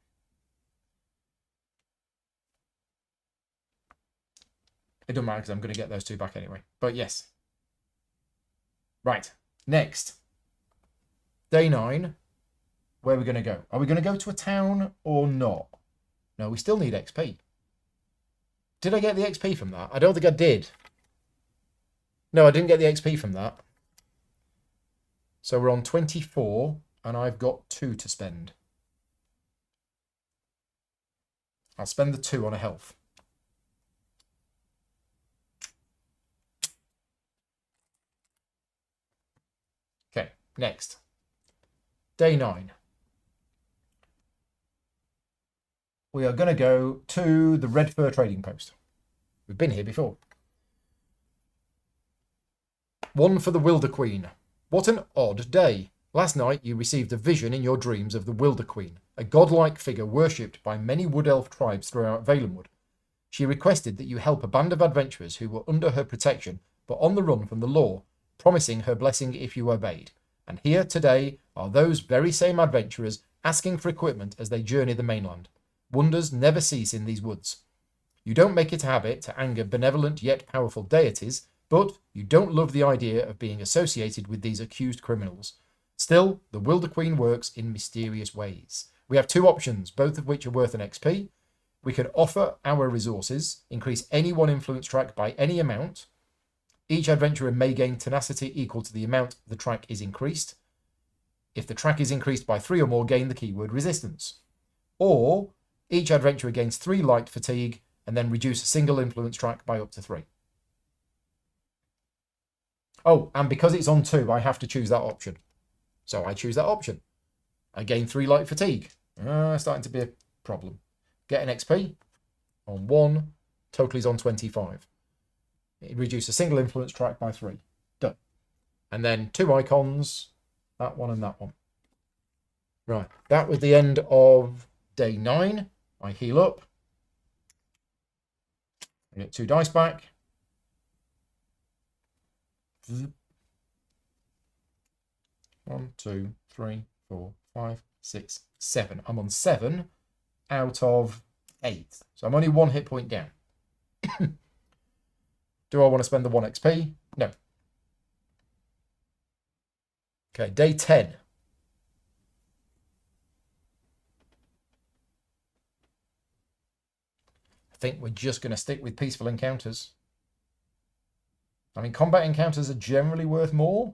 It doesn't matter because I'm going to get those 2 back anyway. But yes. Right. Next. Day 9. Where are we going to go? Are we going to go to a town or not? No, we still need XP. Did I get the XP from that? I don't think I did. No, I didn't get the XP from that. So we're on 24, and I've got 2 to spend. I'll spend the 2 on a health. Okay, next. Day 9. We are going to go to the Red Fur Trading Post. We've been here before. 1 for the Wilder Queen. What an odd day. Last night you received a vision in your dreams of the Wilder Queen, a godlike figure worshipped by many Wood Elf tribes throughout Valenwood. She requested that you help a band of adventurers who were under her protection but on the run from the law, promising her blessing if you obeyed. And here today are those very same adventurers asking for equipment as they journey the mainland. Wonders never cease in these woods. You don't make it a habit to anger benevolent yet powerful deities, but you don't love the idea of being associated with these accused criminals. Still, the Wilder Queen works in mysterious ways. We have 2 options, both of which are worth an XP. We can offer our resources, increase any one influence track by any amount. Each adventurer may gain tenacity equal to the amount the track is increased. If the track is increased by 3 or more, gain the keyword resistance. Or each adventurer gains 3 light fatigue and then reduce a single influence track by up to 3. Oh, and because it's on 2, I have to choose that option. So I choose that option. I gain 3 light fatigue. Starting to be a problem. Get an XP on 1. Total is on 25. It reduces a single influence track by 3. Done. And then 2 icons. That one and that one. Right. That was the end of day 9. I heal up. I get 2 dice back. 1, 2, 3, 4, 5, 6, 7. I'm on 7 out of 8. So I'm only 1 hit point down. Do I want to spend the 1 XP? No. Okay, day 10. I think we're just going to stick with peaceful encounters. I mean, combat encounters are generally worth more.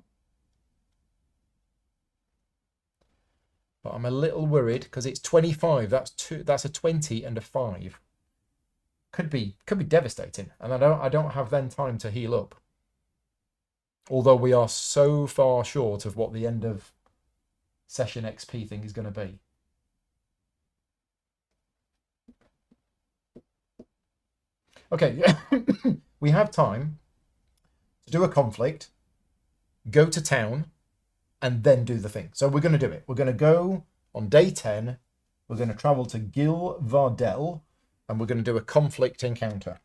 But I'm a little worried because it's 25. That's a 20 and a 5. Could be devastating. And I don't have then time to heal up. Although we are so far short of what the end of session XP thing is going to be. Okay, we have time to do a conflict, go to town, and then do the thing. So we're going to do it. We're going to go on day 10. We're going to travel to Gil Vardel, and we're going to do a conflict encounter.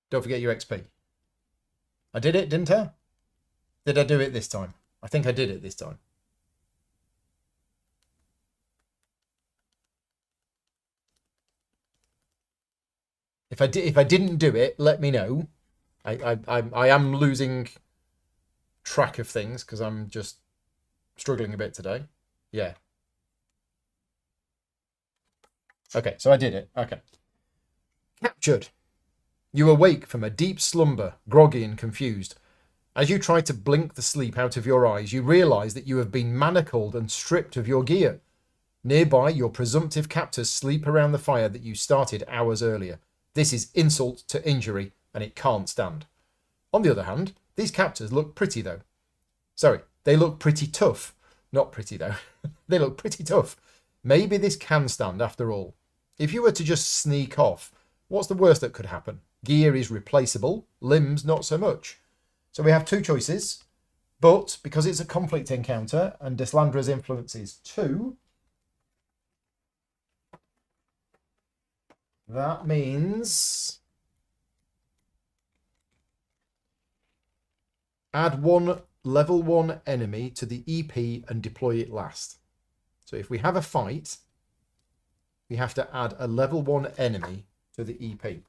Don't forget your XP. I did it, didn't I? Did I do it this time? I think I did it this time. If I didn't do it, let me know. I am losing track of things because I'm just struggling a bit today. Yeah. Okay, so I did it. Okay. Captured. You awake from a deep slumber, groggy and confused. As you try to blink the sleep out of your eyes, you realise that you have been manacled and stripped of your gear. Nearby, your presumptive captors sleep around the fire that you started hours earlier. This is insult to injury, and it can't stand. On the other hand, these captors look pretty, though. Sorry, they look pretty tough. Not pretty, though. They look pretty tough. Maybe this can stand after all. If you were to just sneak off, what's the worst that could happen? Gear is replaceable, limbs not so much. So we have two choices, but because it's a conflict encounter and Deslandra's influence is 2, that means add 1 level 1 enemy to the EP and deploy it last. So if we have a fight, we have to add a level 1 enemy to the EP.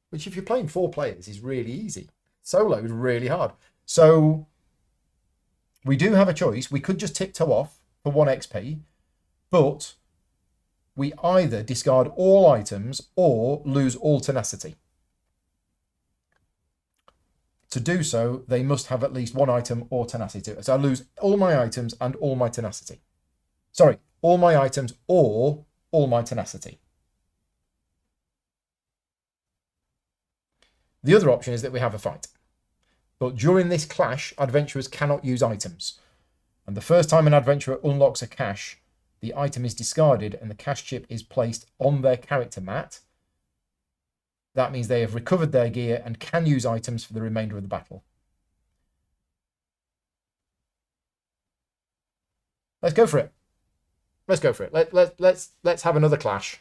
Which if you're playing 4 players is really easy. Solo is really hard. So we do have a choice. We could just tiptoe off for 1 XP, but we either discard all items or lose all tenacity. To do so, they must have at least 1 item or tenacity. So I lose all my items and all my tenacity. Sorry, all my items or all my tenacity. The other option is that we have a fight. But during this clash, adventurers cannot use items. And the first time an adventurer unlocks a cache, the item is discarded and the cache chip is placed on their character mat. That means they have recovered their gear and can use items for the remainder of the battle. Let's go for it. Let's go for it. Let's have another clash.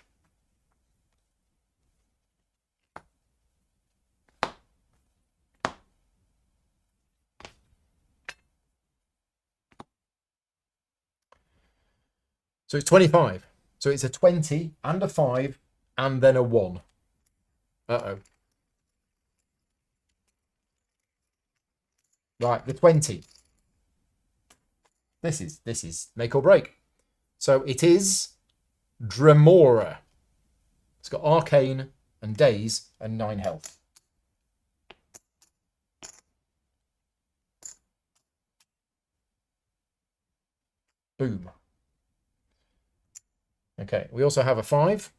So it's 25. So it's a 20 and a 5 and then a 1. Uh-oh. Right, the 20. This is make or break. So it is Dremora. It's got Arcane and Daze and 9 health. Boom. Okay, we also have a 5.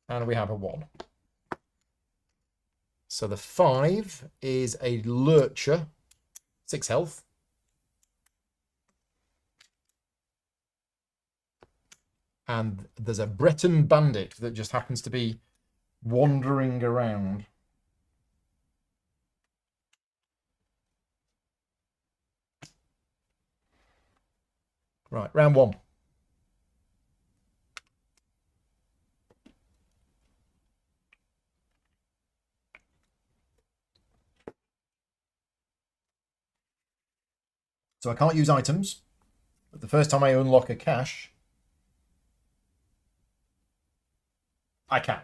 And we have a 1. So the 5 is a Lurcher, 6 health. And there's a Breton Bandit that just happens to be wandering around. Right, round 1. So I can't use items, but the first time I unlock a cache, I can.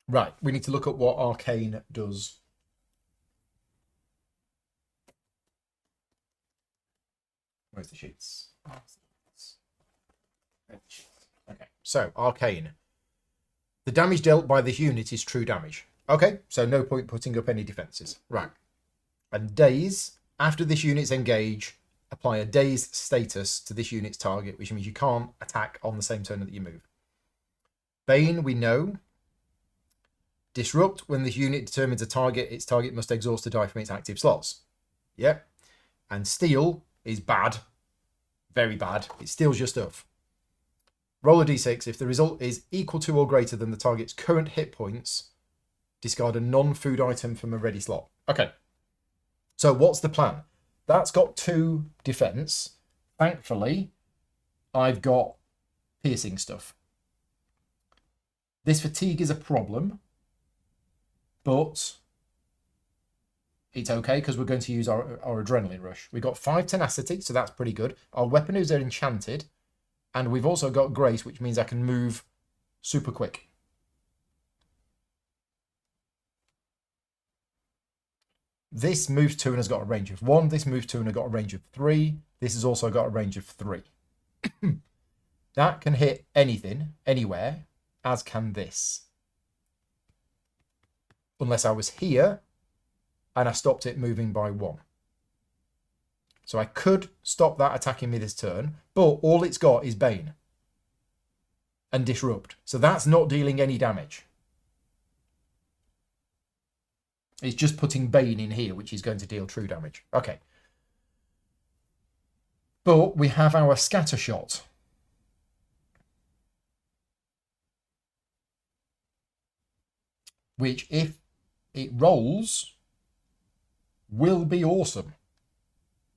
Right, we need to look at what Arcane does. Where's the sheets? Okay, so Arcane. The damage dealt by this unit is true damage. Okay, so no point putting up any defenses. Right. And Daze, after this unit's engage, apply a Dazed status to this unit's target, which means you can't attack on the same turn that you move. Bane, we know. Disrupt, when this unit determines a target, its target must exhaust a die from its active slots. Yep. And Steal is bad. Very bad. It steals your stuff. Roll a d6. If the result is equal to or greater than the target's current hit points, discard a non-food item from a ready slot. Okay. So what's the plan? That's got 2 defense. Thankfully, I've got piercing stuff. This fatigue is a problem, but it's okay because we're going to use our adrenaline rush. We've got 5 tenacity, so that's pretty good. Our weapons are enchanted, and we've also got grace, which means I can move super quick. This moves 2 and has got a range of 1. This moves 2 and has got a range of 3. This has also got a range of 3. That can hit anything, anywhere, as can this. Unless I was here and I stopped it moving by 1. So I could stop that attacking me this turn, but all it's got is Bane and Disrupt. So that's not dealing any damage. It's just putting Bane in here, which is going to deal true damage. Okay. But we have our Scatter Shot. Which, if it rolls, will be awesome.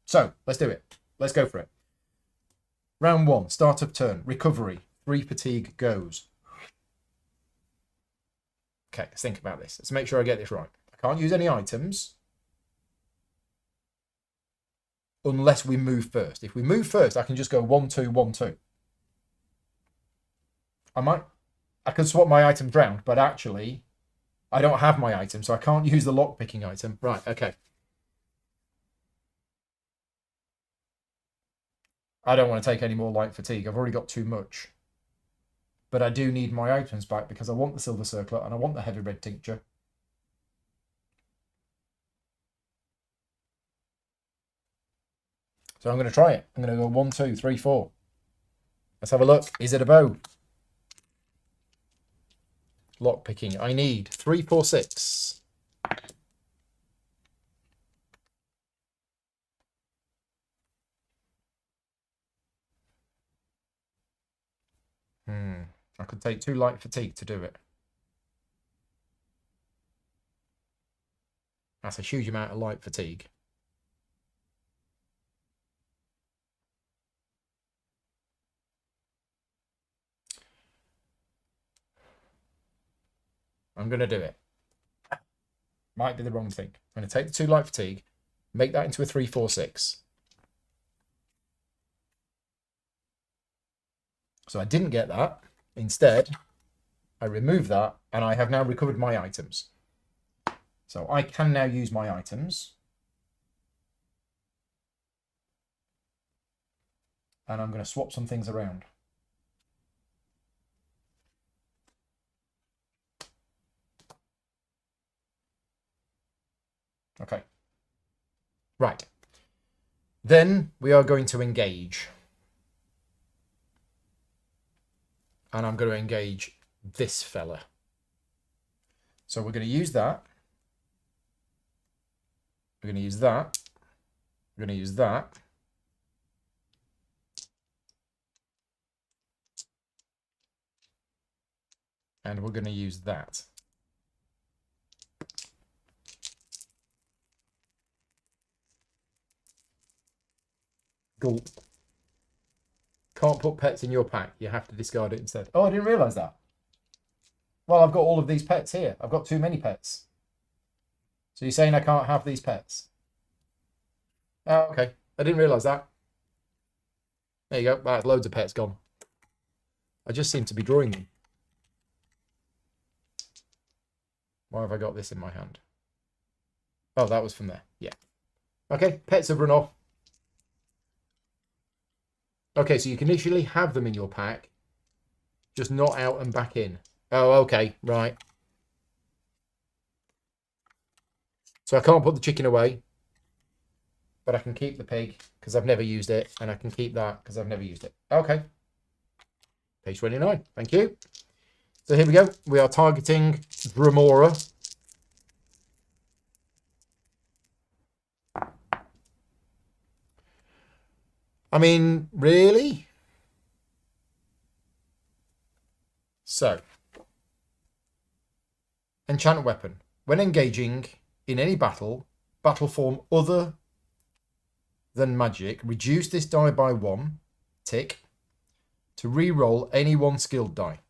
So, let's do it. Let's go for it. Round 1, start of turn, recovery, 3 fatigue goes. Okay, let's think about this. Let's make sure I get this right. I can't use any items unless we move first. If we move first, I can just go 1, 2, 1, 2. I could swap my items round, but actually I don't have my item, so I can't use the lockpicking item. Right, okay. I don't want to take any more light fatigue. I've already got too much. But I do need my items back because I want the silver circlet and I want the heavy red tincture. So I'm going to try it. I'm going to go 1, 2, 3, 4. Let's have a look. Is it a bow? Lockpicking. I need 3, 4, 6. I could take 2 light fatigue to do it. That's a huge amount of light fatigue. I'm going to do it. Might be the wrong thing. I'm going to take the 2 light fatigue, make that into a 3, 4, 6. So I didn't get that. Instead, I remove that, and I have now recovered my items. So I can now use my items. And I'm going to swap some things around. Okay. Right. Then we are going to engage. And I'm going to engage this fella. So we're going to use that. We're going to use that. We're going to use that. And we're going to use that. Gulp. Can't put pets in your pack. You have to discard it instead. Oh, I didn't realise that. Well, I've got all of these pets here. I've got too many pets. So you're saying I can't have these pets? Oh, okay. I didn't realise that. There you go. Right, loads of pets gone. I just seem to be drawing them. Why have I got this in my hand? Oh, that was from there. Yeah. Okay, pets have run off. Okay, so you can initially have them in your pack, just not out and back in. Oh, okay, right. So I can't put the chicken away, but I can keep the pig because I've never used it, and I can keep that because I've never used it. Okay. Page 29. Thank you. So here we go. We are targeting Remora. I mean, really? So, enchant weapon. When engaging in any battle form other than magic, reduce this die by 1 tick to re-roll any 1 skilled die.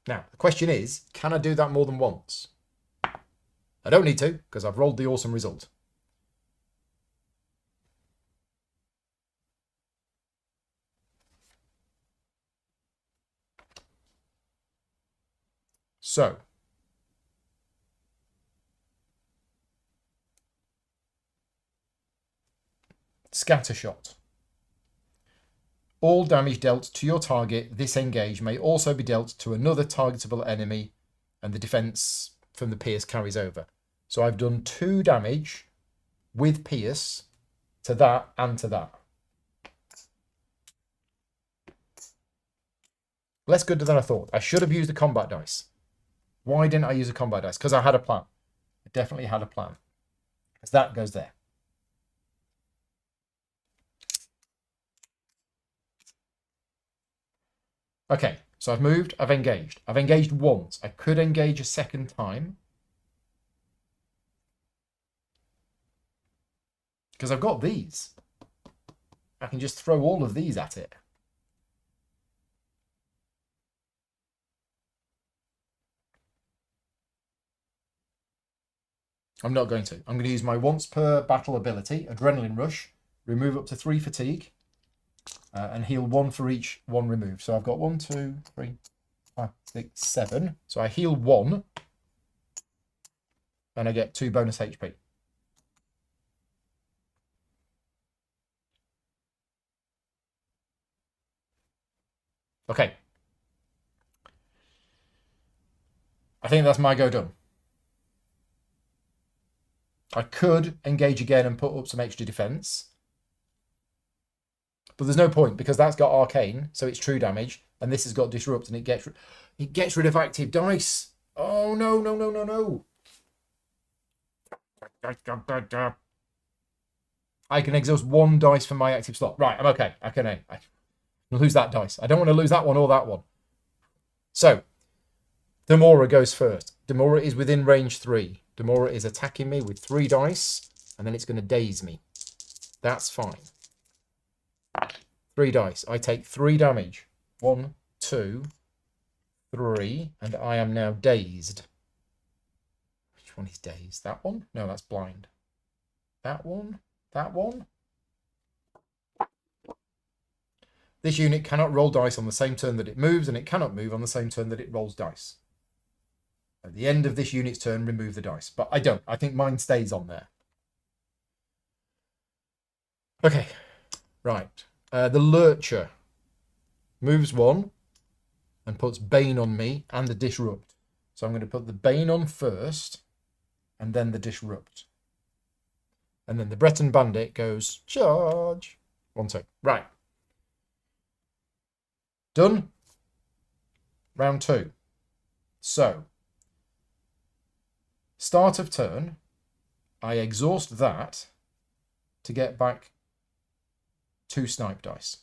Now, the question is, can I do that more than once? I don't need to, because I've rolled the awesome result. So, Scattershot. All damage dealt to your target this engage may also be dealt to another targetable enemy, and the defense from the pierce carries over. So I've done 2 damage with pierce to that and to that. Less good than I thought. I should have used a combat dice. Why didn't I use a combat dice? Because I had a plan. I definitely had a plan. Because that goes there. Okay, so I've moved, I've engaged. I've engaged once. I could engage a second time. Because I've got these. I can just throw all of these at it. I'm not going to. I'm going to use my once per battle ability, Adrenaline Rush, remove up to 3 fatigue, and heal 1 for each 1 removed. So I've got 1, 2, 3, 5, 6, 7. So I heal 1, and I get 2 bonus HP. Okay. I think that's my go done. I could engage again and put up some extra defense. But there's no point because that's got arcane, so it's true damage, and this has got disrupt, and it gets rid of active dice. Oh no, no, no, no, no. I can exhaust 1 dice from my active slot. Right, I'm okay. I can lose that dice. I don't want to lose that one or that one. So, Demora goes first. Demora is within range 3. Demora is attacking me with 3 dice, and then it's going to daze me. That's fine. 3 dice. I take 3 damage. 1, 2, 3, and I am now dazed. Which one is dazed? That one? No, that's blind. That one? That one? This unit cannot roll dice on the same turn that it moves, and it cannot move on the same turn that it rolls dice. At the end of this unit's turn, remove the dice. But I don't. I think mine stays on there. Okay. Right. The Lurcher moves 1 and puts Bane on me and the Disrupt. So I'm going to put the Bane on first and then the Disrupt. And then the Breton Bandit goes charge. 1, 2. Right. Done. Round 2. So, start of turn, I exhaust that to get back 2 snipe dice.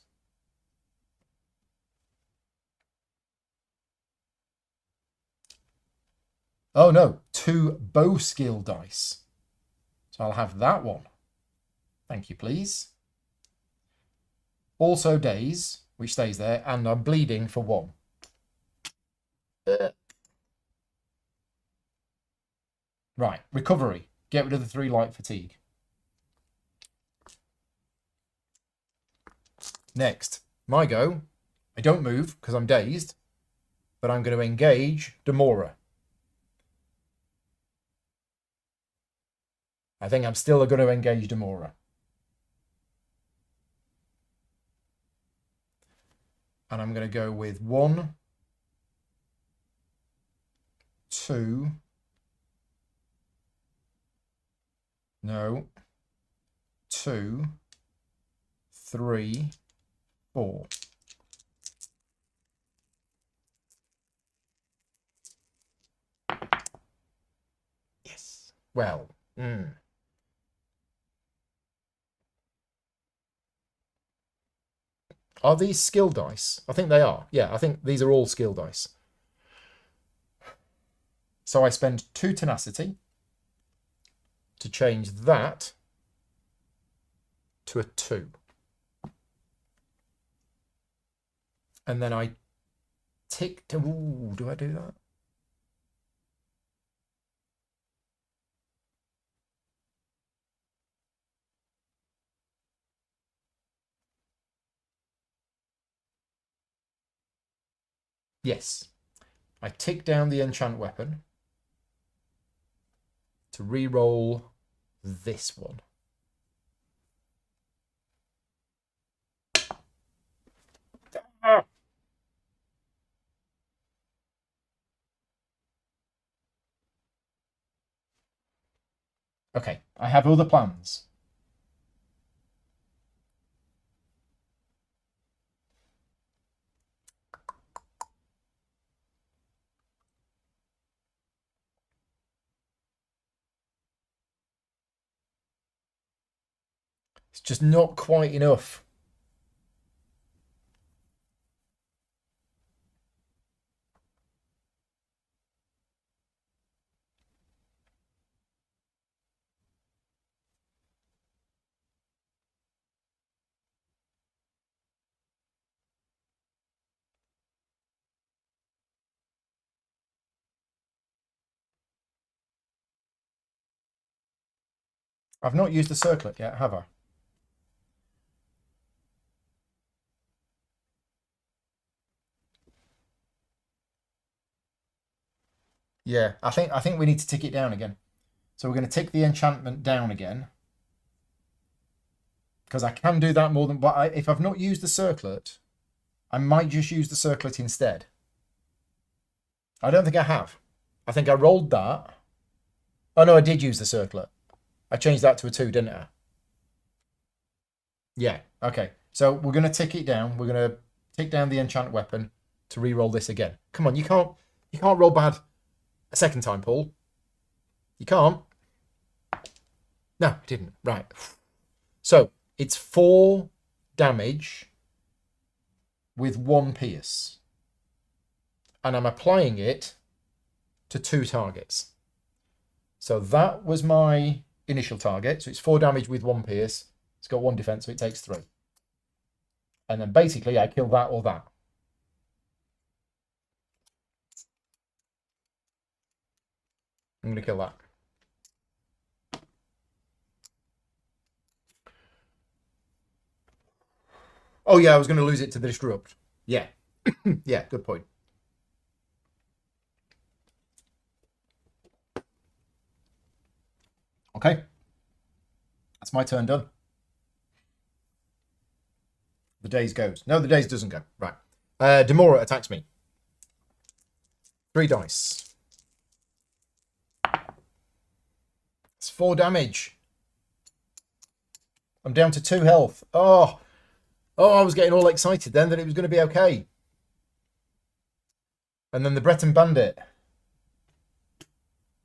Oh no, 2 bow skill dice. So I'll have that one. Thank you, please. Also daze, which stays there, and I'm bleeding for 1. Right, recovery. Get rid of the 3 light fatigue. Next, my go. I don't move because I'm dazed, but I'm going to engage Demora. I think I'm still going to engage Demora. And I'm going to go with 1, 2, no, 2, 3, 4. Yes. Well, Are these skill dice? I think they are. Yeah, I think these are all skill dice. So I spend 2 tenacity to change that to a 2. And then I tick to... Ooh, do I do that? Yes. I tick down the enchant weapon to re-roll this one. Ah! Okay, I have other plans. It's just not quite enough. I've not used the circlet yet, have I? Yeah, I think we need to tick it down again. So we're going to tick the enchantment down again. Because I can do that more than... But if I've not used the circlet, I might just use the circlet instead. I don't think I have. I think I rolled that. Oh, no, I did use the circlet. I changed that to a 2, didn't I? Yeah, okay. So we're going to tick it down. We're going to tick down the enchant weapon to re-roll this again. Come on, you can't roll bad a second time, Paul. You can't. No, I didn't. Right. So it's 4 damage with 1 pierce. And I'm applying it to 2 targets. So that was my initial target. So it's 4 damage with 1 pierce. It's got 1 defense, so it takes 3. And then basically I kill that or that. I'm going to kill that. Oh, yeah, I was going to lose it to the disrupt. Yeah. Yeah, good point. Okay. That's my turn done. The days goes. No, the days doesn't go. Right. Demora attacks me. 3 dice. It's 4 damage. I'm down to 2 health. Oh, I was getting all excited then that it was going to be okay. And then the Breton Bandit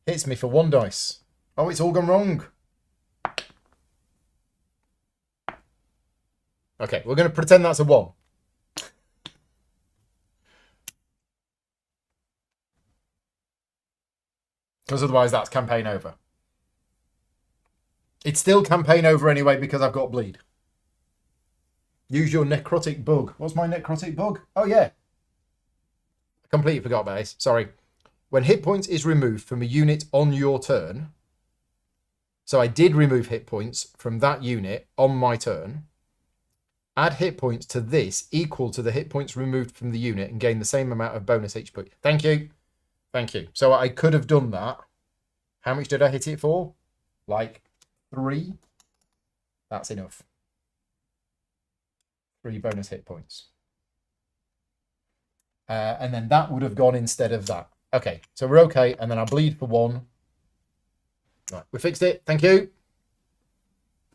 hits me for 1 dice. Oh, it's all gone wrong. Okay, we're going to pretend that's a 1. Because otherwise that's campaign over. It's still campaign over anyway because I've got bleed. Use your necrotic bug. What's my necrotic bug? Oh, yeah. I completely forgot about this. Sorry. When hit points is removed from a unit on your turn. So I did remove hit points from that unit on my turn. Add hit points to this equal to the hit points removed from the unit and gain the same amount of bonus HP. Thank you. Thank you. So I could have done that. How much did I hit it for? Like 3. That's enough. 3 bonus hit points. And then that would have gone instead of that. Okay, so we're okay. And then I bleed for 1. Right, we fixed it. Thank you.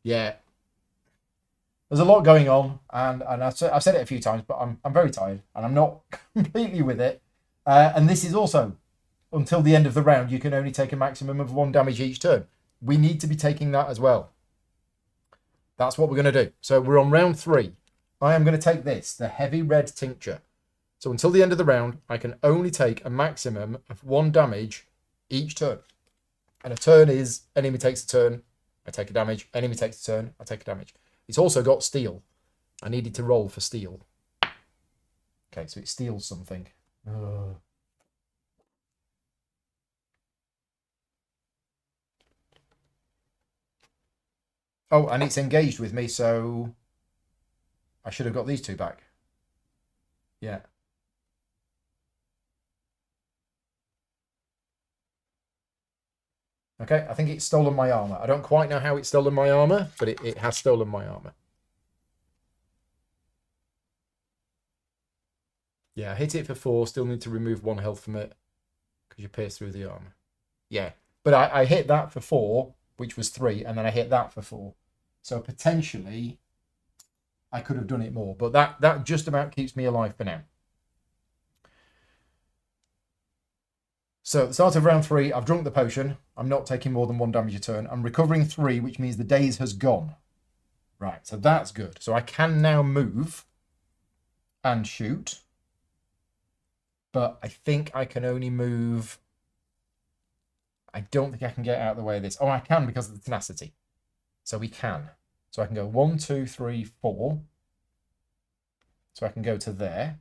Yeah. There's a lot going on, and I've said it a few times, but I'm very tired, and I'm not completely with it. And this is also, until the end of the round, you can only take a maximum of 1 damage each turn. We need to be taking that as well. That's what we're going to do. So we're on round 3. I am going to take this, the heavy red tincture. So until the end of the round, I can only take a maximum of 1 damage each turn. And a turn is enemy takes a turn, I take a damage. Enemy takes a turn, I take a damage. It's also got steel. I needed to roll for steel. Okay, so it steals something. Oh, and it's engaged with me, so I should have got these 2 back. Yeah. Okay, I think it's stolen my armor. I don't quite know how it's stolen my armor, but it has stolen my armor. Yeah, I hit it for 4, still need to remove 1 health from it because you pierce through the armor. Yeah, but I hit that for 4, which was 3, and then I hit that for 4. So potentially I could have done it more, but that just about keeps me alive for now. So at the start of round 3, I've drunk the potion. I'm not taking more than 1 damage a turn. I'm recovering 3, which means the daze has gone. Right, so that's good. So I can now move and shoot. But I think I can only move... I don't think I can get out of the way of this. Oh, I can because of the tenacity. So we can. So I can go 1, 2, 3, 4. So I can go to there.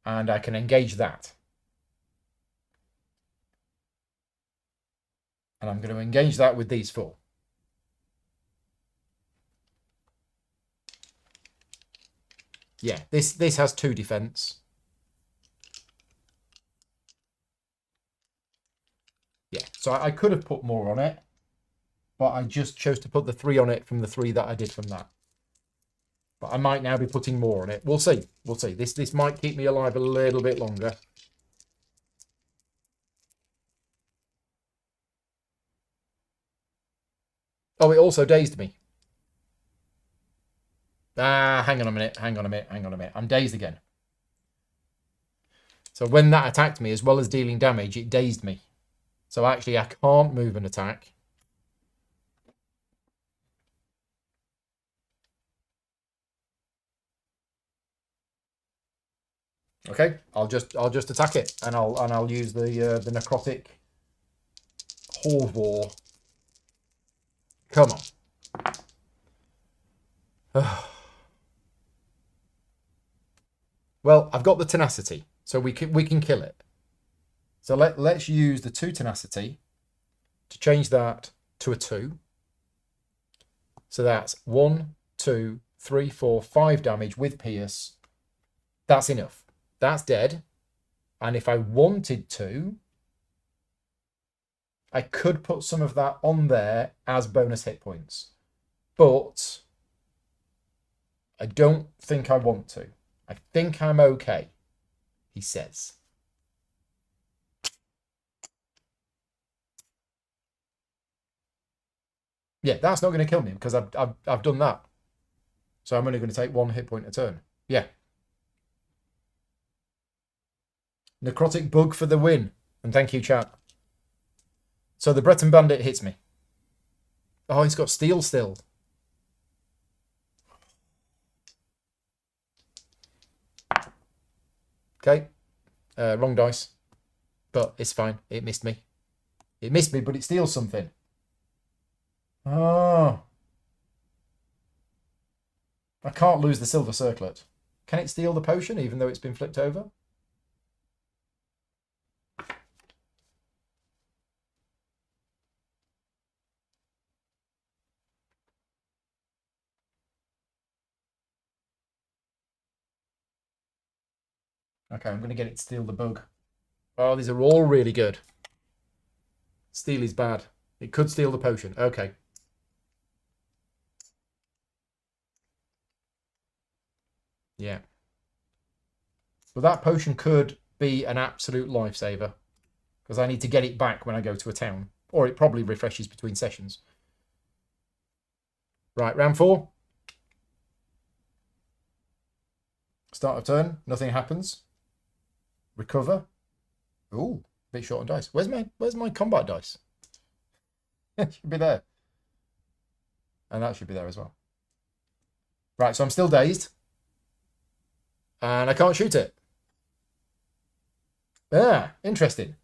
And I can engage that. And I'm going to engage that with these 4. Yeah, this has 2 defense. Yeah, so I could have put more on it, but I just chose to put the 3 on it from the 3 that I did from that. But I might now be putting more on it. We'll see. We'll see. This might keep me alive a little bit longer. Oh, it also dazed me. Ah, hang on a minute. Hang on a minute. Hang on a minute. I'm dazed again. So when that attacked me, as well as dealing damage, it dazed me. So actually, I can't move an attack. Okay, I'll just attack it, and I'll use the necrotic Horvor. Come on. Well, I've got the tenacity, so we can kill it. So let's use the 2 tenacity to change that to a 2. So that's 1, 2, 3, 4, 5 damage with pierce. That's enough. That's dead. And if I wanted to, I could put some of that on there as bonus hit points. But I don't think I want to. I think I'm okay, he says. Yeah, that's not going to kill me because I've done that. So I'm only going to take 1 hit point a turn. Yeah. Necrotic Bug for the win. And thank you, chat. So the Breton Bandit hits me. Oh, he's got steel still. Okay. Wrong dice. But it's fine. It missed me. It missed me, but it steals something. Oh. I can't lose the silver circlet. Can it steal the potion even though it's been flipped over? Okay, I'm going to get it to steal the bug. Oh, these are all really good. Steal is bad. It could steal the potion. Okay. Yeah. But that potion could be an absolute lifesaver. Because I need to get it back when I go to a town. Or it probably refreshes between sessions. Right, round 4. Start of turn. Nothing happens. Recover. Ooh, bit short on dice. Where's my combat dice? It should be there. And that should be there as well. Right, so I'm still dazed. And I can't shoot it. Ah, interesting.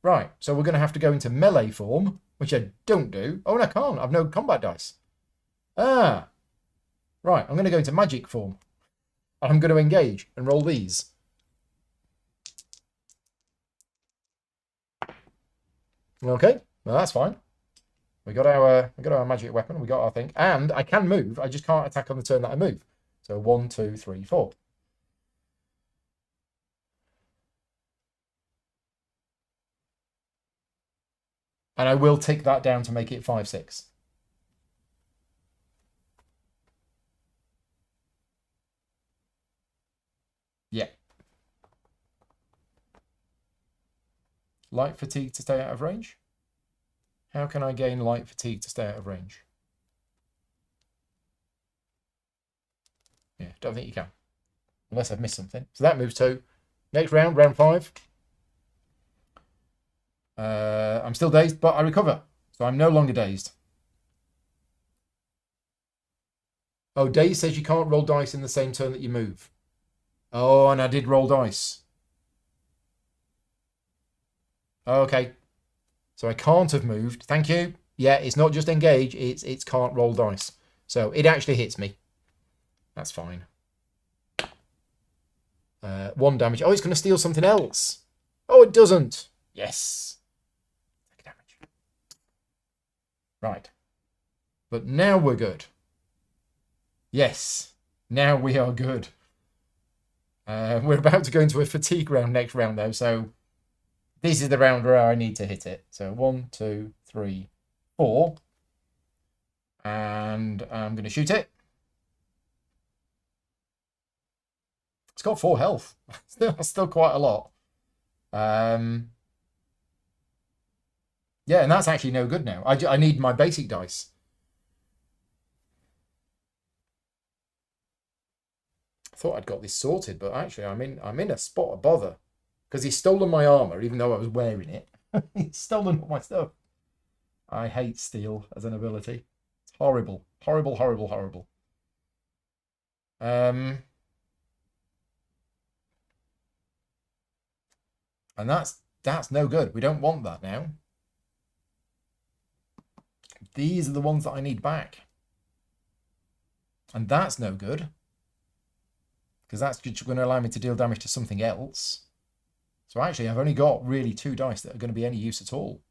Right, so we're going to have to go into melee form, which I don't do. Oh, and I can't. I've no combat dice. Ah. Right, I'm going to go into magic form. And I'm going to engage and roll these. Okay, well, that's fine. We got our magic weapon. We got our thing. And I can move. I just can't attack on the turn that I move. So 1, 2, 3, 4. And I will tick that down to make it 5, 6. Yeah. Light fatigue to stay out of range? How can I gain light fatigue to stay out of range? Yeah, don't think you can. Unless I've missed something. So that moves 2. Next round, round 5. I'm still dazed, but I recover. So I'm no longer dazed. Oh, Daze says you can't roll dice in the same turn that you move. Oh, and I did roll dice. Okay. So I can't have moved. Thank you. Yeah, it's not just engage, it's can't roll dice. So it actually hits me. That's fine. 1 damage. Oh, it's going to steal something else. Oh, it doesn't. Yes. Take damage. Right. But now we're good. Yes. Now we are good. We're about to go into a fatigue round next round, though. So this is the round where I need to hit it. So 1, 2, 3, 4. And I'm going to shoot it. It's got 4 health. Still quite a lot. Yeah, and that's actually no good now. I need my basic dice. I thought I'd got this sorted, but actually I'm in a spot of bother. Because he's stolen my armor, even though I was wearing it. He's stolen all my stuff. I hate steal as an ability. It's horrible. Horrible, horrible, horrible. And that's no good. We don't want that now. These are the ones that I need back. And that's no good. Because that's just going to allow me to deal damage to something else. So actually, I've only got really 2 dice that are going to be any use at all.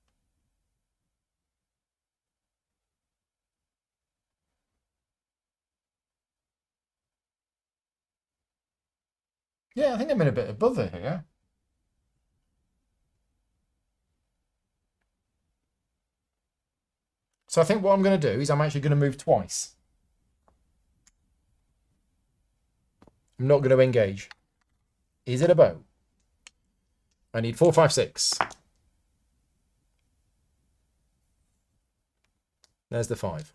Yeah, I think I'm in a bit of bother here. So I think what I'm going to do is I'm actually going to move twice. I'm not going to engage. Is it a bow? I need 4, 5, 6. There's the 5.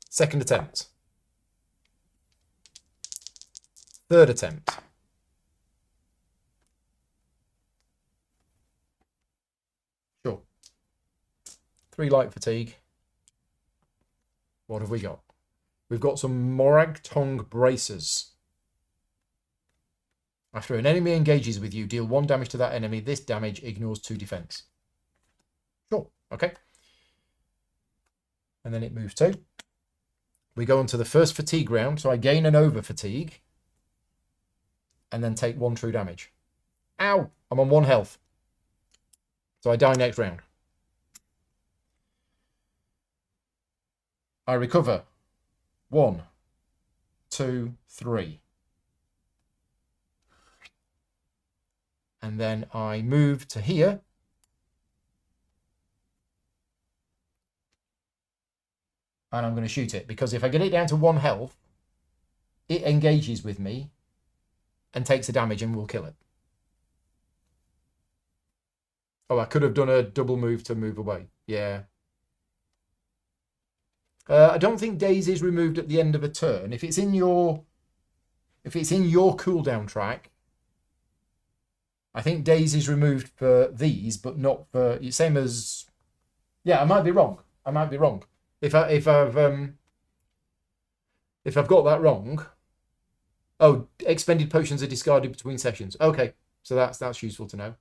Second attempt. Third attempt. Sure. 3 light fatigue. What have we got? We've got some Morag Tongue bracers. After an enemy engages with you, deal 1 damage to that enemy. This damage ignores 2 defense. Sure, okay. And then it moves 2. We go on to the first fatigue round, so I gain an over fatigue. And then take 1 true damage. Ow! I'm on 1 health. So I die next round. I recover. 1, 2, 3. And then I move to here. And I'm going to shoot it. Because if I get it down to 1 health, it engages with me and takes a damage and will kill it. Oh, I could have done a double move to move away. Yeah. I don't think Daze is removed at the end of a turn. If it's in your cooldown track, I think Daze is removed for these, but not for same as. Yeah, I might be wrong. If I've got that wrong, Oh, expended potions are discarded between sessions. Okay, so that's useful to know.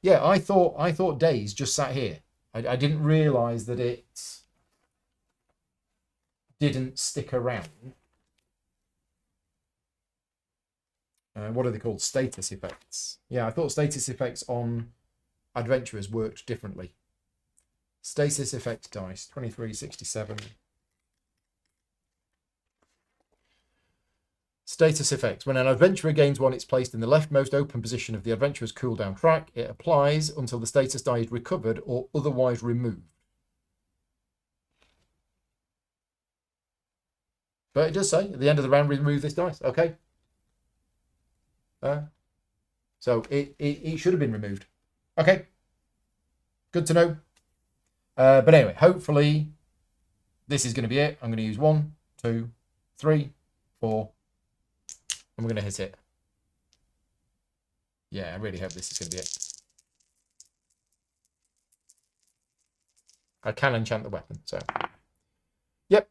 Yeah, I thought days just sat here. I didn't realise that it didn't stick around. What are they called? Status effects. Yeah, I thought status effects on adventurers worked differently. Status effect dice 2367. Status effects. When an adventurer gains one, it's placed in the leftmost open position of the adventurer's cooldown track. It applies until the status die is recovered or otherwise removed. But it does say at the end of the round, remove this dice. Okay. So it should have been removed. Okay. Good to know. But anyway, hopefully this is going to be it. I'm going to use 1, 2, 3, 4. And we're going to hit it. Yeah, I really hope this is going to be it. I can enchant the weapon, so. Yep.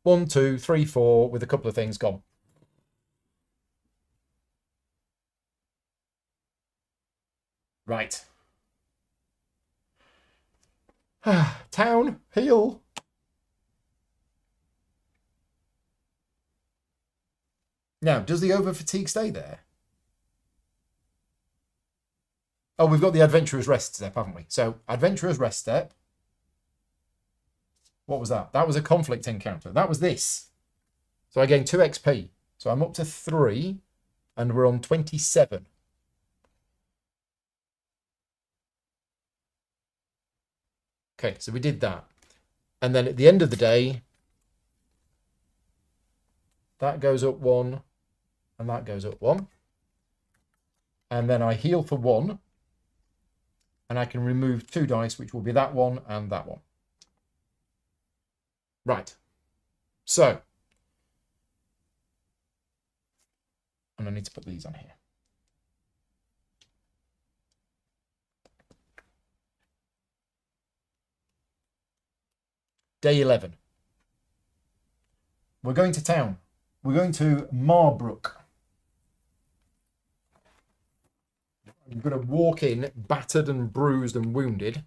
1, 2, 3, 4 with a couple of things gone. Right. Town, heal. Now, does the over fatigue stay there? Oh, we've got the adventurer's rest step, haven't we? So, adventurer's rest step. What was that? That was a conflict encounter. That was this. So I gained 2 XP. So I'm up to 3, and we're on 27. Okay, so we did that. And then at the end of the day, that goes up 1, and that goes up 1. And then I heal for 1, and I can remove 2 dice, which will be that one and that one. Right. So, and I need to put these on here. Day 11. We're going to town. We're going to Marbrook. I'm going to walk in battered and bruised and wounded.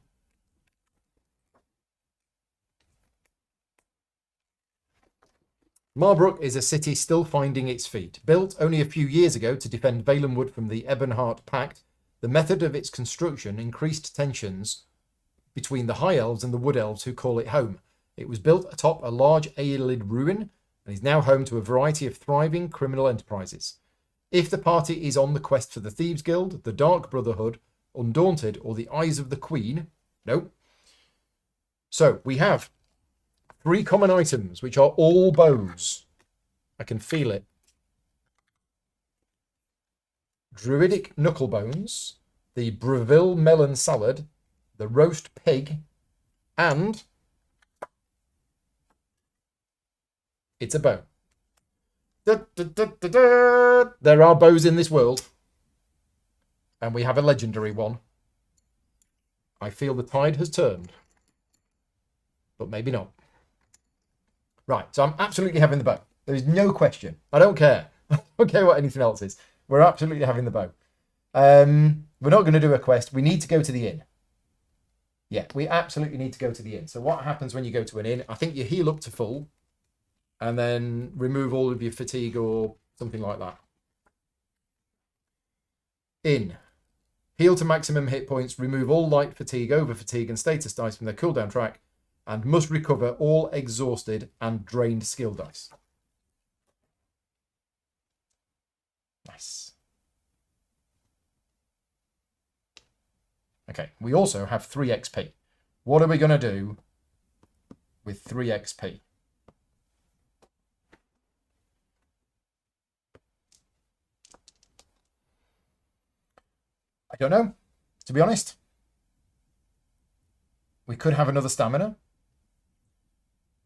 Marbrook is a city still finding its feet. Built only a few years ago to defend Valenwood from the Ebonheart Pact, the method of its construction increased tensions between the High Elves and the Wood Elves who call it home. It was built atop a large Aelid ruin and is now home to a variety of thriving criminal enterprises. If the party is on the quest for the Thieves Guild, the Dark Brotherhood, Undaunted, or the Eyes of the Queen, no. So we have 3 common items, which are all bows. I can feel it. Druidic Knucklebones, the Breville Melon Salad, the Roast Pig, and it's a bow. Da, da, da, da, da. There are bows in this world. And we have a legendary one. I feel the tide has turned. But maybe not. Right, so I'm absolutely having the bow. There is no question. I don't care. I don't care what anything else is. We're absolutely having the bow. We're not going to do a quest. We need to go to the inn. Yeah, we absolutely need to go to the inn. So what happens when you go to an inn? I think you heal up to full and then remove all of your fatigue or something like that. Inn. Heal to maximum hit points, remove all light fatigue, over fatigue, and status dice from their cooldown track, and must recover all exhausted and drained skill dice. Nice. Okay, we also have 3 XP. What are we going to do with 3 XP? I don't know, to be honest. We could have another stamina.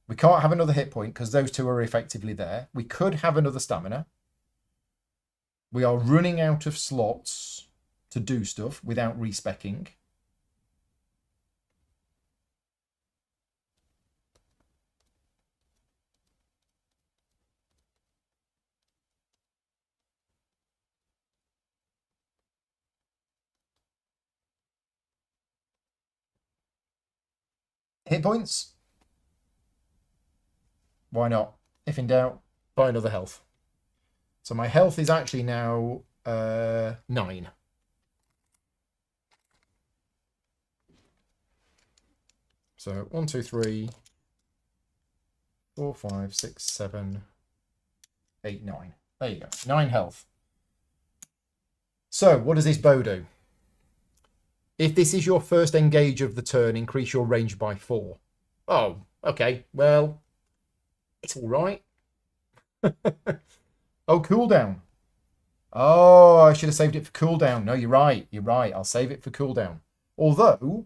We can't have another hit point because those 2 are effectively there. We could have another stamina. We are running out of slots to do stuff without respecking. Hit points? Why not? If in doubt, buy another health. So my health is actually now 9. So 1, 2, 3, 4, 5, 6, 7, 8, 9. There you go. 9 health. So what does this bow do? If this is your first engage of the turn, increase your range by 4. Oh, okay. Well, it's all right. Oh, cooldown. Oh, I should have saved it for cooldown. No, you're right. You're right. I'll save it for cooldown. Although,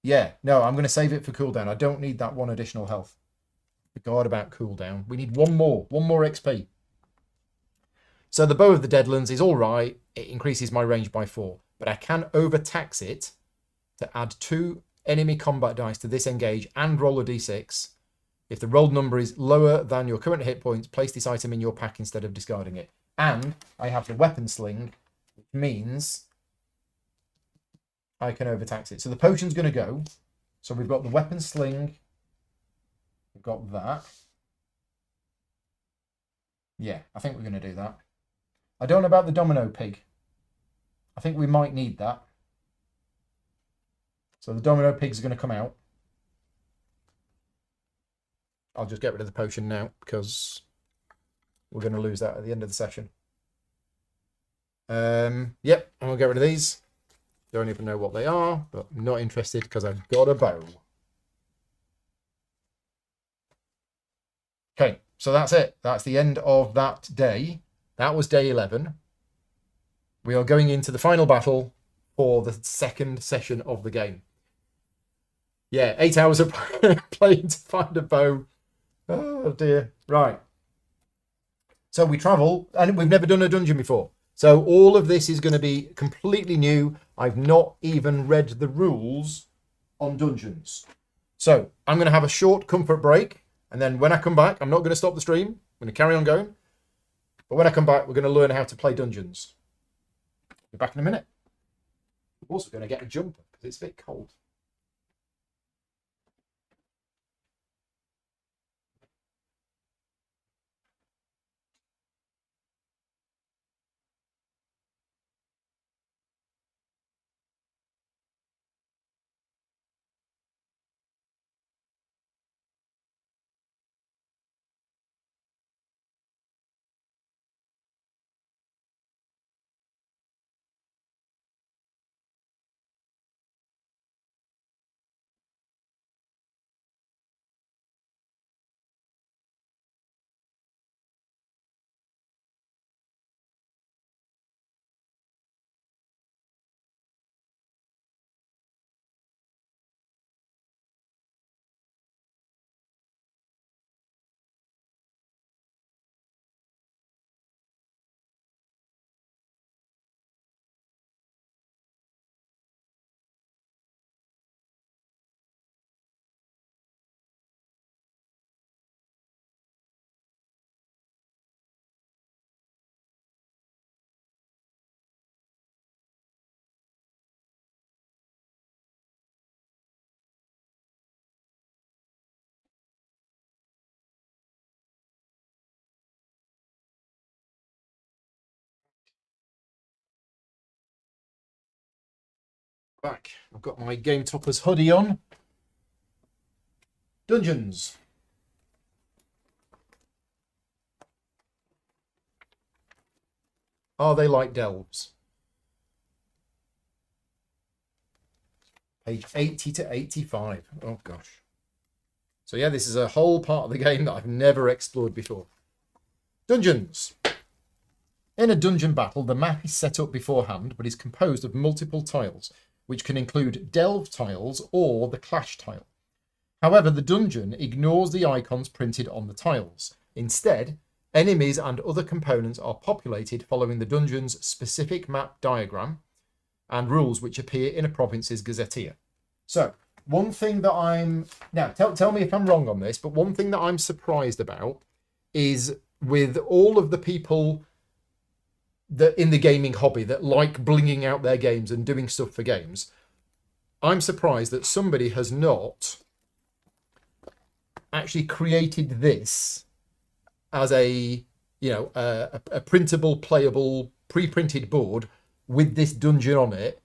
yeah, no, I'm going to save it for cooldown. I don't need that 1 additional health. Forgot about cooldown. We need 1 more XP. So the Bow of the Deadlands is all right. It increases my range by 4. But I can overtax it to add 2 enemy combat dice to this engage and roll a d6. If the rolled number is lower than your current hit points, place this item in your pack instead of discarding it. And I have the weapon sling, which means I can overtax it. So the potion's going to go. So we've got the weapon sling. We've got that. Yeah, I think we're going to do that. I don't know about the domino pig. I think we might need that. So the domino pigs are going to come out. I'll just get rid of the potion now because we're going to lose that at the end of the session. Yep, and we'll get rid of these. Don't even know what they are, but I'm not interested because I've got a bow. Okay, so that's it. That's the end of that day. That was day 11. We are going into the final battle for the second session of the game. Yeah, 8 hours of playing to find a bow. Oh dear. Right. So we travel, and we've never done a dungeon before. So all of this is going to be completely new. I've not even read the rules on dungeons. So I'm going to have a short comfort break. And then when I come back, I'm not going to stop the stream. I'm going to carry on going. But when I come back, we're going to learn how to play dungeons. Be back in a minute. We're also going to get a jumper because it's a bit cold. Back. I've got my Game Toppers hoodie on. Dungeons. Are they like delves? Page 80 to 85. Oh gosh. So yeah, this is a whole part of the game that I've never explored before. Dungeons. In a dungeon battle, the map is set up beforehand, but is composed of multiple tiles, which can include delve tiles or the clash tile. However, the dungeon ignores the icons printed on the tiles. Instead, enemies and other components are populated following the dungeon's specific map diagram and rules which appear in a province's gazetteer. So, one thing that I'm... Now, tell me if I'm wrong on this, but one thing that I'm surprised about is with all of the people that in the gaming hobby that like blinging out their games and doing stuff for games, I'm surprised that somebody has not actually created this as a, you know, a printable, playable, pre-printed board with this dungeon on it,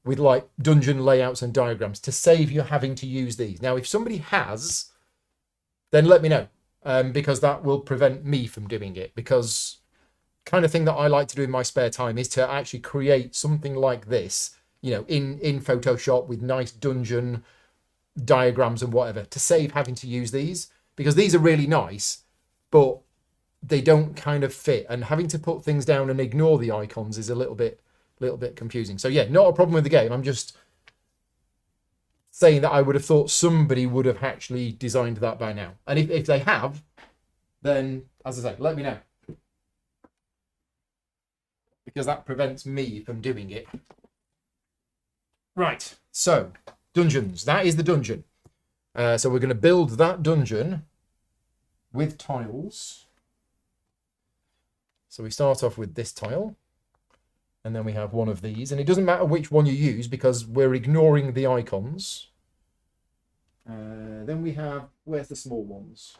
with like dungeon layouts and diagrams to save you having to use these. Now, if somebody has, then let me know, because that will prevent me from doing it. Because kind of thing that I like to do in my spare time is to actually create something like this, you know, in Photoshop with nice dungeon diagrams and whatever, to save having to use these, because these are really nice, but they don't kind of fit, and having to put things down and ignore the icons is a little bit confusing. So yeah, not a problem with the game. I'm just saying that I would have thought somebody would have actually designed that by now. And if they have, then, as I say, let me know, because that prevents me from doing it. Right, so dungeons. That is the dungeon. So we're going to build that dungeon with tiles. So we start off with this tile, and then we have one of these. And it doesn't matter which one you use because we're ignoring the icons. Then we have, where's the small ones?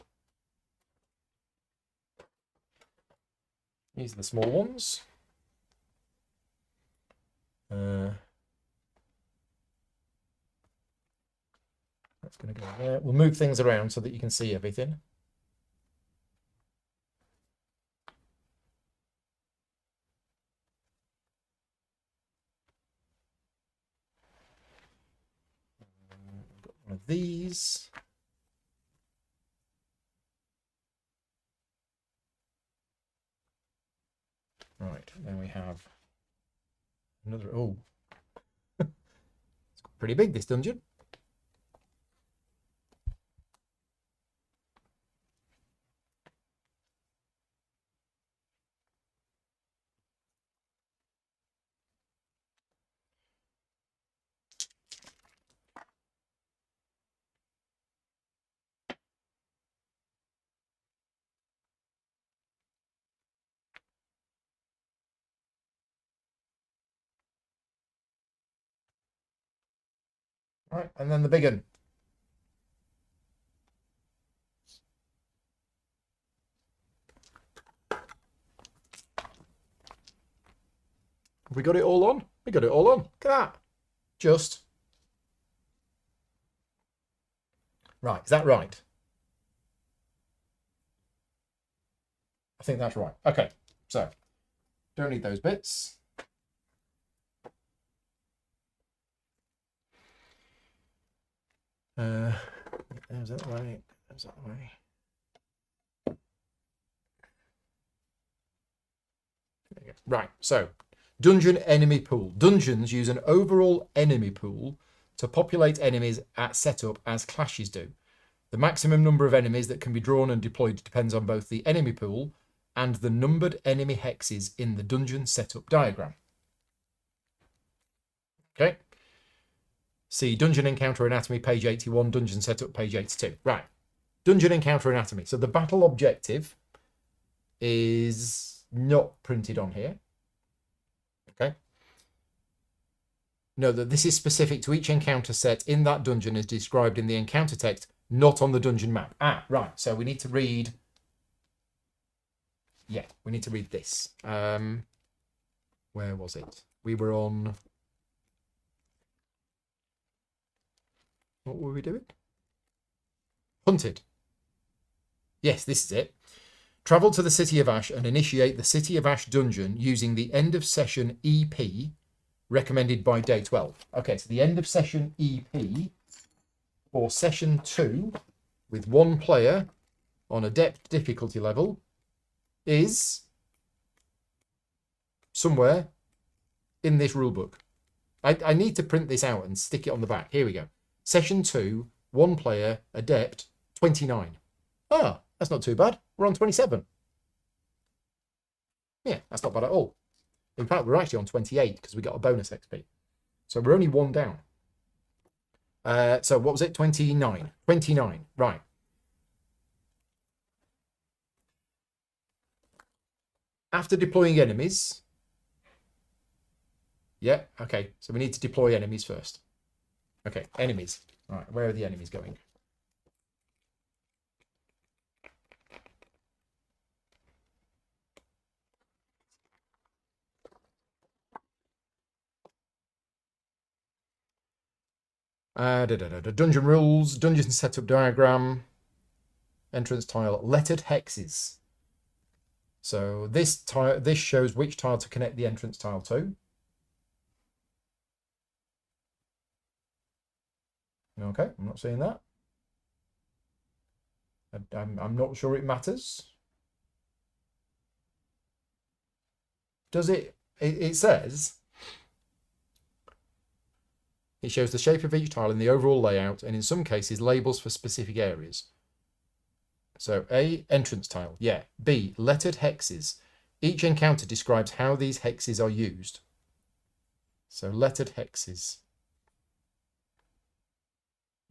These are the small ones. That's going to go there. We'll move things around so that you can see everything. Got one of these. Right, then we have another. Oh, it's pretty big, this dungeon. Right, and then the big one. Have we got it all on? We got it all on. Look at that. Just. Right, is that right? I think that's right. Okay, so don't need those bits. Is that right? Is that right? Right, so dungeon enemy pool. Dungeons use an overall enemy pool to populate enemies at setup as clashes do. The maximum number of enemies that can be drawn and deployed depends on both the enemy pool and the numbered enemy hexes in the dungeon setup diagram. Okay. See Dungeon Encounter Anatomy, page 81, Dungeon Setup, page 82. Right. Dungeon Encounter Anatomy. So the battle objective is not printed on here. Okay. Note that this is specific to each encounter set in that dungeon as described in the encounter text, not on the dungeon map. Ah, right. So we need to read... Yeah, we need to read this. Where was it? We were on... What were we doing? Hunted. Yes, this is it. Travel to the City of Ash and initiate the City of Ash dungeon using the end of session EP recommended by day 12. Okay, so the end of session EP for session 2 with one player on adept difficulty level is somewhere in this rulebook. I need to print this out and stick it on the back. Here we go. Session 2, one player, adept, 29. Ah, that's not too bad. We're on 27. Yeah, that's not bad at all. In fact, we're actually on 28 because we got a bonus XP. So we're only one down. So what was it? 29. 29. Right. After deploying enemies. Yeah, okay. So we need to deploy enemies first. Okay, enemies. All right, where are the enemies going? Dungeon rules, dungeon setup diagram, entrance tile, lettered hexes. So this shows which tile to connect the entrance tile to. Okay, I'm not seeing that. I'm not sure it matters. Does it? It says it shows the shape of each tile in the overall layout, and in some cases labels for specific areas. So A, entrance tile, yeah. B, lettered hexes. Each encounter describes how these hexes are used. So lettered hexes.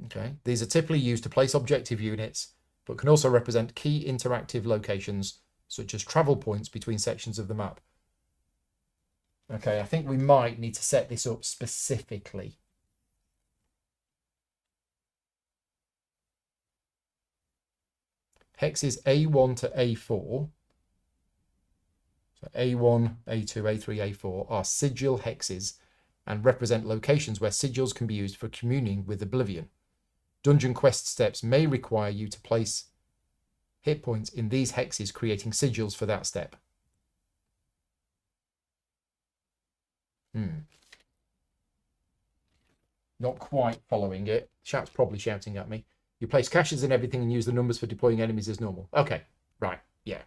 Okay, these are typically used to place objective units, but can also represent key interactive locations, such as travel points between sections of the map. Okay, I think we might need to set this up specifically. Hexes A1 to A4. So A1, A2, A3, A4 are sigil hexes and represent locations where sigils can be used for communing with Oblivion. Dungeon quest steps may require you to place hit points in these hexes, creating sigils for that step. Not quite following it. Chat's probably shouting at me. You place caches and everything and use the numbers for deploying enemies as normal. Okay, right, yeah.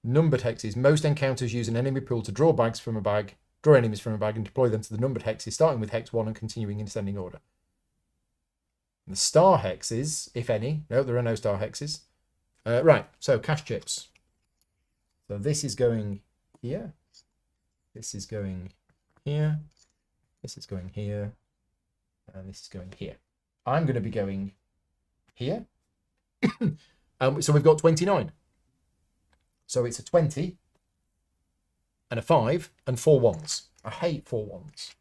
Numbered hexes. Most encounters use an enemy pool to draw enemies from a bag, and deploy them to the numbered hexes, starting with hex 1 and continuing in ascending order. And the star hexes, if any. No, there are no star hexes. Right, so cache chips. So this is going here. This is going here. This is going here. And this is going here. I'm going to be going here. So we've got 29. So it's a 20 and a 5 and 4 ones. I hate 4 ones.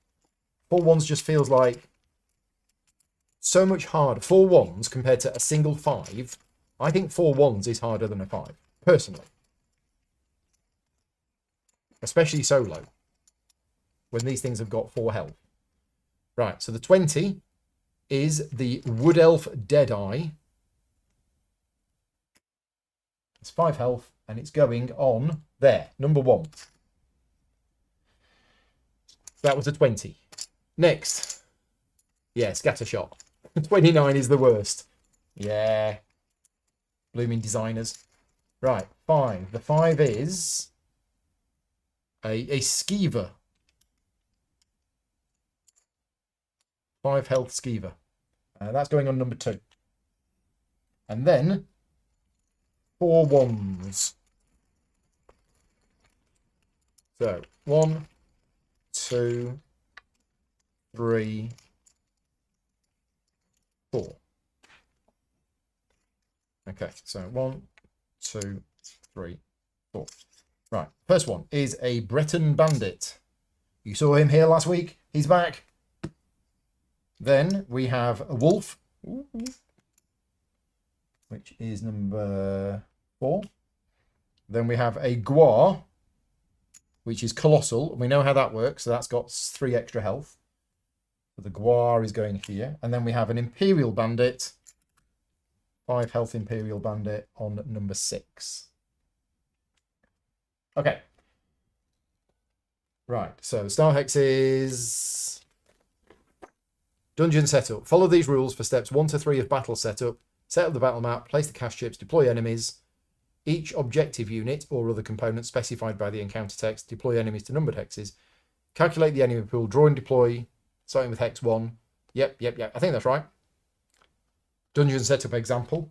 4 ones just feels like so much harder. 4 ones compared to a single 5. I think 4 ones is harder than a 5, personally. Especially solo, when these things have got 4 health. Right, so the 20 is the Wood Elf Deadeye. It's 5 health, and it's going on there, number 1. That was a 20. Next. Yeah, Scattershot. 29 is the worst. Yeah. Blooming designers. Right, 5. The 5 is a Skeever. 5 health Skeever. That's going on number 2. And then 4 ones. So 1, 2, 3, 4. Okay, so 1, 2, 3, 4. Right, first one is a Breton Bandit. You saw him here last week. He's back. Then we have a Wolf, which is number 4. Then we have a Guar, which is Colossal. We know how that works, so that's got 3 extra health. So the Guar is going here. And then we have an Imperial Bandit, 5 health Imperial Bandit on number 6. Okay. Right, so Star Hexes. Dungeon setup. Follow these rules for steps 1 to 3 of battle setup. Set up the battle map, place the cache chips, deploy enemies. Each objective unit or other component specified by the encounter text, deploy enemies to numbered hexes. Calculate the enemy pool, draw and deploy, starting with hex 1. Yep. I think that's right. Dungeon setup example.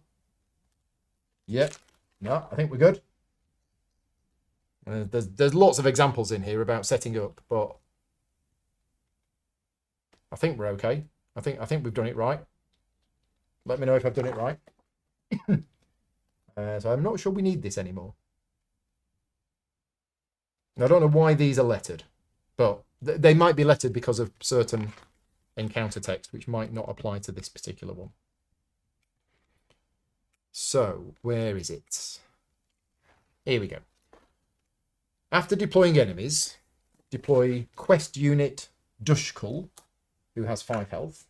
Yep. No, I think we're good. There's lots of examples in here about setting up, but I think we're okay. I think we've done it right. Let me know if I've done it right. So I'm not sure we need this anymore. I don't know why these are lettered, but They might be lettered because of certain encounter text, which might not apply to this particular one. So, where is it? Here we go. After deploying enemies, deploy quest unit Dushkul, who has 5 health.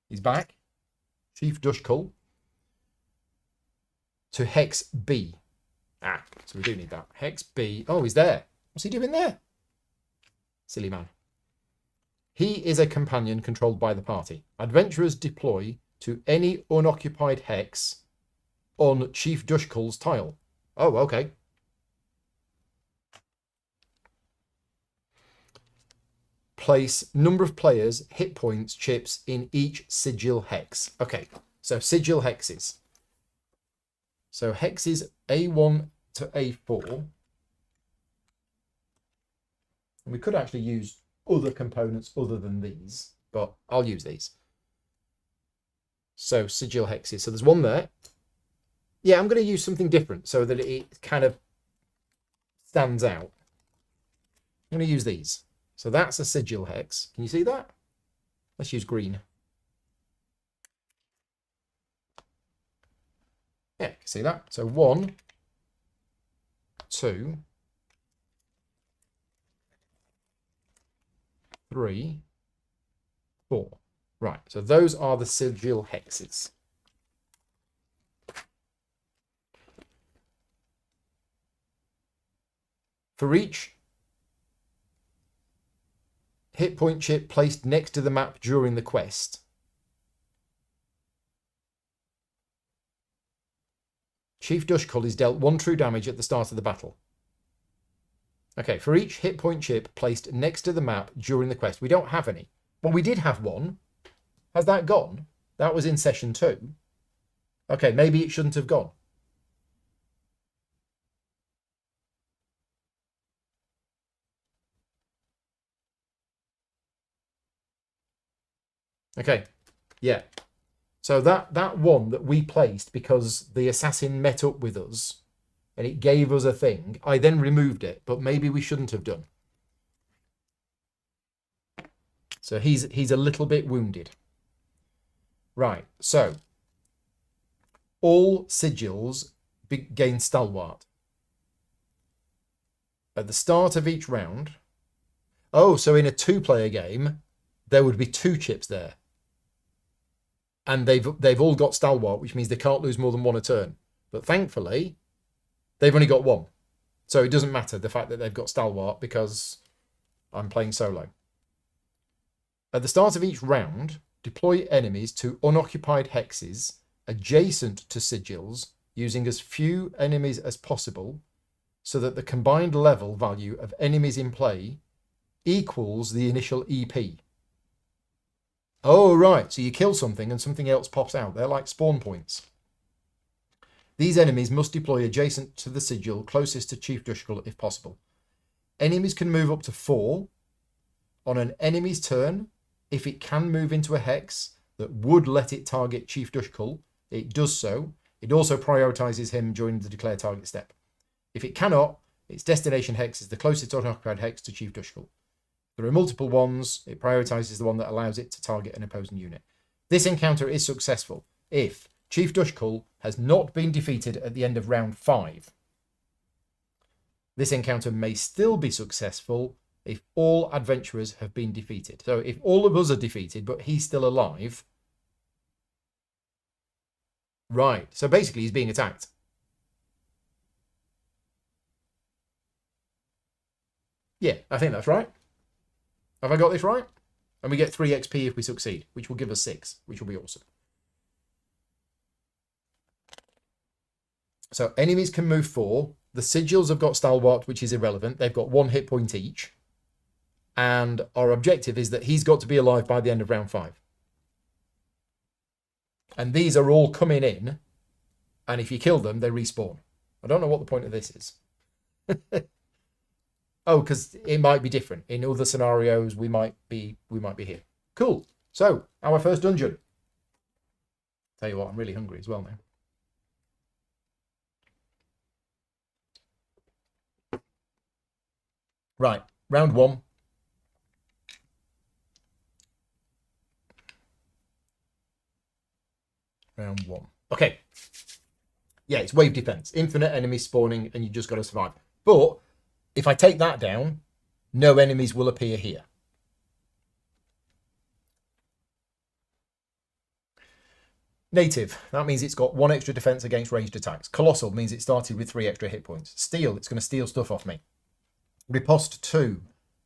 He's back. Chief Dushkul. To Hex B. So we do need that. Hex B. Oh, he's there. What's he doing there? Silly man. He is a companion controlled by the party. Adventurers deploy to any unoccupied hex on Chief Dushkul's tile. Oh, okay. Place number of players, hit points, chips in each sigil hex. Okay, so sigil hexes. So hexes A1 to A4. And we could actually use other components other than these, but I'll use these. So sigil hexes. So there's one there. Yeah, I'm going to use something different so that it kind of stands out. I'm going to use these. So that's a sigil hex. Can you see that? Let's use green. Yeah, you can see that. So 1, 2, 3, 4. Right, so those are the sigil hexes. For each hit point chip placed next to the map during the quest, Chief Dushkul is dealt 1 true damage at the start of the battle. Okay, for each hit point chip placed next to the map during the quest. We don't have any. Well, we did have one. Has that gone? That was in session 2. Okay, maybe it shouldn't have gone. Okay, yeah. So that one that we placed because the assassin met up with us and it gave us a thing, I then removed it, but maybe we shouldn't have done. So he's a little bit wounded. Right, so all sigils gain stalwart. At the start of each round. Oh, so in a 2-player game, there would be 2 chips there. And they've all got stalwart, which means they can't lose more than 1 a turn. But thankfully, they've only got 1. So it doesn't matter the fact that they've got stalwart because I'm playing solo. At the start of each round, deploy enemies to unoccupied hexes adjacent to sigils using as few enemies as possible so that the combined level value of enemies in play equals the initial EP. Oh, right. So you kill something and something else pops out. They're like spawn points. These enemies must deploy adjacent to the sigil closest to Chief Dushkul if possible. Enemies can move up to 4 on an enemy's turn. If it can move into a hex that would let it target Chief Dushkul, it does so. It also prioritizes him during the declare target step. If it cannot, its destination hex is the closest unoccupied hex to Chief Dushkul. There are multiple ones. It prioritizes the one that allows it to target an opposing unit. This encounter is successful if Chief Dushkul has not been defeated at the end of round 5. This encounter may still be successful if all adventurers have been defeated. So if all of us are defeated, but he's still alive. Right. So basically he's being attacked. Yeah, I think that's right. Have I got this right? And we get 3 XP if we succeed, which will give us 6, which will be awesome. So enemies can move 4. The sigils have got stalwart, which is irrelevant. They've got 1 hit point each. And our objective is that he's got to be alive by the end of round 5. And these are all coming in. And if you kill them, they respawn. I don't know what the point of this is. Oh, because it might be different. In other scenarios, we might be here. Cool. So, our first dungeon. Tell you what, I'm really hungry as well now. Right. Round one. Round one. Okay. Yeah, it's wave defense. Infinite enemies spawning, and you just got to survive. But if I take that down, no enemies will appear here. Native, that means it's got 1 extra defense against ranged attacks. Colossal means it started with 3 extra hit points. Steal, it's going to steal stuff off me. Riposte 2,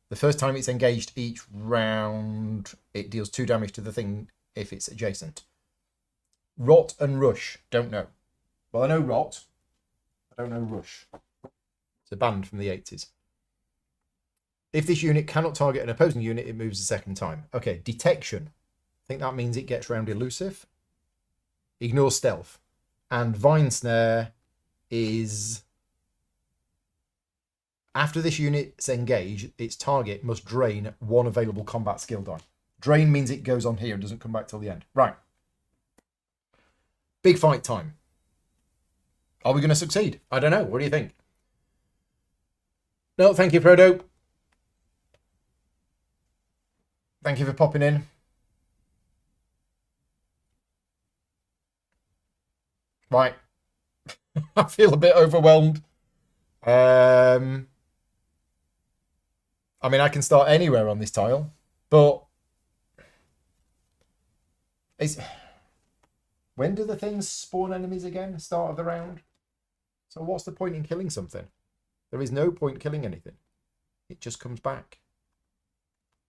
the first time it's engaged each round, it deals 2 damage to the thing if it's adjacent. Rot and Rush, don't know. Well, I know Rot, I don't know Rush. It's a band from the 80s. If this unit cannot target an opposing unit, it moves a second time. Okay, Detection. I think that means it gets round Elusive. Ignore Stealth. And Vine Snare is... After this unit's engaged, its target must drain 1 available combat skill die. Drain means it goes on here and doesn't come back till the end. Right. Big fight time. Are we going to succeed? I don't know. What do you think? No, thank you, Frodo. Thank you for popping in. Right. I feel a bit overwhelmed. I mean, I can start anywhere on this tile, but when do the things spawn enemies again? Start of the round. So what's the point in killing something? There is no point killing anything. It just comes back.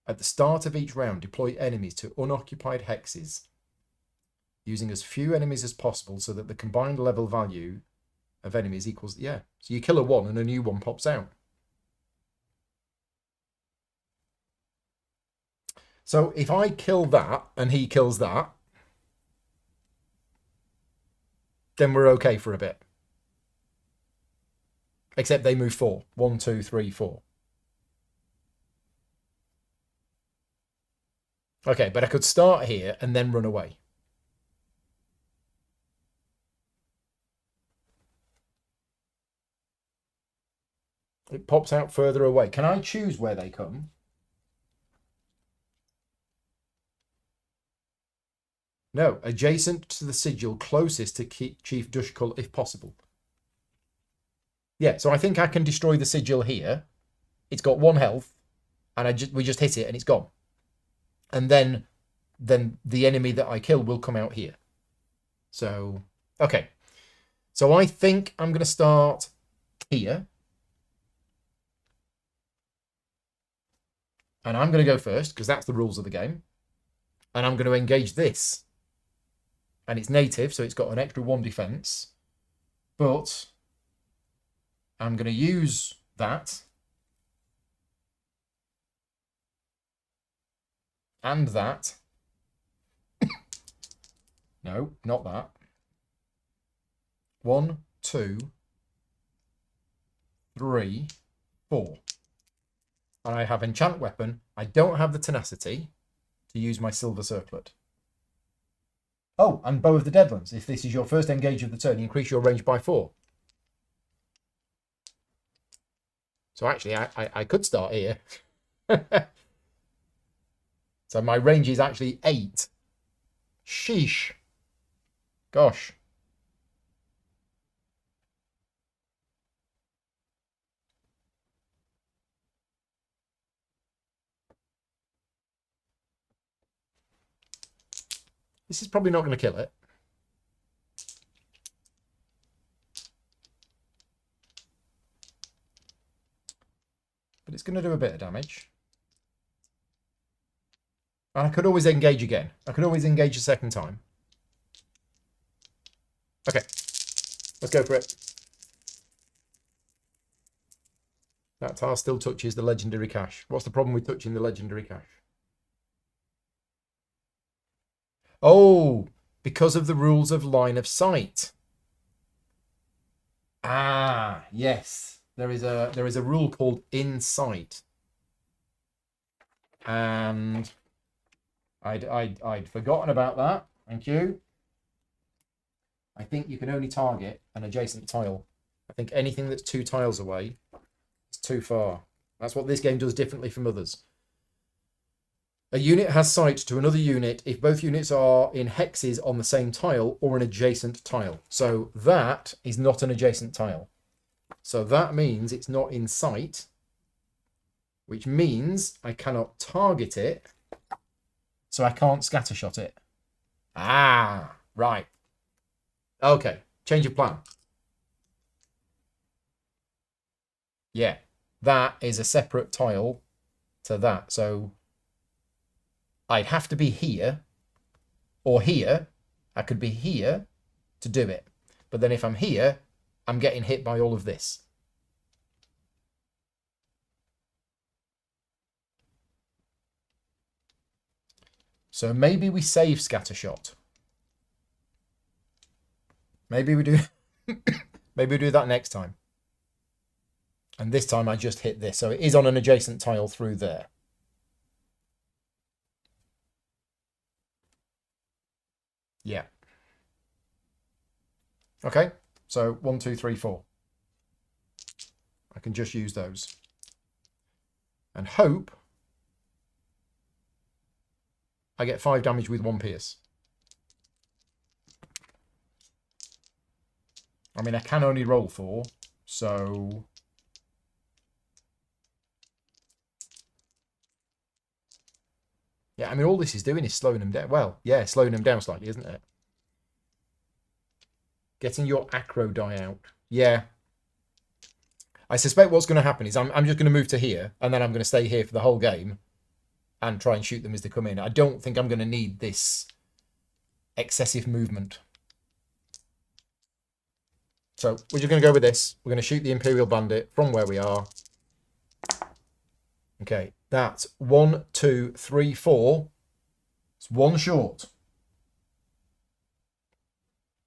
At the start of each round, deploy enemies to unoccupied hexes, using as few enemies as possible so that the combined level value of enemies equals... Yeah, so you kill a 1 and a new one pops out. So if I kill that and he kills that, then we're okay for a bit. Except they move 4. 1, 2, 3, 4. Okay, but I could start here and then run away. It pops out further away. Can I choose where they come? No, adjacent to the sigil closest to Chief Dushkull if possible. Yeah, so I think I can destroy the sigil here. It's got 1 health, and we just hit it and it's gone. And then the enemy that I kill will come out here. So, okay. So I think I'm going to start here. And I'm going to go first, because that's the rules of the game. And I'm going to engage this. And it's native, so it's got an extra 1 defense. But I'm going to use that. And that. No, not that. 1, 2, 3, 4. And I have enchant weapon. I don't have the tenacity to use my silver circlet. Oh, and Bow of the Deadlands. If this is your first engage of the turn, you increase your range by 4. So actually, I could start here. So my range is actually 8. Sheesh. Gosh. This is probably not going to kill it. But it's going to do a bit of damage. And I could always engage again. I could always engage a second time. Okay. Let's go for it. That tile still touches the legendary cache. What's the problem with touching the legendary cache? Oh, because of the rules of line of sight. Ah, yes. There is a rule called in sight. And I'd forgotten about that. Thank you. I think you can only target an adjacent tile. I think anything that's 2 tiles away is too far. That's what this game does differently from others. A unit has sight to another unit if both units are in hexes on the same tile or an adjacent tile. So that is not an adjacent tile. So that means it's not in sight, which means I cannot target it, so I can't scattershot it. Ah, right. Okay, change of plan. Yeah, that is a separate tile to that. So I'd have to be here or here. I could be here to do it. But then if I'm here, I'm getting hit by all of this. So maybe we save scattershot. Maybe we do maybe we do that next time. And this time I just hit this. So it is on an adjacent tile through there. Yeah. Okay. So 1, 2, 3, 4. I can just use those. And hope I get 5 damage with 1 pierce. I mean, I can only roll 4, so... Yeah, I mean, all this is doing is slowing them down. Well, yeah, slowing them down slightly, isn't it? Getting your acro die out. Yeah. I suspect what's going to happen is I'm just going to move to here, and then I'm going to stay here for the whole game and try and shoot them as they come in. I don't think I'm going to need this excessive movement. So we're just going to go with this. We're going to shoot the Imperial Bandit from where we are. Okay, that's 1, 2, 3, 4. It's 1 short.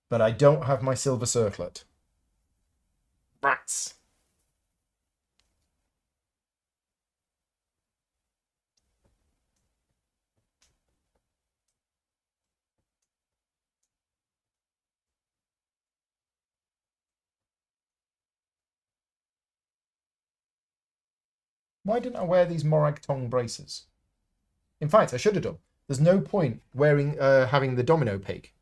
But I don't have my silver circlet. Rats. Why didn't I wear these Morag Tong braces? In fact, I should have done. There's no point wearing having the domino pig,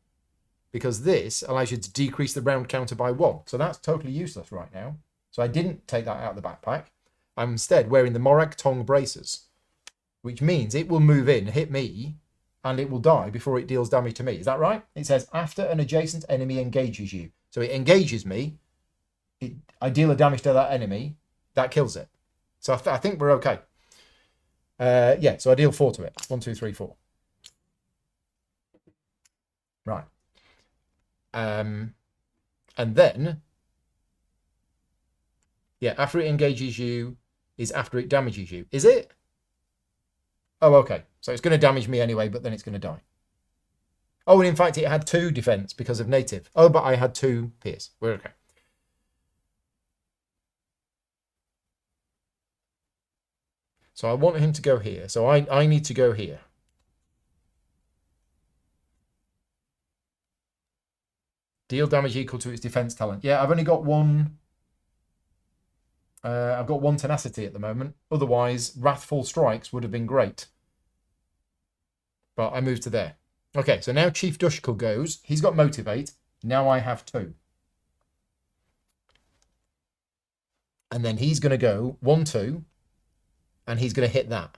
because this allows you to decrease the round counter by 1. So that's totally useless right now. So I didn't take that out of the backpack. I'm instead wearing the Morag Tong braces, which means it will move in, hit me, and it will die before it deals damage to me. Is that right? It says after an adjacent enemy engages you. So it engages me. I deal a damage to that enemy. That kills it. So I think we're okay. Yeah, so I deal 4 to it. 1, 2, 3, 4. Right. And then, yeah, after it engages you is after it damages you. Is it? Oh, okay. So it's going to damage me anyway, but then it's going to die. Oh, and in fact, it had 2 defense because of native. Oh, but I had 2 pierce. We're okay. So I want him to go here. So I need to go here. Deal damage equal to its defense talent. Yeah, I've only got 1. I've got 1 tenacity at the moment. Otherwise, Wrathful Strikes would have been great. But I moved to there. Okay, so now Chief Dushkal goes. He's got Motivate. Now I have 2. And then he's going to go 1, 2. And he's going to hit that.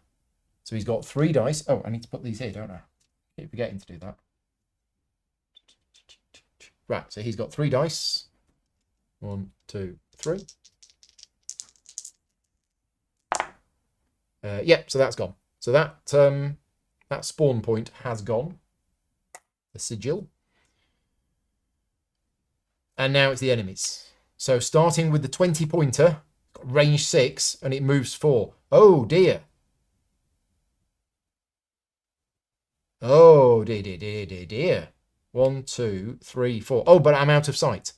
So he's got 3 dice. Oh, I need to put these here, don't I? Keep forgetting to do that. Right, so he's got 3 dice. 1, 2, 3. Yep, so that's gone. So that spawn point has gone. The sigil. And now it's the enemies. So starting with the 20-pointer, range 6, and it moves 4. Oh dear. Oh dear. 1, 2, 3, 4. Oh, but I'm out of sight.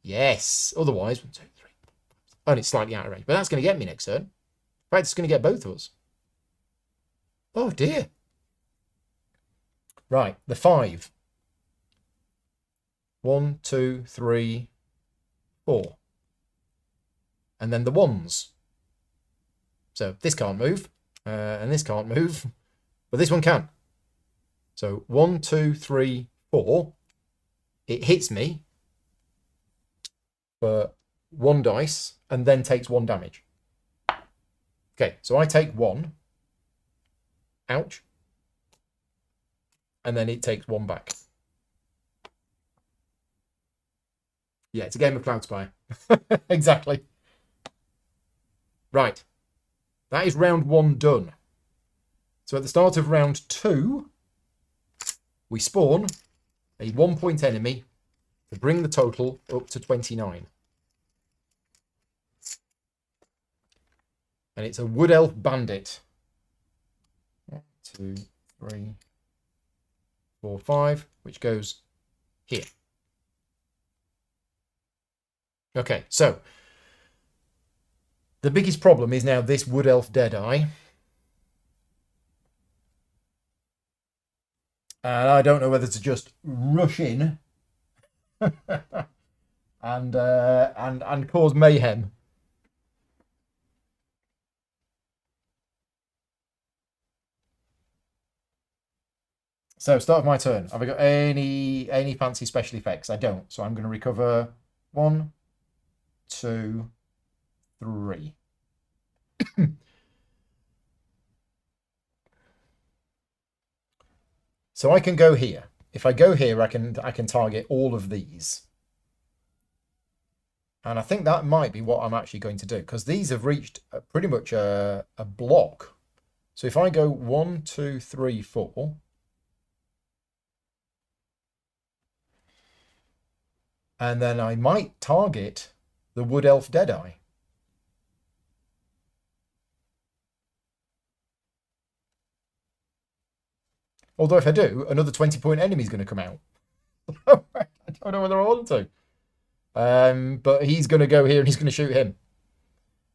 Yes. Otherwise, 1, 2, 3. Oh, and it's slightly out of range. But that's going to get me next turn. In fact, it's going to get both of us. Oh dear. Right, the 5. 1, 2, 3, 4. And then the 1s. So this can't move, and this can't move, but this one can. So 1, 2, 3, 4. It hits me for 1 dice and then takes 1 damage. Okay, so I take 1. Ouch. And then it takes 1 back. Yeah, it's a game of Cloud Spire. Exactly. Right. That is round 1 done. So at the start of round 2, we spawn a 1-point enemy to bring the total up to 29. And it's a Wood Elf Bandit. 1, 2, 3, 4, 5, which goes here. Okay, so the biggest problem is now this Wood Elf Deadeye. And I don't know whether to just rush in and cause mayhem. So, start of my turn. Have I got any fancy special effects? I don't. So I'm going to recover 1, 2, 3. So I can go here. If I go here, I can target all of these. And I think that might be what I'm actually going to do, because these have reached pretty much a block. So if I go 1, 2, 3, 4. And then I might target the Wood Elf Deadeye. Although if I do, another 20-point enemy is going to come out. I don't know whether I want to. But he's going to go here and he's going to shoot him.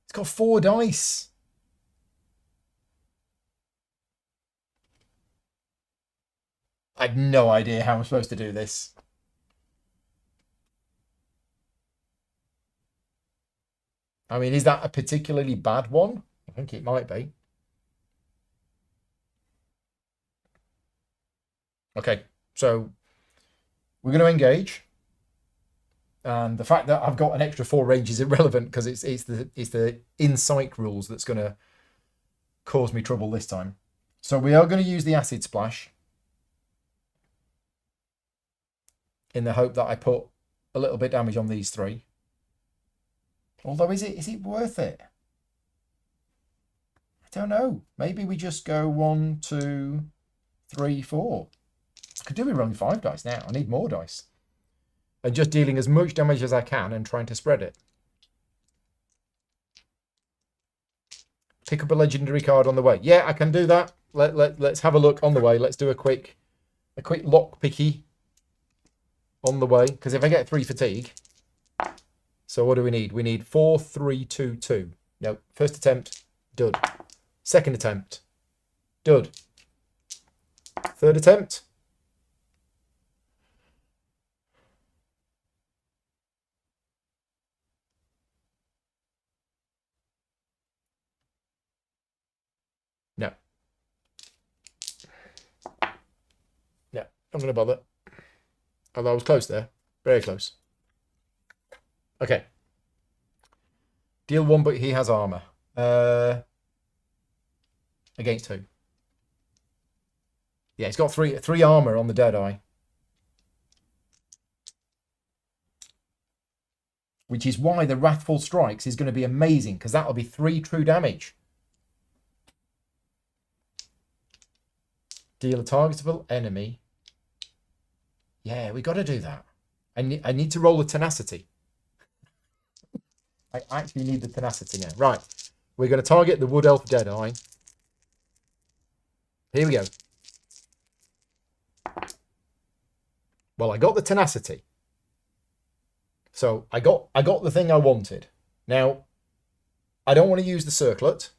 It's got 4 dice. I have no idea how I'm supposed to do this. I mean, is that a particularly bad one? I think it might be. Okay, so we're going to engage. And the fact that I've got an extra 4 range is irrelevant because it's the insight rules that's going to cause me trouble this time. So we are going to use the acid splash in the hope that I put a little bit damage on these 3. Although, is it worth it? I don't know. Maybe we just go 1, 2, 3, 4. I could do with only 5 dice now. I need more dice. And just dealing as much damage as I can and trying to spread it. Pick up a legendary card on the way. Yeah, I can do that. Let's have a look on the way. Let's do a quick lock picky on the way. Because if I get 3 fatigue... So what do we need? We need 4, 3, 2, 2. No, first attempt, dud. Second attempt, dud. Third attempt. No. No, I'm going to bother. Although I was close there. Very close. Okay. Deal 1, but he has armor. Against who? Yeah, he's got 3 armor on the Deadeye. Which is why the Wrathful Strikes is going to be amazing, because that'll be 3 true damage. Deal a targetable enemy. Yeah, we got to do that. I need to roll a tenacity. I actually need the tenacity now. Right. We're going to target the Wood Elf Deadeye. Here we go. Well, I got the tenacity. So I got the thing I wanted. Now, I don't want to use the circlet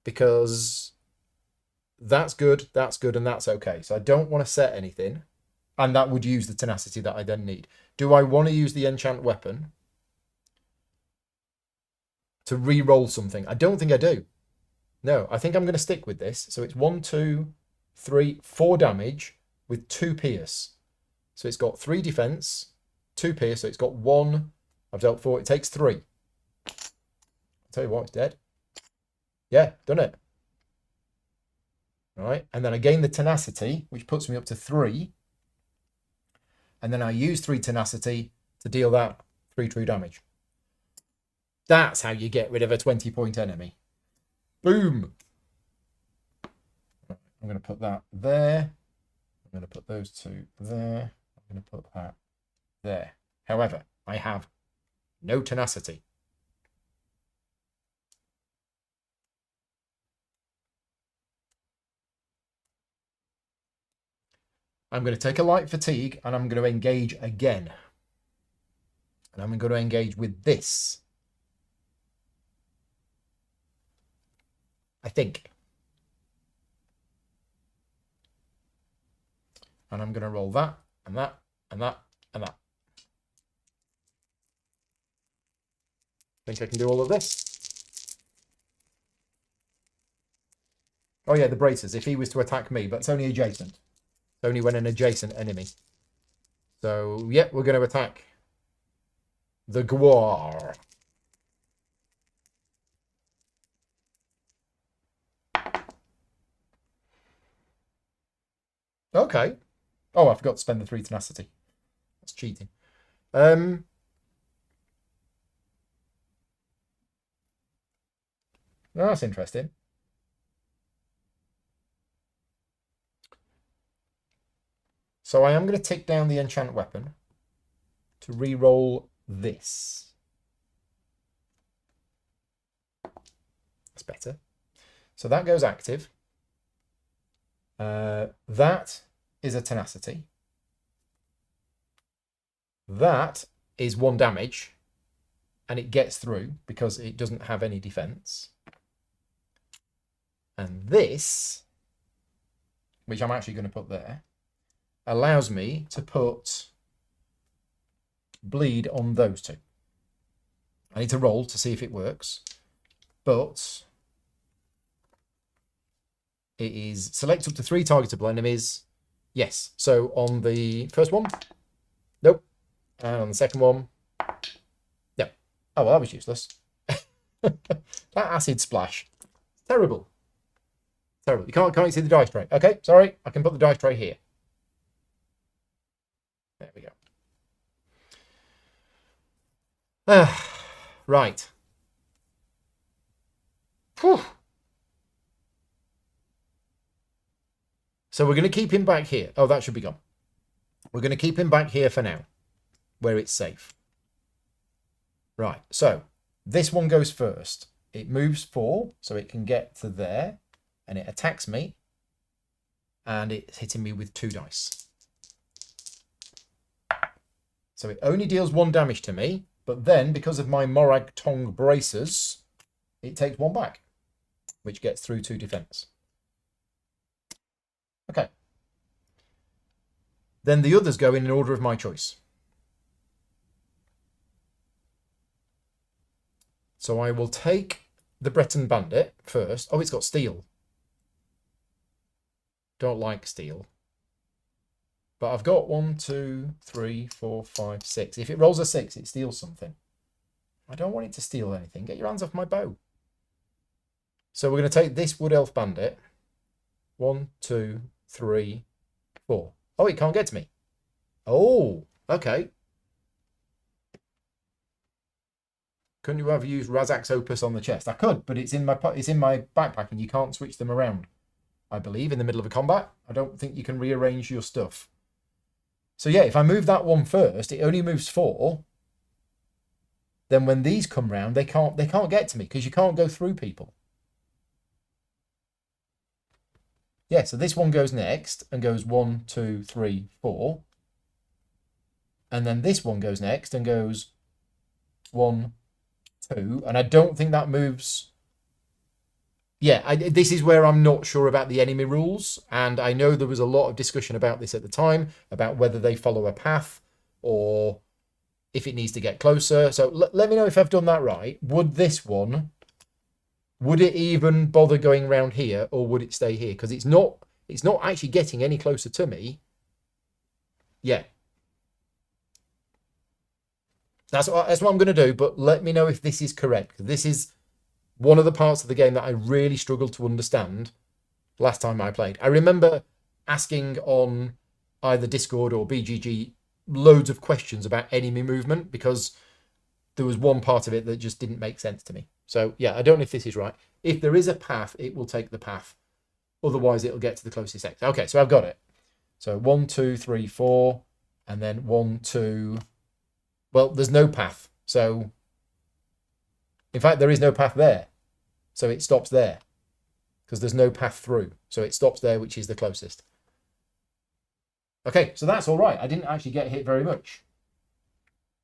because that's good, and that's okay. So I don't want to set anything, and that would use the tenacity that I then need. Do I want to use the enchant weapon? to re-roll something. I don't think I do. No, I think I'm going to stick with this. So it's 1, 2, 3, 4 damage with 2 pierce. So it's got 3 defense, 2 pierce. So it's got 1. I've dealt 4. It takes 3. I'll tell you what, it's dead. Yeah, done it. All right, and then I gain the tenacity, which puts me up to 3. And then I use 3 tenacity to deal that 3 true damage. That's how you get rid of a 20-point enemy. Boom. I'm going to put that there. I'm going to put those 2 there. I'm going to put that there. However, I have no tenacity. I'm going to take a light fatigue and I'm going to engage again. And I'm going to engage with this. I think. And I'm going to roll that and that and that and that. Think I can do all of this? Oh yeah, the braces. If he was to attack me, but it's only adjacent. It's only when an adjacent enemy. So, yeah, we're going to attack the Gwar. Okay. Oh, I forgot to spend the 3 tenacity. That's cheating. Oh, that's interesting. So I am going to take down the enchant weapon to re-roll this. That's better. So that goes active. That is a tenacity. That is 1 damage. And it gets through because it doesn't have any defense. And this, which I'm actually going to put there, allows me to put bleed on those 2. I need to roll to see if it works, but it is select up to 3 targetable enemies. Yes. So on the first one, nope. And on the second one, no. Oh, well, that was useless. That acid splash. Terrible. Terrible. You can't see the dice tray. Okay, sorry. I can put the dice tray here. There we go. Right. Whew. So we're going to keep him back here. Oh, that should be gone. We're going to keep him back here for now, where it's safe. Right. So this one goes first. It moves 4, so it can get to there, and it attacks me, and it's hitting me with 2 dice. So it only deals 1 damage to me, but then because of my Morag Tong bracers, it takes 1 back, which gets through 2 defense. Okay. Then the others go in order of my choice. So I will take the Breton Bandit first. Oh, it's got steel. Don't like steel. But I've got 1, 2, 3, 4, 5, 6. If it rolls a 6, it steals something. I don't want it to steal anything. Get your hands off my bow. So we're going to take this Wood Elf Bandit. 1, 2, 3, 4. Oh, it can't get to me. Oh, okay. Couldn't you have used Razak's Opus on the chest? I could, but it's in my backpack and you can't switch them around. I believe in the middle of a combat. I don't think you can rearrange your stuff. So yeah, if I move that one first, it only moves 4. Then when these come round, they can't get to me because you can't go through people. Yeah, so this one goes next and goes 1, 2, 3, 4. And then this one goes next and goes 1, 2. And I don't think that moves. Yeah, this is where I'm not sure about the enemy rules. And I know there was a lot of discussion about this at the time, about whether they follow a path or if it needs to get closer. So let me know if I've done that right. Would this one, would it even bother going around here, or would it stay here? Because it's not actually getting any closer to me. Yeah. That's what I'm going to do, but let me know if this is correct. This is one of the parts of the game that I really struggled to understand last time I played. I remember asking on either Discord or BGG loads of questions about enemy movement because there was one part of it that just didn't make sense to me. So yeah, I don't know if this is right. If there is a path, it will take the path. Otherwise, it'll get to the closest X. Okay, so I've got it. So 1, 2, 3, 4, and then 1, 2. Well, there's no path. So, in fact, there is no path there. So it stops there because there's no path through. So it stops there, which is the closest. Okay, so that's all right. I didn't actually get hit very much.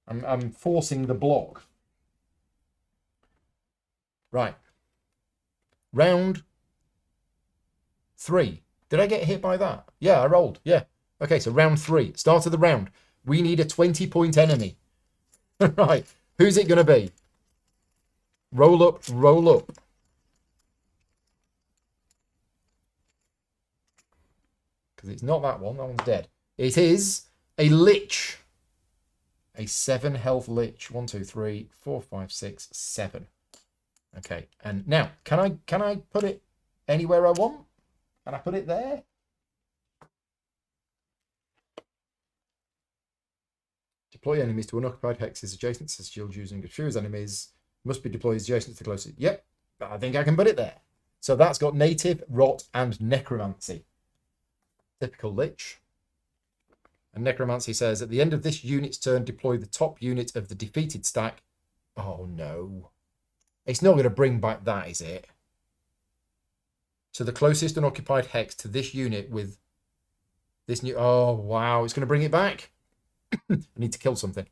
I'm forcing the block. Right. Round 3. Did I get hit by that? Yeah, I rolled. Yeah. Okay, so round 3. Start of the round. We need a 20-point enemy. Right. Who's it going to be? Roll up, roll up. Because it's not that one. That one's dead. It is a lich. A 7 health lich. 1, 2, 3, 4, 5, 6, 7. Okay. And now, can I put it anywhere I want? Can I put it there? Deploy enemies to unoccupied hexes adjacent to shield using Fuse enemies. Must be deployed adjacent to the closest. Yep. I think I can put it there. So that's got native, rot, and necromancy. Typical lich. And necromancy says, at the end of this unit's turn, deploy the top unit of the defeated stack. Oh, no. It's not going to bring back that, is it? To the closest unoccupied hex to this unit with this new... Oh, wow. It's going to bring it back. I need to kill something.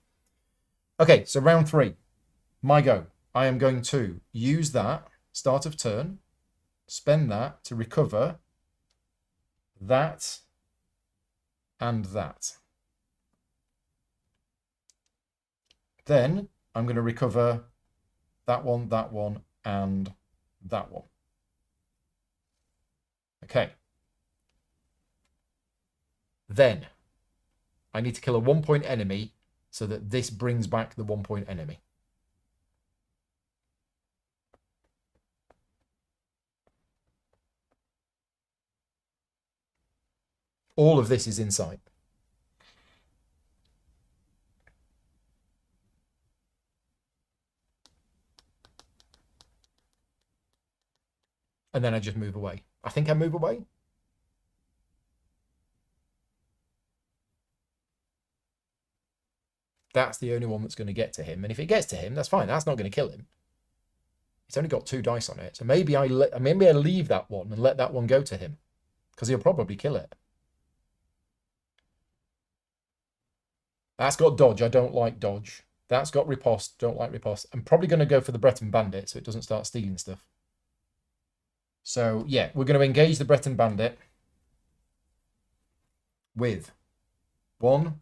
Okay, so round 3. My go. I am going to use that, start of turn, spend that to recover that and that. Then I'm going to recover that one, and that one. Okay. Then I need to kill a 1-point enemy so that this brings back the 1-point enemy. All of this is in sight. And then I just move away. I think I move away. That's the only one that's going to get to him. And if it gets to him, that's fine. That's not going to kill him. It's only got 2 dice on it. So maybe I leave that one and let that one go to him. Because he'll probably kill it. That's got dodge. I don't like dodge. That's got riposte. Don't like riposte. I'm probably going to go for the Breton Bandit so it doesn't start stealing stuff. So, yeah, we're going to engage the Breton Bandit with 1,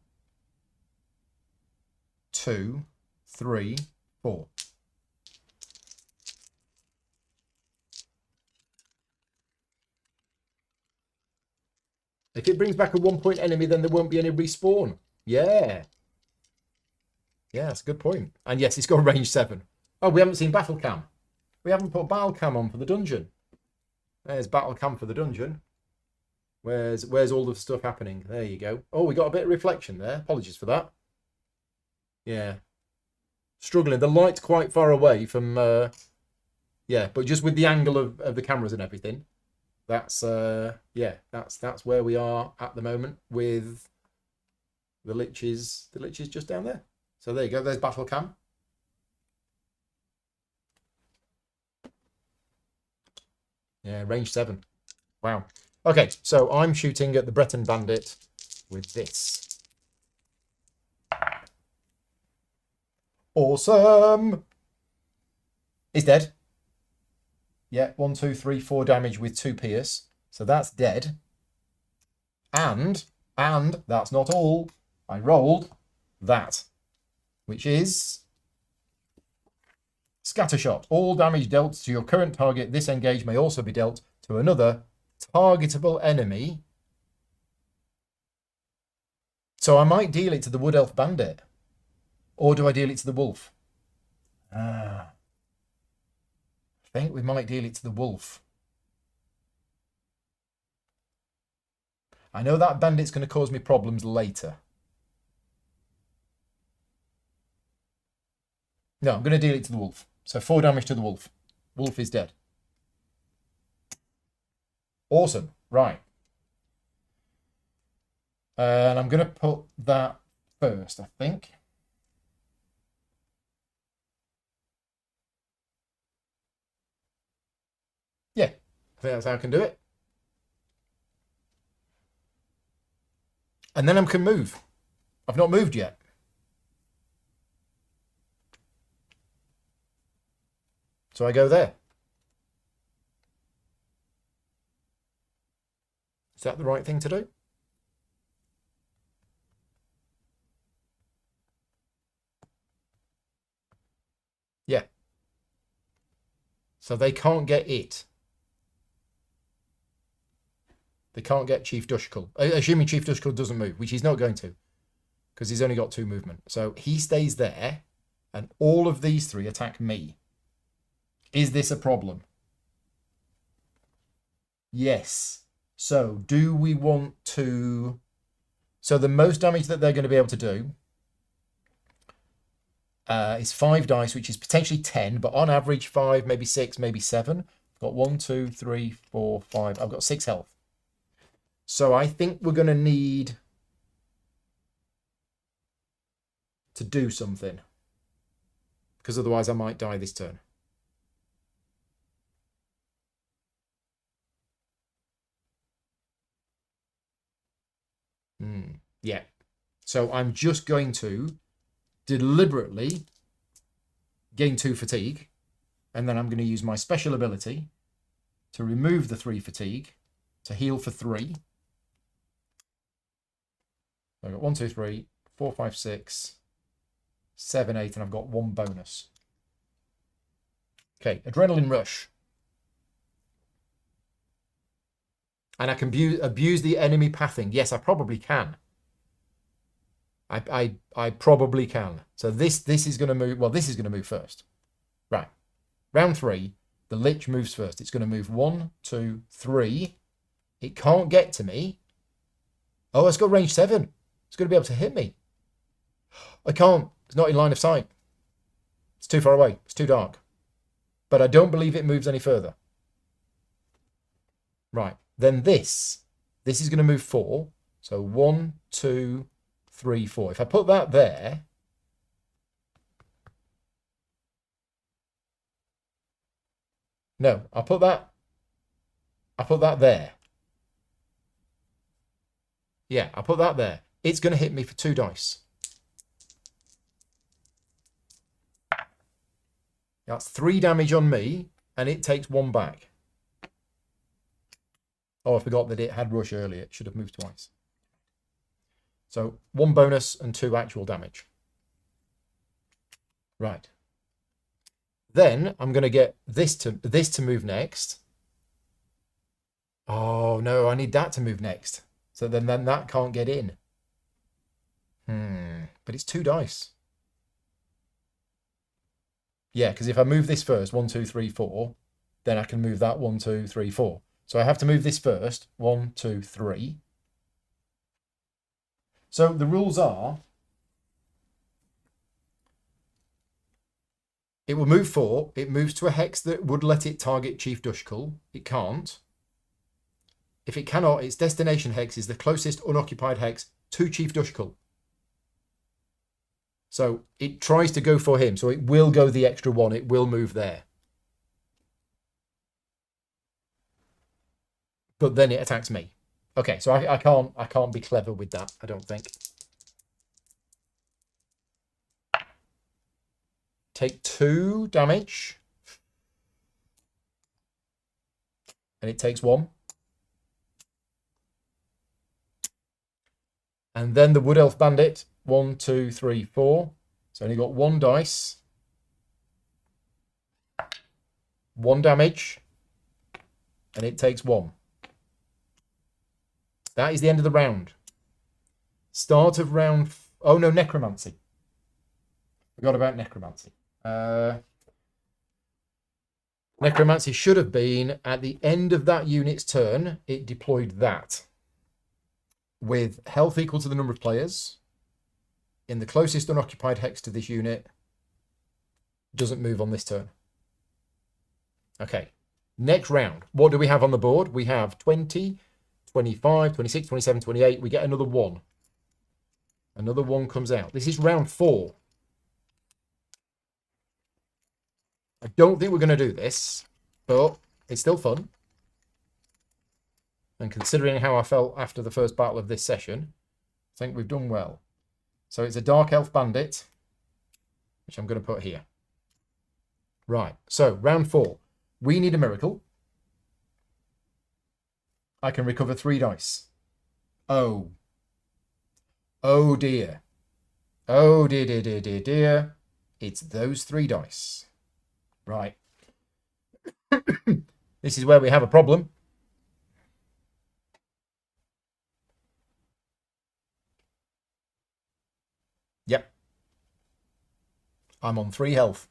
2, 3, 4. If it brings back a 1-point enemy, then there won't be any respawn. Yeah. Yeah, that's a good point. And yes, it's got range 7. Oh, we haven't seen battle cam. We haven't put battle cam on for the dungeon. There's battle cam for the dungeon. Where's all the stuff happening? There you go. Oh, we got a bit of reflection there. Apologies for that. Yeah. Struggling. The light's quite far away from... yeah, but just with the angle of the cameras and everything. That's... yeah, that's where we are at the moment with the liches. The lich is just down there. So there you go. There's battle cam. Yeah, range 7. Wow. Okay, so I'm shooting at the Breton Bandit with this. Awesome. He's dead. Yeah, 1, 2, 3, 4 damage with 2 pierce. So that's dead. And that's not all. I rolled that. which is Scattershot. All damage dealt to your current target this engage may also be dealt to another targetable enemy. So I might deal it to the Wood Elf Bandit. Or do I deal it to the Wolf? I think we might deal it to the Wolf. I know that Bandit's going to cause me problems later. No, I'm going to deal it to the Wolf. So 4 damage to the Wolf. Wolf is dead. Awesome. Right. And I'm going to put that first, I think. Yeah, I think that's how I can do it. And then I can move. I've not moved yet. So I go there. Is that the right thing to do? Yeah. So they can't get it. They can't get Chief Dushkull. Assuming Chief Dushkull doesn't move, which he's not going to. Because he's only got 2 movement. So he stays there. And all of these 3 attack me. Is this a problem? Yes. So do we want to... So the most damage that they're going to be able to do is 5 dice, which is potentially 10, but on average 5, maybe 6, maybe 7. I've got 1, 2, 3, 4, 5. I've got 6 health. So I think we're going to need to do something. Because otherwise I might die this turn. Yeah. So I'm just going to deliberately gain 2 fatigue. And then I'm going to use my special ability to remove the 3 fatigue to heal for 3. I've got 1, 2, 3, 4, 5, 6, 7, 8, and I've got 1 bonus. Okay, Adrenaline Rush. And I can abuse the enemy pathing. Yes, I probably can. I probably can. So this is going to move. Well, this is going to move first. Right. Round 3, the Lich moves first. It's going to move 1, 2, 3. It can't get to me. Oh, it's got range 7. It's going to be able to hit me. I can't. It's not in line of sight. It's too far away. It's too dark. But I don't believe it moves any further. Right. Then this is going to move 4. So 1, 2, 3, 4. If I put that there, no, I'll put that there. Yeah, I'll put that there. It's going to hit me for 2 dice. That's 3 damage on me, and it takes 1 back. Oh, I forgot that it had rush earlier. It should have moved twice. So 1 bonus and 2 actual damage. Right. Then I'm going to get this to move next. Oh no, I need that to move next. So then that can't get in. But it's 2 dice. Yeah, because if I move this first, 1, 2, 3, 4, then I can move that 1, 2, 3, 4. So I have to move this first. 1, 2, 3. So the rules are, it will move 4. It moves to a hex that would let it target Chief Dushkull. It can't. If it cannot, its destination hex is the closest unoccupied hex to Chief Dushkull. So it tries to go for him. So it will go the extra 1. It will move there. But then it attacks me. Okay, so I can't be clever with that, I don't think. Take 2 damage. And it takes 1. And then the Wood Elf Bandit. 1, 2, 3, 4. So only got 1 dice. 1 damage. And it takes 1. That is the end of the round. Start of round... Oh, no, necromancy. Forgot about necromancy. Necromancy should have been at the end of that unit's turn. It deployed that. With health equal to the number of players. In the closest unoccupied hex to this unit. Doesn't move on this turn. Okay. Next round. What do we have on the board? We have 20, 25, 26, 27, 28. We get another 1. Another 1 comes out. This is round 4. I don't think we're going to do this, but it's still fun. And considering how I felt after the first battle of this session, I think we've done well. So it's a Dark Elf Bandit, which I'm going to put here. Right, so round 4. We need a miracle. I can recover 3 dice. Oh. Oh dear. Oh dear, dear, dear, dear, dear. It's those 3 dice. Right. This is where we have a problem. Yep. I'm on 3 health.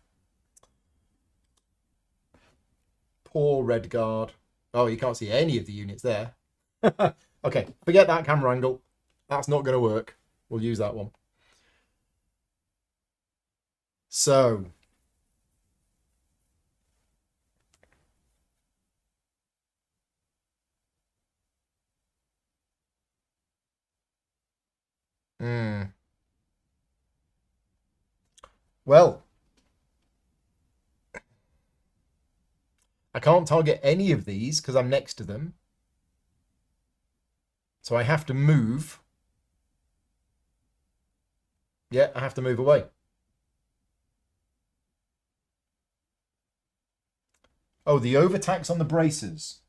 Poor red guard. Oh, you can't see any of the units there. Okay, forget that camera angle. That's not going to work. We'll use that one. So... Well, I can't target any of these because I'm next to them. So I have to move. Yeah, I have to move away. Oh, the overtax on the bracers.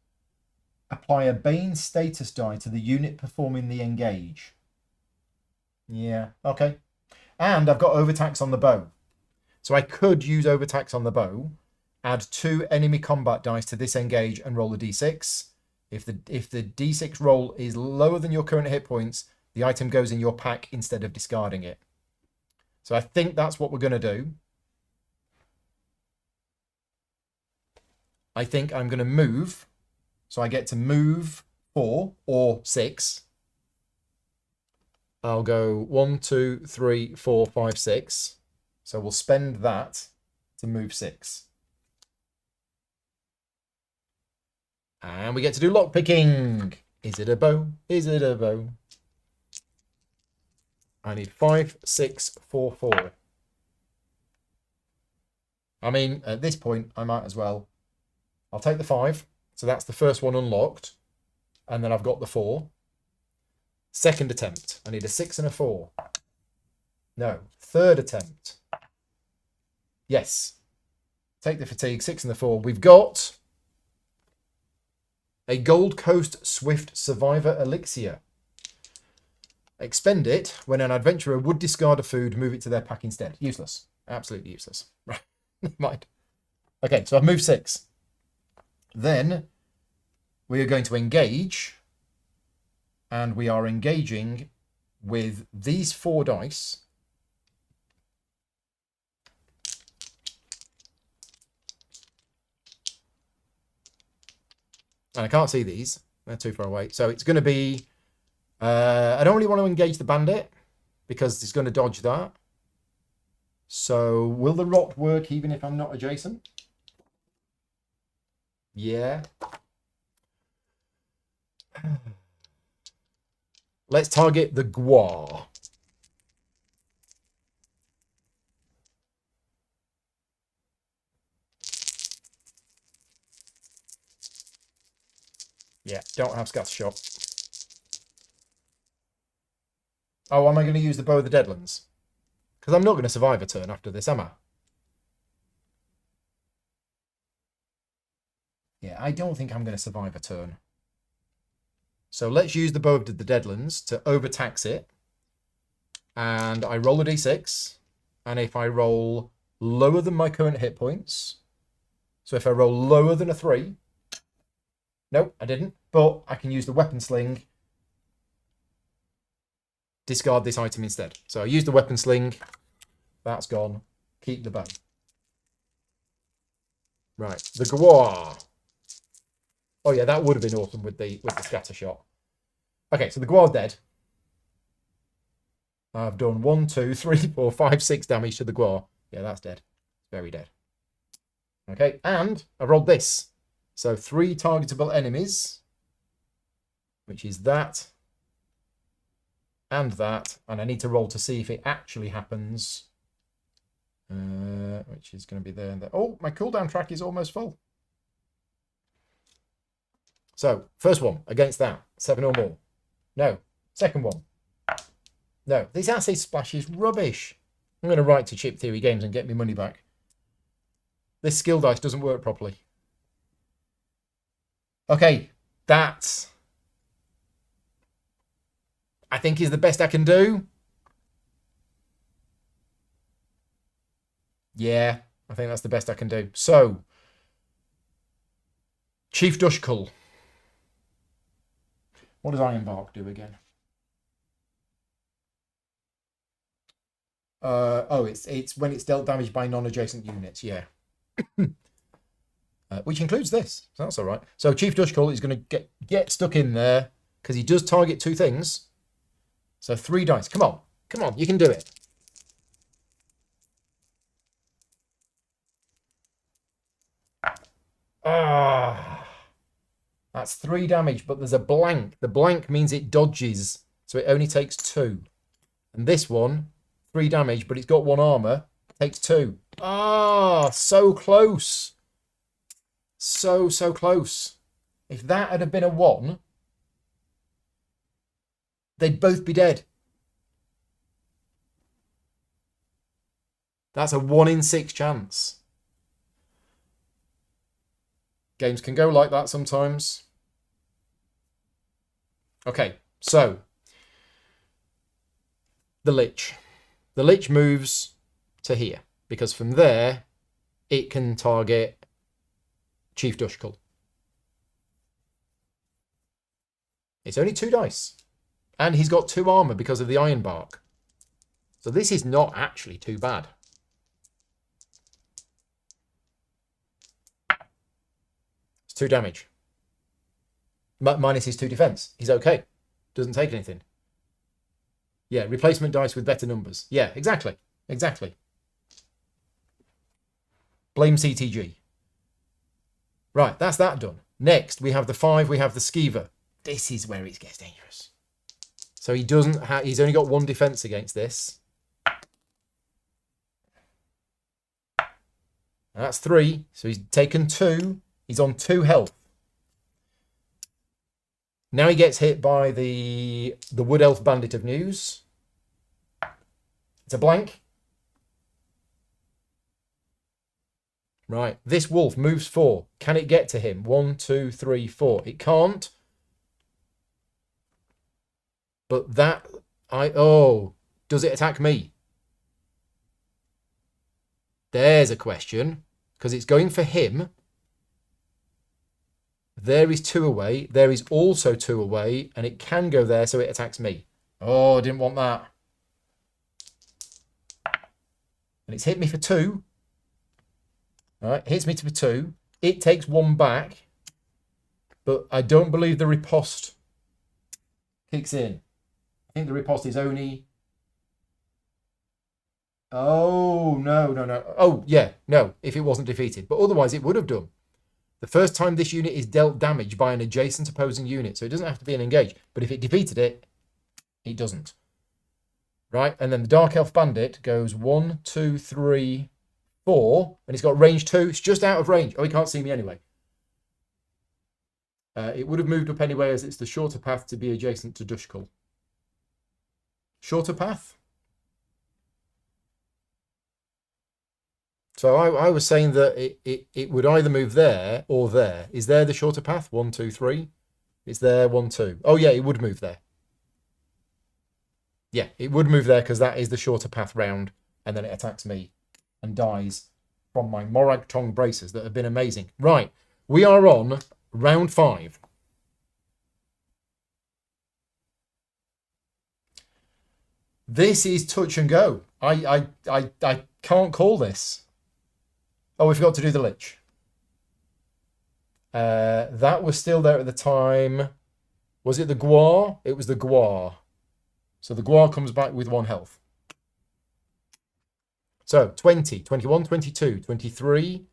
Apply a Bane status die to the unit performing the engage. Yeah, okay. And I've got overtax on the bow. So I could use overtax on the bow, add 2 enemy combat dice to this engage and roll a d6. If the d6 roll is lower than your current hit points, the item goes in your pack instead of discarding it. So I think that's what we're going to do. I think I'm going to move. So I get to move 4 or 6. I'll go 1, 2, 3, 4, 5, 6. So we'll spend that to move 6. And we get to do lockpicking. Is it a bow? Is it a bow? I need 5, 6, 4, 4. I mean, at this point, I might as well. I'll take the 5. So that's the first one unlocked. And then I've got the 4. Second attempt. I need a 6 and a 4. No. Third attempt. Yes. Take the fatigue, 6 and the 4. We've got a Gold Coast Swift Survivor Elixir. Expend it when an adventurer would discard a food, move it to their pack instead. Useless. Absolutely useless. Right. Never mind. Okay, so I've moved 6. Then we are going to engage. And we are engaging with these 4 dice. And I can't see these. They're too far away. So it's going to be... I don't really want to engage the bandit because it's going to dodge that. So will the rot work even if I'm not adjacent? Yeah. Let's target the Gua. Yeah, don't have scatter shot. Oh, am I going to use the Bow of the Deadlands? Because I'm not going to survive a turn after this, am I? Yeah, I don't think I'm going to survive a turn. So let's use the Bow of the Deadlands to overtax it. And I roll a d6. and if I roll lower than my current hit points, so if I roll lower than a 3, nope, I didn't, but I can use the weapon sling, discard this item instead. So I use the weapon sling, that's gone, keep the bow. Right, the Gwar. Oh yeah, that would have been awesome with the scatter shot. Okay, so the Gwar's dead. I've done 1, 2, 3, 4, 5, 6 damage to the Gwar. Yeah, that's dead. Very dead. Okay, and I rolled this. So 3 targetable enemies, which is that and that. And I need to roll to see if it actually happens. Which is going to be there and there. Oh, my cooldown track is almost full. So, first one, against that. 7 or more. No. Second one. No. This acid splash is rubbish. I'm going to write to Chip Theory Games and get me money back. This skill dice doesn't work properly. Okay. That, I think, is the best I can do. Yeah, I think that's the best I can do. So, Chief Dushkull. What does Ironbark do again? It's when it's dealt damage by non-adjacent units, yeah. Which includes this, so that's all right. So Chief Dushkull is going to get stuck in there because he does target 2 things. So 3 dice. Come on, you can do it. That's 3 damage, but there's a blank. The blank means it dodges, so it only takes 2. And this one, 3 damage, but it's got 1 armor, takes 2. So close. So close. If that had been a 1, they'd both be dead. That's a 1 in 6 chance. Games can go like that sometimes. Okay, so the Lich. The Lich moves to here because from there it can target Chief Dushkull. It's only 2 dice. And he's got 2 armor because of the Ironbark. So this is not actually too bad. It's 2 damage. Minus his 2 defense. He's okay. Doesn't take anything. Yeah, replacement dice with better numbers. Yeah, exactly. Blame CTG. Right, that's that done. Next, we have the 5, we have the Skeever. This is where it gets dangerous. So he doesn't have, he's only got 1 defense against this. That's 3. So he's taken 2. He's on 2 health. Now he gets hit by the Wood Elf Bandit of News. It's a blank. Right, this wolf moves 4. Can it get to him? 1, 2, 3, 4. It can't. But that, does it attack me? There's a question, because it's going for him. There is 2 away. There is also 2 away, and it can go there, so it attacks me. Oh, I didn't want that. And it's hit me for 2. All right, hits me for 2. It takes 1 back, but I don't believe the riposte kicks in. I think the riposte is only... Oh, no. Oh, yeah, no, if it wasn't defeated. But otherwise, it would have done. The first time this unit is dealt damage by an adjacent opposing unit, so it doesn't have to be an engage. But if it defeated it, it doesn't. Right, and then the Dark Elf Bandit goes 1, 2, 3, 4, and it's got range 2. It's just out of range. Oh, he can't see me anyway. It would have moved up anyway, as it's the shorter path to be adjacent to Dushkull. Shorter path? So I was saying that it would either move there or there. Is there the shorter path? 1, 2, 3. It's there, 1, 2. Oh, yeah, it would move there. Yeah, it would move there because that is the shorter path round. and then it attacks me and dies from my Morag Tong braces that have been amazing. Right, we are on round 5. This is touch and go. I can't call this. Oh, we forgot to do the Lich. That was still there at the time. Was it the Guar? It was the Guar. So the Guar comes back with 1 health. So 20, 21, 22, 23,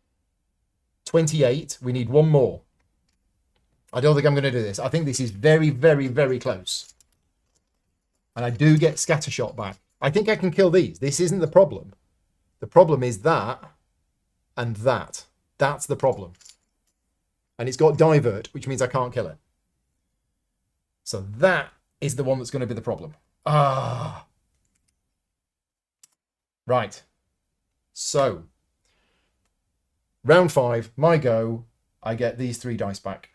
28. We need 1 more. I don't think I'm going to do this. I think this is very, very, very close. And I do get Scattershot back. I think I can kill these. This isn't the problem. The problem is that and that. That's the problem. And it's got Divert, which means I can't kill it. So that is the one that's going to be the problem. Ah. Right. So, round 5, my go. I get these 3 dice back.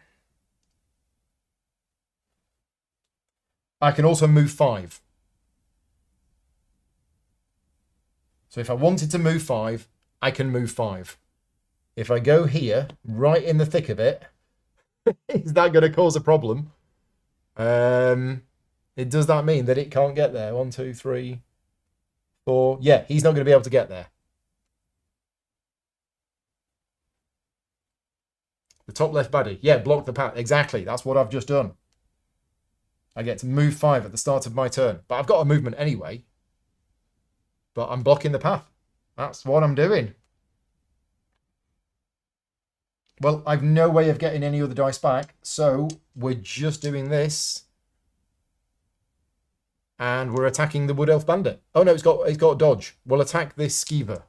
I can also move 5. So if I wanted to move 5, I can move 5. If I go here, right in the thick of it, is that going to cause a problem? Does that mean that it can't get there? 1, 2, 3, 4. Yeah, he's not going to be able to get there. The top left baddie. Yeah, block the path. Exactly. That's what I've just done. I get to move 5 at the start of my turn. But I've got a movement anyway. But I'm blocking the path. That's what I'm doing. Well, I've no way of getting any other dice back. So we're just doing this. And we're attacking the Wood Elf Bandit. Oh no, it's got dodge. We'll attack this Skeever.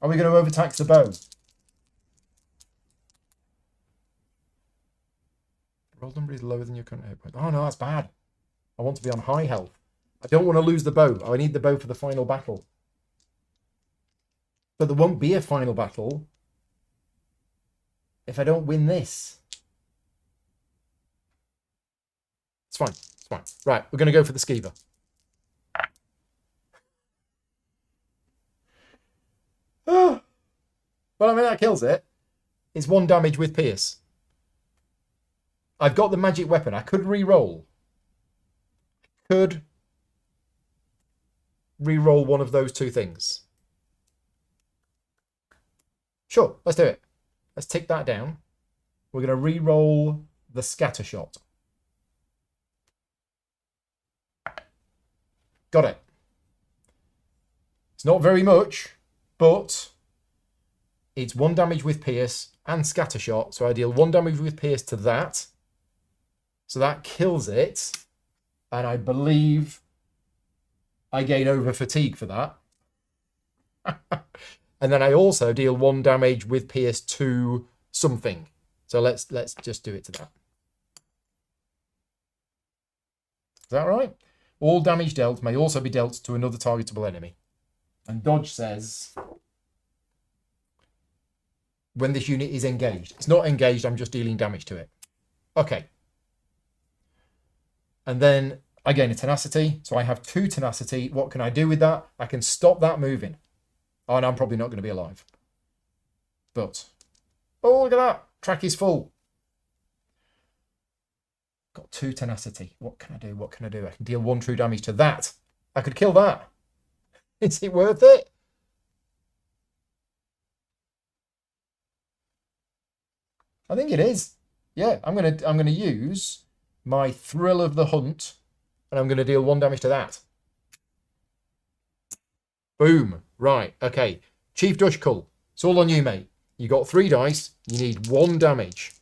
Are we going to overtax the bow? Roll number is lower than your current hit point. Oh no, that's bad. I want to be on high health. I don't want to lose the bow. I need the bow for the final battle. But there won't be a final battle if I don't win this. It's fine. It's fine. Right, we're going to go for the Skeever. Oh. Well, I mean, that kills it. It's 1 damage with Pierce. I've got the magic weapon. I could re-roll. Could re-roll one of those 2 things. Sure, let's do it. Let's tick that down. We're going to re-roll the Scattershot. Got it. It's not very much, but it's 1 damage with Pierce and Scattershot. So I deal 1 damage with Pierce to that. So that kills it. And I believe I gain over fatigue for that. And then I also deal 1 damage with Pierce to something. So let's just do it to that. Is that right? All damage dealt may also be dealt to another targetable enemy. And dodge says when this unit is engaged. It's not engaged, I'm just dealing damage to it. Okay. And then I gain a tenacity. So I have 2 tenacity. What can I do with that? I can stop that moving. Oh, and I'm probably not going to be alive. But, oh, look at that. Track is full. Got 2 tenacity. What can I do? What can I do? I can deal 1 true damage to that. I could kill that. Is it worth it? I think it is. Yeah, I'm gonna use my Thrill of the Hunt, and I'm gonna deal 1 damage to that. Boom. Right. Okay. Chief Dushkull. It's all on you, mate. You got 3 dice. You need 1 damage.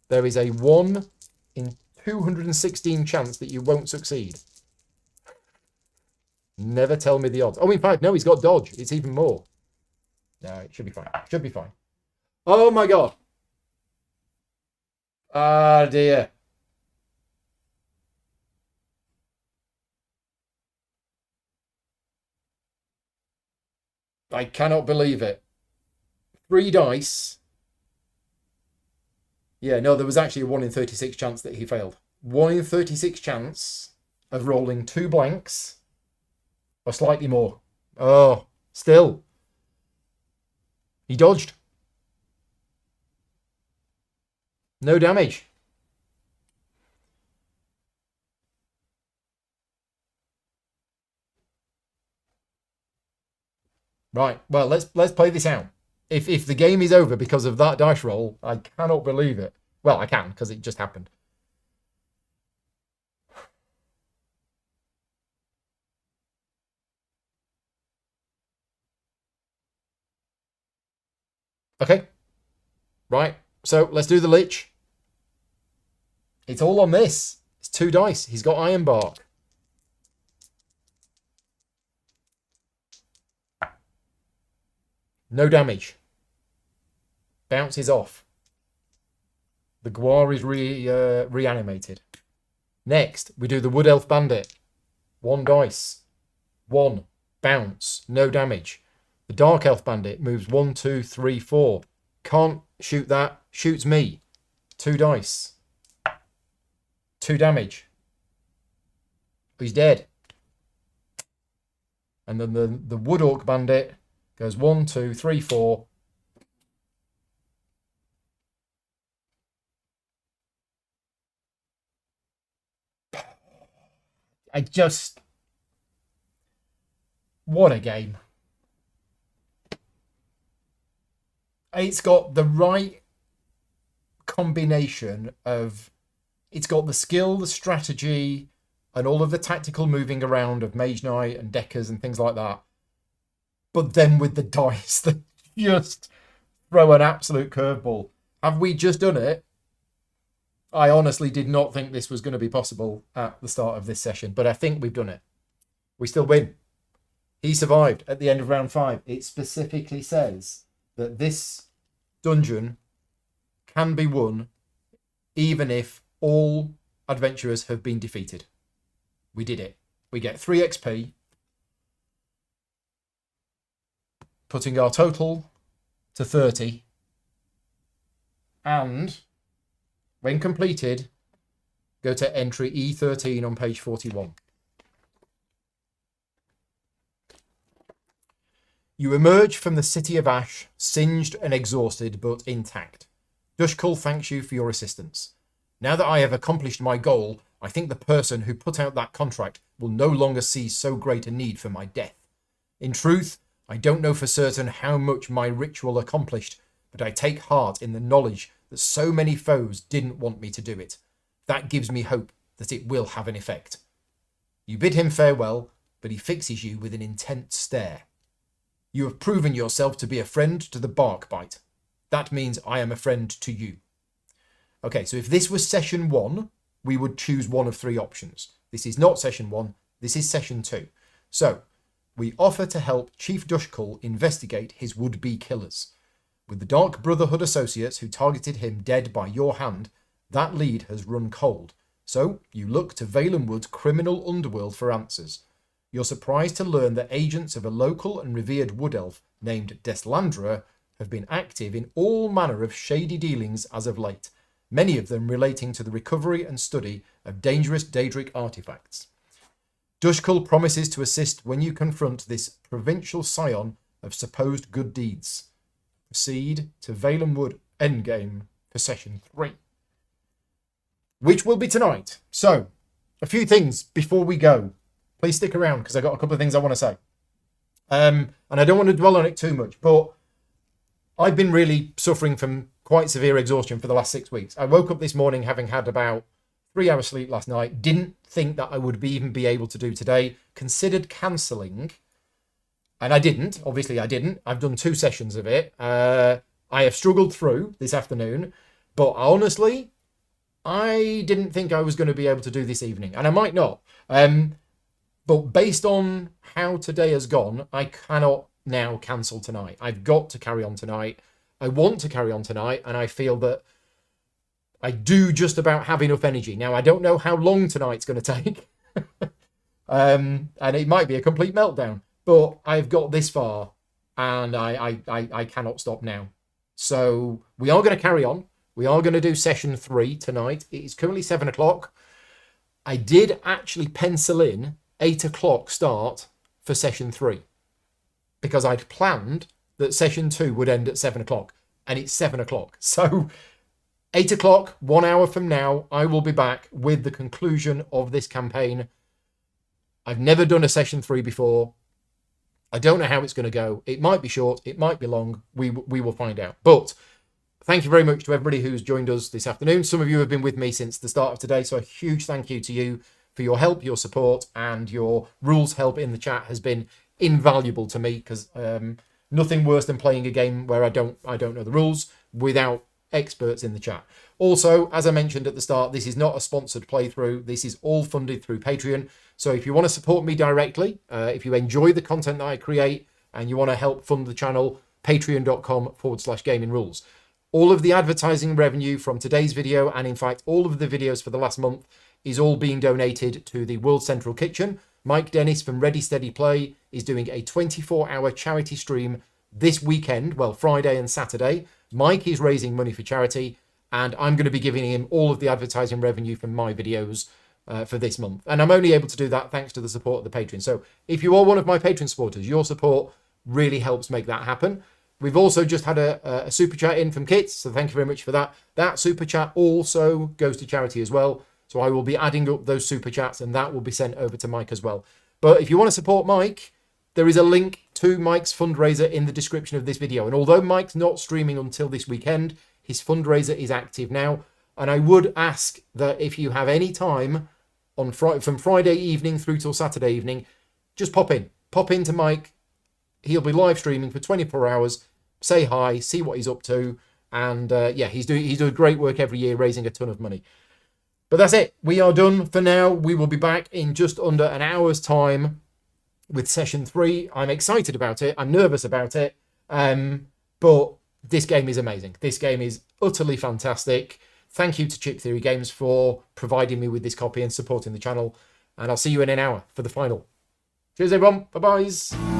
There is a 1 in 216 chance that you won't succeed. Never tell me the odds. Oh, in fact, no, he's got dodge. It's even more. No, it should be fine. Should be fine. Oh my god. Ah, dear. I cannot believe it. 3 dice. Yeah, no, there was actually a 1 in 36 chance that he failed. 1 in 36 chance of rolling 2 blanks or slightly more. Oh, still. He dodged. No damage. Right. Well, let's play this out. If the game is over because of that dice roll, I cannot believe it. Well, I can because it just happened. Okay. Right. So let's do the Lich. It's all on this. It's 2 dice. He's got Iron Bark. No damage. Bounces off. The Gwar is reanimated. Next, we do the Wood Elf Bandit. 1 dice. 1. Bounce. No damage. The Dark Elf Bandit moves 1, 2, 3, 4. Can't shoot that. Shoots me. 2 dice. 2 damage. He's dead. And then the Wood Orc Bandit goes 1, 2, 3, 4. What a game. It's got the right combination of, it's got the skill, the strategy, and all of the tactical moving around of Mage Knight and Deckers and things like that. But then with the dice that just throw an absolute curveball. Have we just done it? I honestly did not think this was going to be possible at the start of this session, but I think we've done it. We still win. He survived at the end of round 5. It specifically says that this dungeon can be won even if all adventurers have been defeated. We did it. We get 3 XP, putting our total to 30. And when completed, go to entry E13 on page 41. You emerge from the City of Ash, singed and exhausted, but intact. Dushkull thanks you for your assistance. Now that I have accomplished my goal, I think the person who put out that contract will no longer see so great a need for my death. In truth, I don't know for certain how much my ritual accomplished, but I take heart in the knowledge that so many foes didn't want me to do it. That gives me hope that it will have an effect. You bid him farewell, but he fixes you with an intent stare. You have proven yourself to be a friend to the Barkbite. That means I am a friend to you. Okay, so if this was session 1, we would choose one of 3 options. This is not session 1, this is session 2. So, we offer to help Chief Dushkull investigate his would-be killers. With the Dark Brotherhood associates who targeted him dead by your hand, that lead has run cold. So, you look to Valenwood's criminal underworld for answers. You're surprised to learn that agents of a local and revered wood elf named Deslandra have been active in all manner of shady dealings as of late, many of them relating to the recovery and study of dangerous Daedric artifacts. Dushkull promises to assist when you confront this provincial scion of supposed good deeds. Proceed to Valenwood Endgame for session 3, which will be tonight. So, a few things before we go. Please stick around because I've got a couple of things I want to say. And I don't want to dwell on it too much, but I've been really suffering from quite severe exhaustion for the last 6 weeks. I woke up this morning having had about 3 hours sleep last night. Didn't think that I would even be able to do today. Considered cancelling. And I didn't. Obviously, I didn't. I've done 2 sessions of it. I have struggled through this afternoon. But honestly, I didn't think I was going to be able to do this evening. And I might not. But based on how today has gone, I cannot now cancel tonight. I've got to carry on tonight. I want to carry on tonight, and I feel that I do just about have enough energy. Now, I don't know how long tonight's going to take, and it might be a complete meltdown, but I've got this far, and I cannot stop now. So we are going to carry on. We are going to do session 3 tonight. It is currently 7 o'clock. I did actually pencil in 8 o'clock start for session 3 because I'd planned that session 2 would end at 7 o'clock, and it's 7 o'clock. So 8 o'clock, 1 hour from now, I will be back with the conclusion of this campaign. I've never done a session 3 before. I don't know how it's going to go. It might be short. It might be long. We will find out. But thank you very much to everybody who's joined us this afternoon. Some of you have been with me since the start of today. So a huge thank you to you for your help, your support, and your rules help in the chat has been invaluable to me, because nothing worse than playing a game where I don't know the rules without experts in the chat. Also, as I mentioned at the start, this is not a sponsored playthrough. This is all funded through Patreon. So if you want to support me directly, if you enjoy the content that I create and you want to help fund the channel, patreon.com/gaming rules. All of the advertising revenue from today's video, and in fact all of the videos for the last month, is all being donated to the World Central Kitchen. Mike Dennis from Ready Steady Play is doing a 24-hour charity stream this weekend, well, Friday and Saturday. Mike is raising money for charity, and I'm going to be giving him all of the advertising revenue from my videos for this month. And I'm only able to do that thanks to the support of the Patreon. So if you are one of my Patreon supporters, your support really helps make that happen. We've also just had a super chat in from Kits, so thank you very much for that. That super chat also goes to charity as well. So I will be adding up those super chats, and that will be sent over to Mike as well. But if you want to support Mike, there is a link to Mike's fundraiser in the description of this video. And although Mike's not streaming until this weekend, his fundraiser is active now. And I would ask that if you have any time on from Friday evening through till Saturday evening, just pop into Mike. He'll be live streaming for 24 hours. Say hi, see what he's up to. And yeah, he's doing great work every year, raising a ton of money. But that's it. We are done for now. We will be back in just under an hour's time with session 3. I'm excited about it. I'm nervous about it. But this game is amazing. This game is utterly fantastic. Thank you to Chip Theory Games for providing me with this copy and supporting the channel. And I'll see you in an hour for the final. Cheers, everyone. Bye-bye.